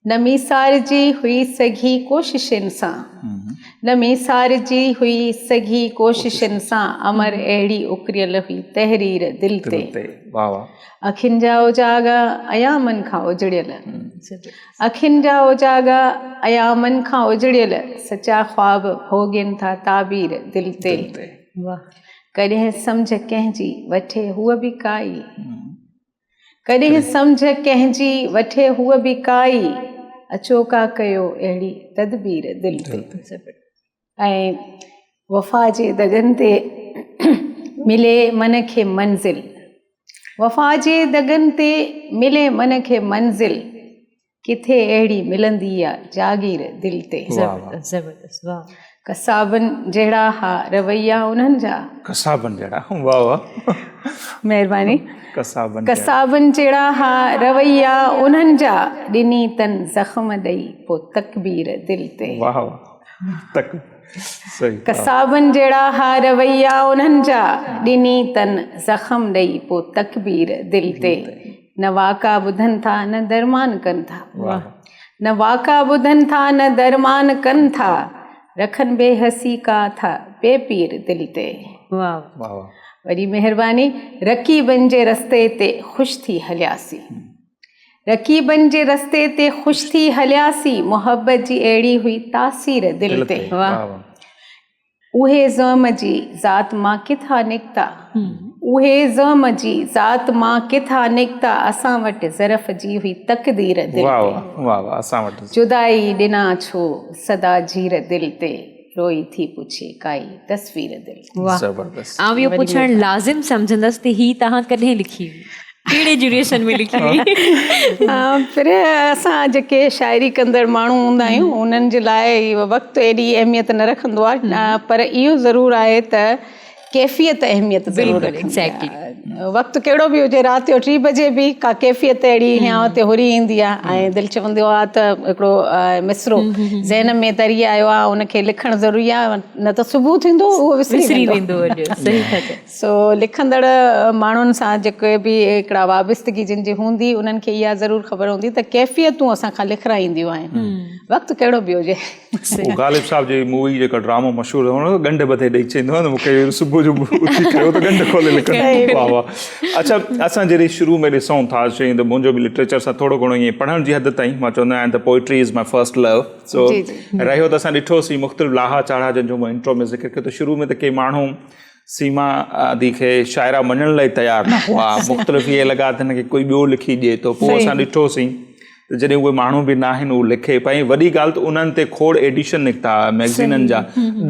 न मिसारजी हुई सघी कोशिशुनि सां, न मिसारजी हुई सघी कोशिशुनि सां, अमर अहिड़ी उकरियल हुई तहरीर दिलि ते। वाह वाह। अखियुनि जा उजागा अयामनि खां उजड़ियल, अखियुनि जा उजागा अयामनि खां उजड़ियल, सचा ख्वाब भोगनि था ताबीर दिलि ते। कॾहिं सम्झ कंहिंजी वठे हूअ बि काई, कॾहिं सम्झ कंहिंजी वठे हूअ बि काई, अचोका कयो अहिड़ी तदबीर दिलि ते। ऐं वफ़ा जे दगनि ते मिले मन खे मंज़िल, वफ़ा जे दगनि ते मिले मन खे मंज़िल, किथे अहिड़ी मिलंदी आहे जागीर दिलि ते। ज़बरदस्त ज़बरदस्त, वाह। कसाबनि जहिड़ा हा रवैया उन्हनि जा, कसाबनि जहिड़ा, वाह वाह, महिरबानी। कसाबनि जहिड़ा हा रवैया उन्हनि जा, ॾिनी तन ज़ख़्म ॾेई पोइ तकबीर दिलि ते। वाह वाह, सही। कसाबनि जहिड़ा हा रवैया उन्हनि जा, ॾिनी तन ज़ख़्म ॾेई पोइ तकबीर दिलि ते। न वाका ॿुधनि था न दरमान कनि था, न वाका ॿुधनि था न दरमान कनि था, रखनि बेहसी का था बेपीर दिलि ते। वाह वाह। वरी महिरबानी। रकीबनि जे रस्ते ते ख़ुशि थी हलियासीं, रकीबनि जे रस्ते ते ख़ुशि थी हलियासीं, मुहबत जी अहिड़ी हुई तासीर दिलि ते। उहे ज़म जी ज़ात मां किथां निकिता, उहे ज़म जी ज़ात मां किथां निकिता, असां वटि ज़रफ़ जी हुई तक़दीर दिलि ते। वाह वाह, असां वटि जुदाई ॾिना छो सदा झीर दिलि ते, रोई थी पुछे काई तस्वीर दिलि। वाह, ज़बरदस्त। आउं इहो पुछणु लाज़िम सम्झंदसि त ही तव्हां कॾहिं लिखी हुई, कहिड़े ड्यूरेशन में लिखी हुई? पर असां जेके शाइरी कंदड़ माण्हू हूंदा आहियूं उन्हनि जे लाइ वक़्तु एॾी अहमियत न रखंदो आहे, पर इहो ज़रूरु आहे त कैफ़ियत अहमियत ज़रूरु रखंदी आहे। वक़्तु कहिड़ो बि हुजे, राति जो 3 बजे बि का कैफ़ियत अहिड़ी या हुते हुरी ईंदी आहे ऐं दिलि चवंदो आहे त हिकिड़ो मिसरो ज़हन में तरी आयो आहे, उनखे लिखणु ज़रूरी आहे, न त सुबुह थींदो उहो विसरी वेंदो। सो लिखंदड़ माण्हुनि सां जेके बि हिकिड़ा वाबस्तगी जिन जी हूंदी, उन्हनि खे इहा ज़रूरु ख़बर हूंदी त कैफ़ियतूं असांखां लिखराईंदियूं आहिनि, वक़्तु कहिड़ो बि हुजे। ग़ालिब साहब जी मूवी जेका ड्रामो मशहूरु हुओ, गंढ बधे ॾेई चईंदो आहे, मूंखे सुबुह जो उथी कयो त गंढ खोले लिखंदो। वाह वाह। अच्छा, असां जॾहिं शुरू में ॾिसूं था चई त मुंहिंजो बि लिटरेचर सां थोरो घणो ईअं पढ़ण जी हद ताईं, मां चवंदो आहियां त poetry is my first love. सो रहियो त असां ॾिठोसीं मुख़्तलिफ़ लाहा चाढ़ा जंहिंजो मां इंट्रो में ज़िक्र कयो, त शुरू में त के माण्हू सीमा आदि खे शाइरा मञण लाइ तयारु न हुआ, मुख़्तलिफ़ इहे लॻा त हिनखे कोई ॿियो लिखी ॾिए थो। पोइ असां ॾिठोसीं त जॾहिं उहे माण्हू बि न आहिनि उहे लिखे पई। वॾी ॻाल्हि त उन्हनि ते खोड़ एडिशन निकिता मैगज़ीननि जा,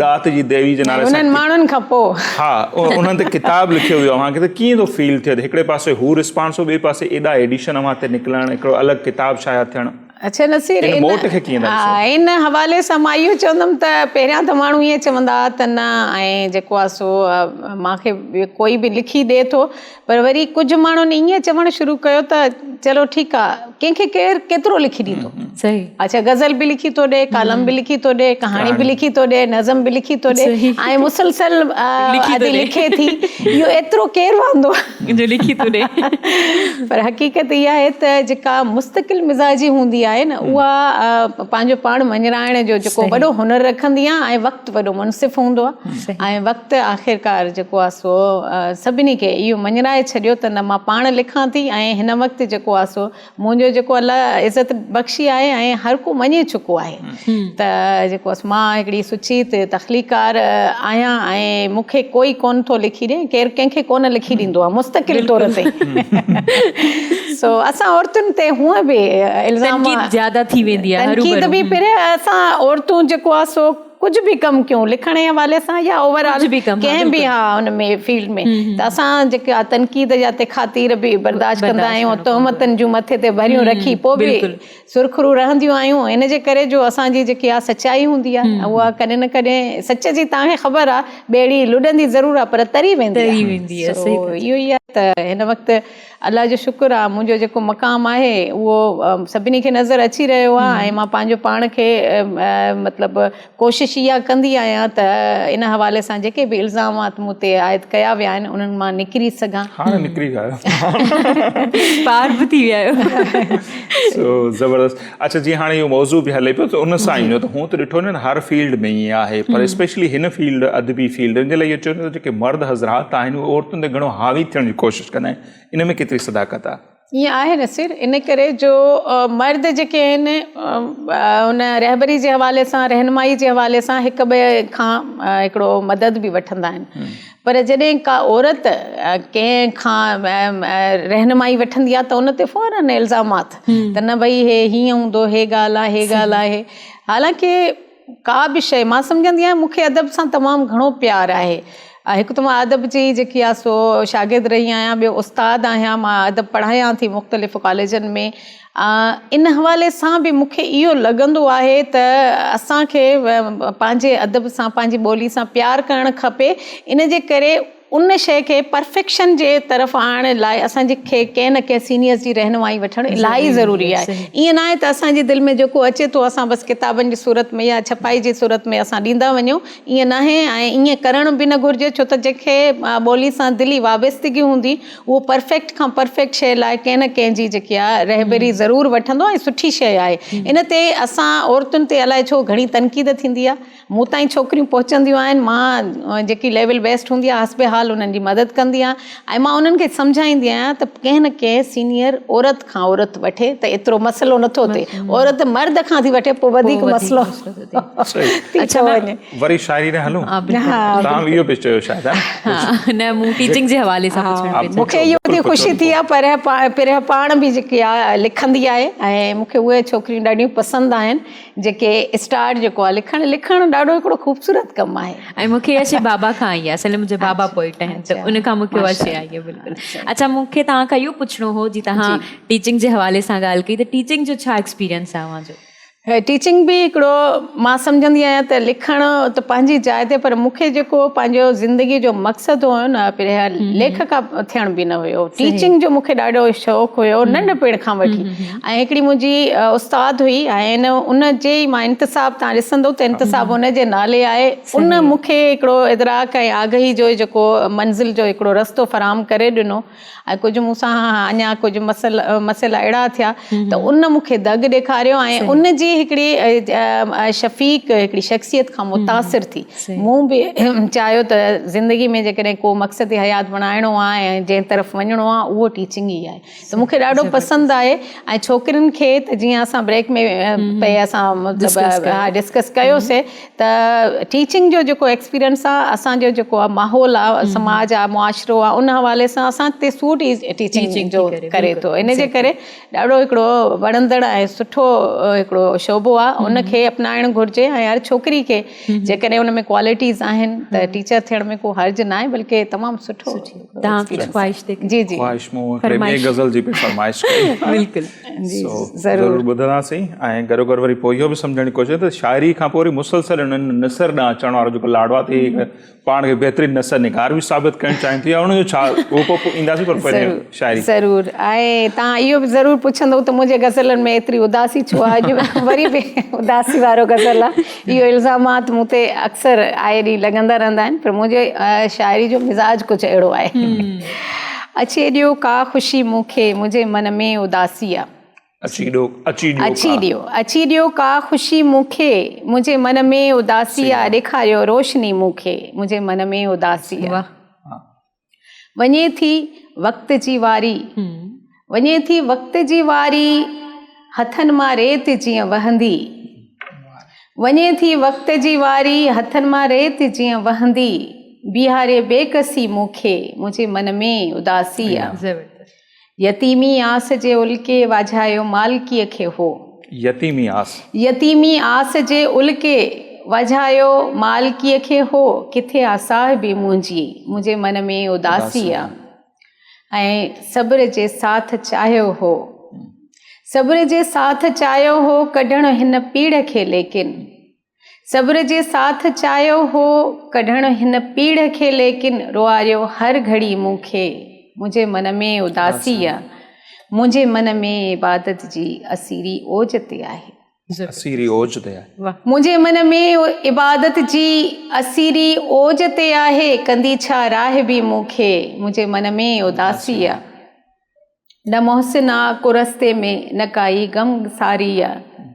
ॾात जी देवी जे नाले सां माण्हुनि खां पोइ हा उन्हनि ते किताब लिखियो वियो। अव्हांखे त कीअं थो फील थिए हिकिड़े पासे हू रिस्पॉन्स हो, ॿिए पासे एॾा एडिशन अव्हां ते निकिरणु, हिकिड़ो अलॻि किताब शाया थियणु? अच्छा नसीर इन मोट खे कीअं था ॾिसो? इन हवाले सां मां इहो चवंदमि त पहिरियां त माण्हू ईअं चवंदा त न, ऐं जेको आहे सो मूंखे कोई बि लिखी ॾिए थो, पर वरी कुझु माण्हुनि ईअं चवणु शुरू कयो त चलो ठीकु आहे, कंहिंखे केरु केतिरो लिखी ॾींदो। सही। अच्छा, गज़ल बि लिखी थो ॾे, कालम बि लिखी थो ॾे, कहाणी बि लिखी थो ॾे, नज़म बि लिखी थो ॾे, ऐं मुसलसल लिखे थी, इहो एतिरो केरु वांदो जो लिखी थो ॾे। पर हक़ीक़त इहा आहे त जेका मुस्तक़िल मिज़ाजी हूंदी आहे न, उहा पंहिंजो पाण मञराइण जो जेको वॾो हुनर रखंदी आहे, ऐं वक़्तु वॾो मुनसिफ़ हूंदो आहे, ऐं वक़्तु आख़िरकार जेको आहे सो सभिनी खे इहो मञराए छॾियो त न मां पाण लिखां थी, ऐं हिन वक़्तु जेको आहे सो मुंहिंजो जेको अलाह इज़त बख़्शी आहे, ऐं हर को मञे चुको आहे त जेको आहे मां हिकिड़ी सुठी तख़लीकार आहियां, ऐं मूंखे कोई कोन थो लिखी ॾिए, केरु कंहिंखे कोन लिखी ॾींदो आहे मुस्तक़िल तौर ते। सो असां औरतुनि ते हूअं बि इल्ज़ाम ज़्यादा थी वेंदी आहे, तनक़ीद बि फिरे, असां औरतूं जेको आहे सो कुझु बि कमु कयूं लिखण जे हवाले सां या ओवरऑल कंहिं बि हुन में फील्ड में, त असां जेके आहे तनक़ीद जा ते ख़ातिर बि बर्दाश्त कंदा आहियूं, तहमतनि जूं मथे ते भरियूं रखी पोइ बि सुरखरू रहंदियूं आहियूं। इन जे करे जो असांजी जेकी आहे सचाई हूंदी आहे उहा कॾहिं न कॾहिं सच जी तव्हांखे ख़बर आहे ॿेड़ी लुॾंदी ज़रूरु आहे पर तरी वेंदी आहे। इहो ई आहे त हिन वक़्तु अलाह जो शुक्र आहे, मुंहिंजो जेको मक़ाम आहे उहो सभिनी खे नज़र अची रहियो आहे, ऐं मां पंहिंजो पाण खे मतिलबु कोशिशि इहा कंदी आहियां त इन हवाले सां जेके बि इल्ज़ामात मूं ते आयद कया विया आहिनि उन्हनि मां निकिरी सघां। हाणे निकिरी विया पार बि थी विया आहियो। सो ज़बरदस्त। अच्छा, जीअं हाणे इहो मौज़ू बि हले पियो त उन सां ईंदो त हूअं त ॾिठो न हर फील्ड में ईअं आहे, पर स्पेशली हिन फील्ड अदबी फील्ड जे लाइ इहो चवंदो जेके मर्द हज़रात आहिनि उहे औरतुनि ते घणो हावी थियण जी कोशिशि कंदा आहिनि, इन में केतिरी सदाकत आहे? ईअं आहे नसीर, इन करे जो मर्द जेके आहिनि हुन रहबरी जे हवाले सां, रहनुमाई जे हवाले सां हिक ॿिए खां हिकिड़ो मदद बि वठंदा आहिनि, पर जॾहिं का औरत कंहिं खां रहनुमाई वठंदी आहे त उन ते फ़ौरन इल्ज़ामात त न भई हे हीअं हूंदो, हे ॻाल्हि आहे, हे ॻाल्हि आहे। हालांकि का बि शइ मां सम्झंदी आहियां, मूंखे अदब सां तमामु घणो प्यारु आहे। हिकु त मां अदब जी जेकी आहे सो शागिर्द रही आहियां, ॿियो उस्ताद आहियां, मां अदब पढ़ायां थी मुख़्तलिफ़ कॉलेजनि में। इन हवाले सां बि मूंखे इहो लॻंदो आहे त असांखे पंहिंजे अदब सां, पंहिंजी ॿोली सां प्यारु करणु खपे। इन जे करे उन शइ खे परफेक्शन जे तरफ़ आणण लाइ असांजे खे कंहिं न कंहिं सीनियर्स जी रहनुमाई वठणु इलाही ज़रूरी आहे। ईअं न आहे त असांजी दिलि में जेको अचे थो असां बसि किताबनि जी सूरत में या छपाई जी सूरत में असां ॾींदा वञूं, ईअं न आहे, ऐं ईअं करणु बि न घुरिजे, छो त जंहिंखे ॿोली सां दिली वाबस्तगी हूंदी उहो परफेक्ट खां परफेक्ट शइ लाइ कंहिं न कंहिं जी जेकी आहे रहबरी ज़रूरु वठंदो, ऐं सुठी शइ आहे। इन ते असां औरतुनि ते अलाए छो घणी तनक़ीद थींदी आहे, मूं ताईं छोकिरियूं पहुचंदियूं आहिनि, मां जेकी लेवल बेस्ट हूंदी आहे हस्बे हाल उन्हनि जी मदद कंदी आहियां, ऐं मां उन्हनि खे सम्झाईंदी आहियां त कंहिं न कंहिं सीनियर औरत खां औरत वठे त एतिरो मसइलो नथो थिए, औरत मर्द खां थी वठे पोइ वधीक मसइलो अच्छा वरी शायरी ने हलूं, तव्हां इहो बि चयो शायदि न मूं टीचिंग जे हवाले सां मूंखे इहो वधीक ख़ुशी थी आहे, पर पाण बि जेकी आहे लिखंदी आहे, ऐं मूंखे उहे छोकिरियूं ॾाढियूं पसंदि आहिनि जेके स्टार्ट जेको आहे लिखणु ॾाढो हिकिड़ो ख़ूबसूरत कमु आहे। ऐं मूंखे इहा शइ बाबा खां आई आहे, असल में मुंहिंजा बाबा पोइट आहिनि त उन खां मूंखे उहा शइ आई आहे बिल्कुलु। अच्छा, मूंखे तव्हां खां इहो पुछिणो हो, जी तव्हां टीचिंग जे हवाले सां ॻाल्हि कई, त टीचिंग जो छा एक्सपीरियंस आहे तव्हांजो? टीचिंग बि हिकिड़ो मां सम्झंदी आहियां त लिखणु त पंहिंजी जाइ ते, पर मूंखे जेको पंहिंजो ज़िंदगी जो मक़सदु हुयो न, पहिरियां लेखका थियण बि न हुयो, टीचिंग जो मूंखे ॾाढो शौक़ु हुयो नंढपिण खां वठी। ऐं हिकिड़ी मुंहिंजी उस्ताद हुई, ऐं उन जे मां इंतिसाब तव्हां ॾिसंदो त इंतिसाब उन जे नाले आहे, उन मूंखे हिकिड़ो इदराक ऐं आगही जो जेको मंज़िल जो हिकिड़ो रस्तो फराहम करे ॾिनो, ऐं कुझु मूंसां अञा कुझु मसइला अहिड़ा थिया त उन मूंखे दग ॾेखारियो, ऐं उन जी हिकिड़ी शफ़ीक हिकिड़ी शख़्सियत खां मुतासिर थी। मूं बि चाहियो त ज़िंदगी में जेकॾहिं को मक़सद हयात बणाइणो आहे ऐं जंहिं तरफ़ वञिणो आहे उहो टीचिंग ई आहे, त मूंखे ॾाढो पसंदि आहे। ऐं छोकिरियुनि खे त जीअं असां ब्रेक में पे असां मतिलबु डिस्कस कयोसीं त टीचिंग जो जेको एक्सपीरियंस आहे, असांजो जेको आहे माहौल आहे, समाज आहे, मुआशिरो आहे, उन हवाले सां असां ते सूट ई टीचिंग जो करे थो। इन जे करे ॾाढो हिकिड़ो वणंदड़ ऐं सुठो हिकिड़ो शोबो आहे उनखे अपनाइणु घुरिजे ऐं हर छोकिरी खे जेकॾहिं उन में क्वालिटीज़ आहिनि त टीचर थियण में को हर्ज न आहे बल्कि तमामु सुठो तव्हां कुझु ख़्वाहिश ते जी जी ख़्वाहिश मूं गज़ल जी पे फरमाइश बिल्कुलु ज़रूरु ॿुधंदासीं ऐं गॾो गॾु वरी पोइ इहो बि सम्झण जी कोशिशि त शाइरी खां पोइ वरी मुसलसल उन्हनि नसर ॾांहुं अचण वारो जेको लाडवा थी पाण खे बहितरीनु नसर निगार बि साबित करणु चाहिनि थी उनजो छा उहो पोइ ईंदासीं पर पहिरियों शाइरी ज़रूरु ऐं तव्हां इहो बि ज़रूरु पुछंदव त मुंहिंजे गज़लनि में एतिरी उदासी छो आहे अॼु वरी बि उदासी वारो गज़ल आहे इहो इल्ज़ामात मूं ते अक्सर आए ॾींहुं लॻंदा रहंदा आहिनि पर मुंहिंजे शाइरी जो मिज़ाज कुझु अहिड़ो आहे अची ॾियो का ख़ुशी मूंखे मुंहिंजे मन में उदासी आहे अची ॾियो का ख़ुशी मूंखे मुंहिंजे मन में उदासी आहे ॾेखारियो रोशनी मूंखे मुंहिंजे मन में उदासी आहे वञे थी वक़्त जी वारी वञे थी वक़्त जी वारी हथनि मां रेत जीअं वहंदी वञे थी वक़्त जी वारी हथनि मां रेत जीअं वहंदी बीहारे बेकसी मूंखे मुंहिंजे मन में उदासी आहे यतीमी आस जे उल्के वाझायो मालकीअ खे हो यतीमी आस जे उल्के वाझायो मालकीअ खे हो किथे आहे साहिबी मुंहिंजी मुंहिंजे मन में उदासी आहे ऐं सब्र जे साथ चाहियो हो सब्र जे साथ चाहियो हो कढणु हिन पीड़ खे लेकिन सब्र जे साथ चाहियो हो कढणु हिन पीड़ खे लेकिन रोआरियो हर घड़ी मूंखे मुंहिंजे मन में उदासी आहे मुंहिंजे मन में इबादत जी असीरी ओज ते आहे मुंहिंजे मन में इबादत जी असीरी ओज ते आहे कंदी छा राह बि मूंखे मुंहिंजे मन में उदासी आहे न मोहसिन आहे को रस्ते में न काई गम गुसारी आहे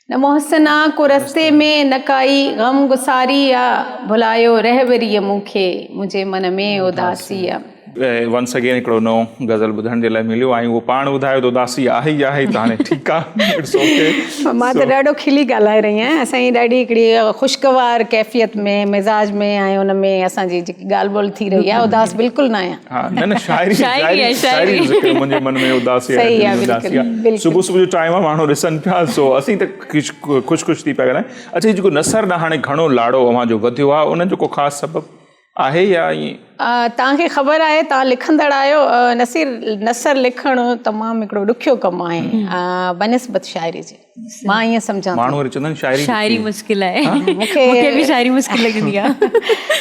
न मोहसिन आहे को रस्ते में न काई गम गुसारी आहे भुलायो रहबरीअ मूंखे मुंहिंजे मन में उदासी आहे वंस अगेन हिकिड़ो नओं गज़ल ॿुधण जे लाइ मिलियो ऐं उहो पाण ॿुधायो त उदासी आहे ई आहे त हाणे ठीकु आहे मां त ॾाढो खिली ॻाल्हाए रही आहियां असांजी ॾाढी हिकिड़ी ख़ुशगवार कैफ़ियत में मिज़ाज में ऐं हुन में असांजी जेकी ॻाल्हि ॿोल थी रही आहे उदास बिल्कुलु न आहियां मुंहिंजे मन में उदासी आहे सुबुह सुबुह जो टाइम आहे माण्हू ॾिसनि पिया सो असीं त ख़ुशि थी पिया ॻाल्हायूं अच्छा जेको नसर ॾांहुं हाणे घणो लाड़ो अव्हां जो वधियो आहे उनजो को ख़ासि सबबु आहे या ईअं तव्हांखे ख़बर आहे तव्हां लिखंदड़ आहियो नसर लिखणु तमामु हिकिड़ो ॾुखियो कमु आहे बनिस्बत शाइरी जे मां ईअं सम्झां माण्हू वरी चवंदा आहिनि शाइरी मुश्किल आहे मूंखे बि शाइरी मुश्किल लॻंदी आहे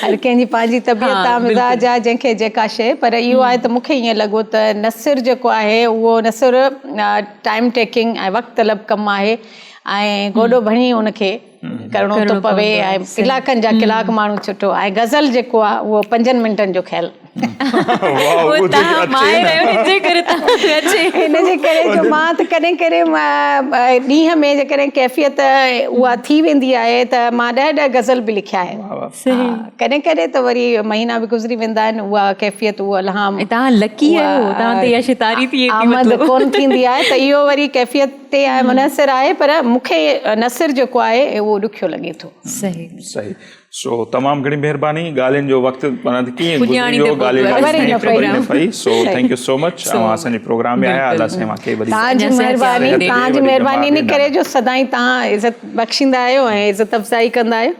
हर कंहिंजी पंहिंजी तबियत आहे मिज़ाज आहे जंहिंखे जेका शइ पर इहो आहे त मूंखे ईअं लॻो त नसर जेको आहे उहो नसर टाइम टेकिंग ऐं वक़्तु तलब कमु आहे ऐं गोॾो भणी उनखे करिणो थो पवे ऐं कलाकनि जा कलाक माण्हू छुटो ऐं गज़ल जेको आहे उहो 5 मिंटनि जो ख़्यालु हिनजे करे जो मां त कॾहिं कॾहिं ॾींहं में जेकॾहिं कैफ़ियत उहा थी वेंदी आहे त मां 10 गज़ल बि लिखिया आहिनि कॾहिं कॾहिं त वरी महीना बि गुज़री वेंदा आहिनि उहा कैफ़ियत उहा आमद कोन थींदी आहे त इहो वरी कैफ़ियत ते आहे मुनहसिर आहे पर मूंखे नसर जेको आहे उहो ॾुखियो लॻे थो सही सो तमामु घणी महिरबानी ॻाल्हियुनि जो वक़्तु कीअं गुज़रियो ॻाल्हि so thank you so much असांजे प्रोग्राम में आया तव्हांजी महिरबानी इन करे जो सदाईं तव्हां इज़त बख़्शींदा आहियो ऐं इज़त अफ़ज़ाई कंदा आहियो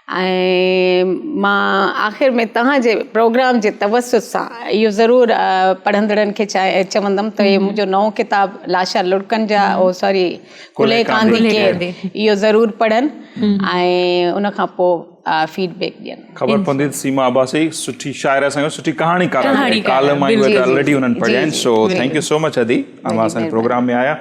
ऐं मां आख़िर में तव्हांजे प्रोग्राम जे तवसुत सां इहो ज़रूरु पढ़ंदड़नि खे चवंदमि त इहो मुंहिंजो नओं किताबु लाशा लुड़कनि जा कुले कांदी के इहो ज़रूरु पढ़नि ऐं उनखां पोइ फीडबैक ॾियनि ख़बर पवंदी सीमा अब्बासी सुठी शाइर असांजो सुठी कहाणीकार कालम ऑलरेडी उन्हनि पढ़िया आहिनि so thank you so much अदी अव्हां असांजे प्रोग्राम में आया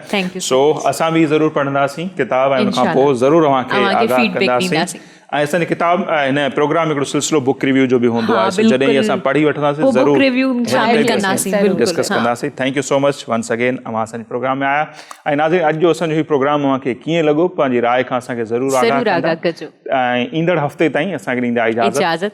सो असां बि ज़रूरु पढ़ंदासीं किताब ऐं उनखां पोइ ज़रूरु अव्हांखे आगाह कंदासीं ऐं असांजे किताब हिन प्रोग्राम हिकिड़ो सिलसिलो बुक रिव्यू जो बि हूंदो आहे जॾहिं असां पढ़ी वठंदासीं ज़रूरु डिस्कस कंदासीं thank you so much once again अव्हां असांजे प्रोग्राम में आया ऐं नाज़रीन अॼु जो असांजो हीउ प्रोग्राम अव्हांखे कीअं लॻो पंहिंजी राय खां असांखे ज़रूरु आगाह कजो ऐं ईंदड़ हफ़्ते ताईं असांखे ॾींदा इजाज़त।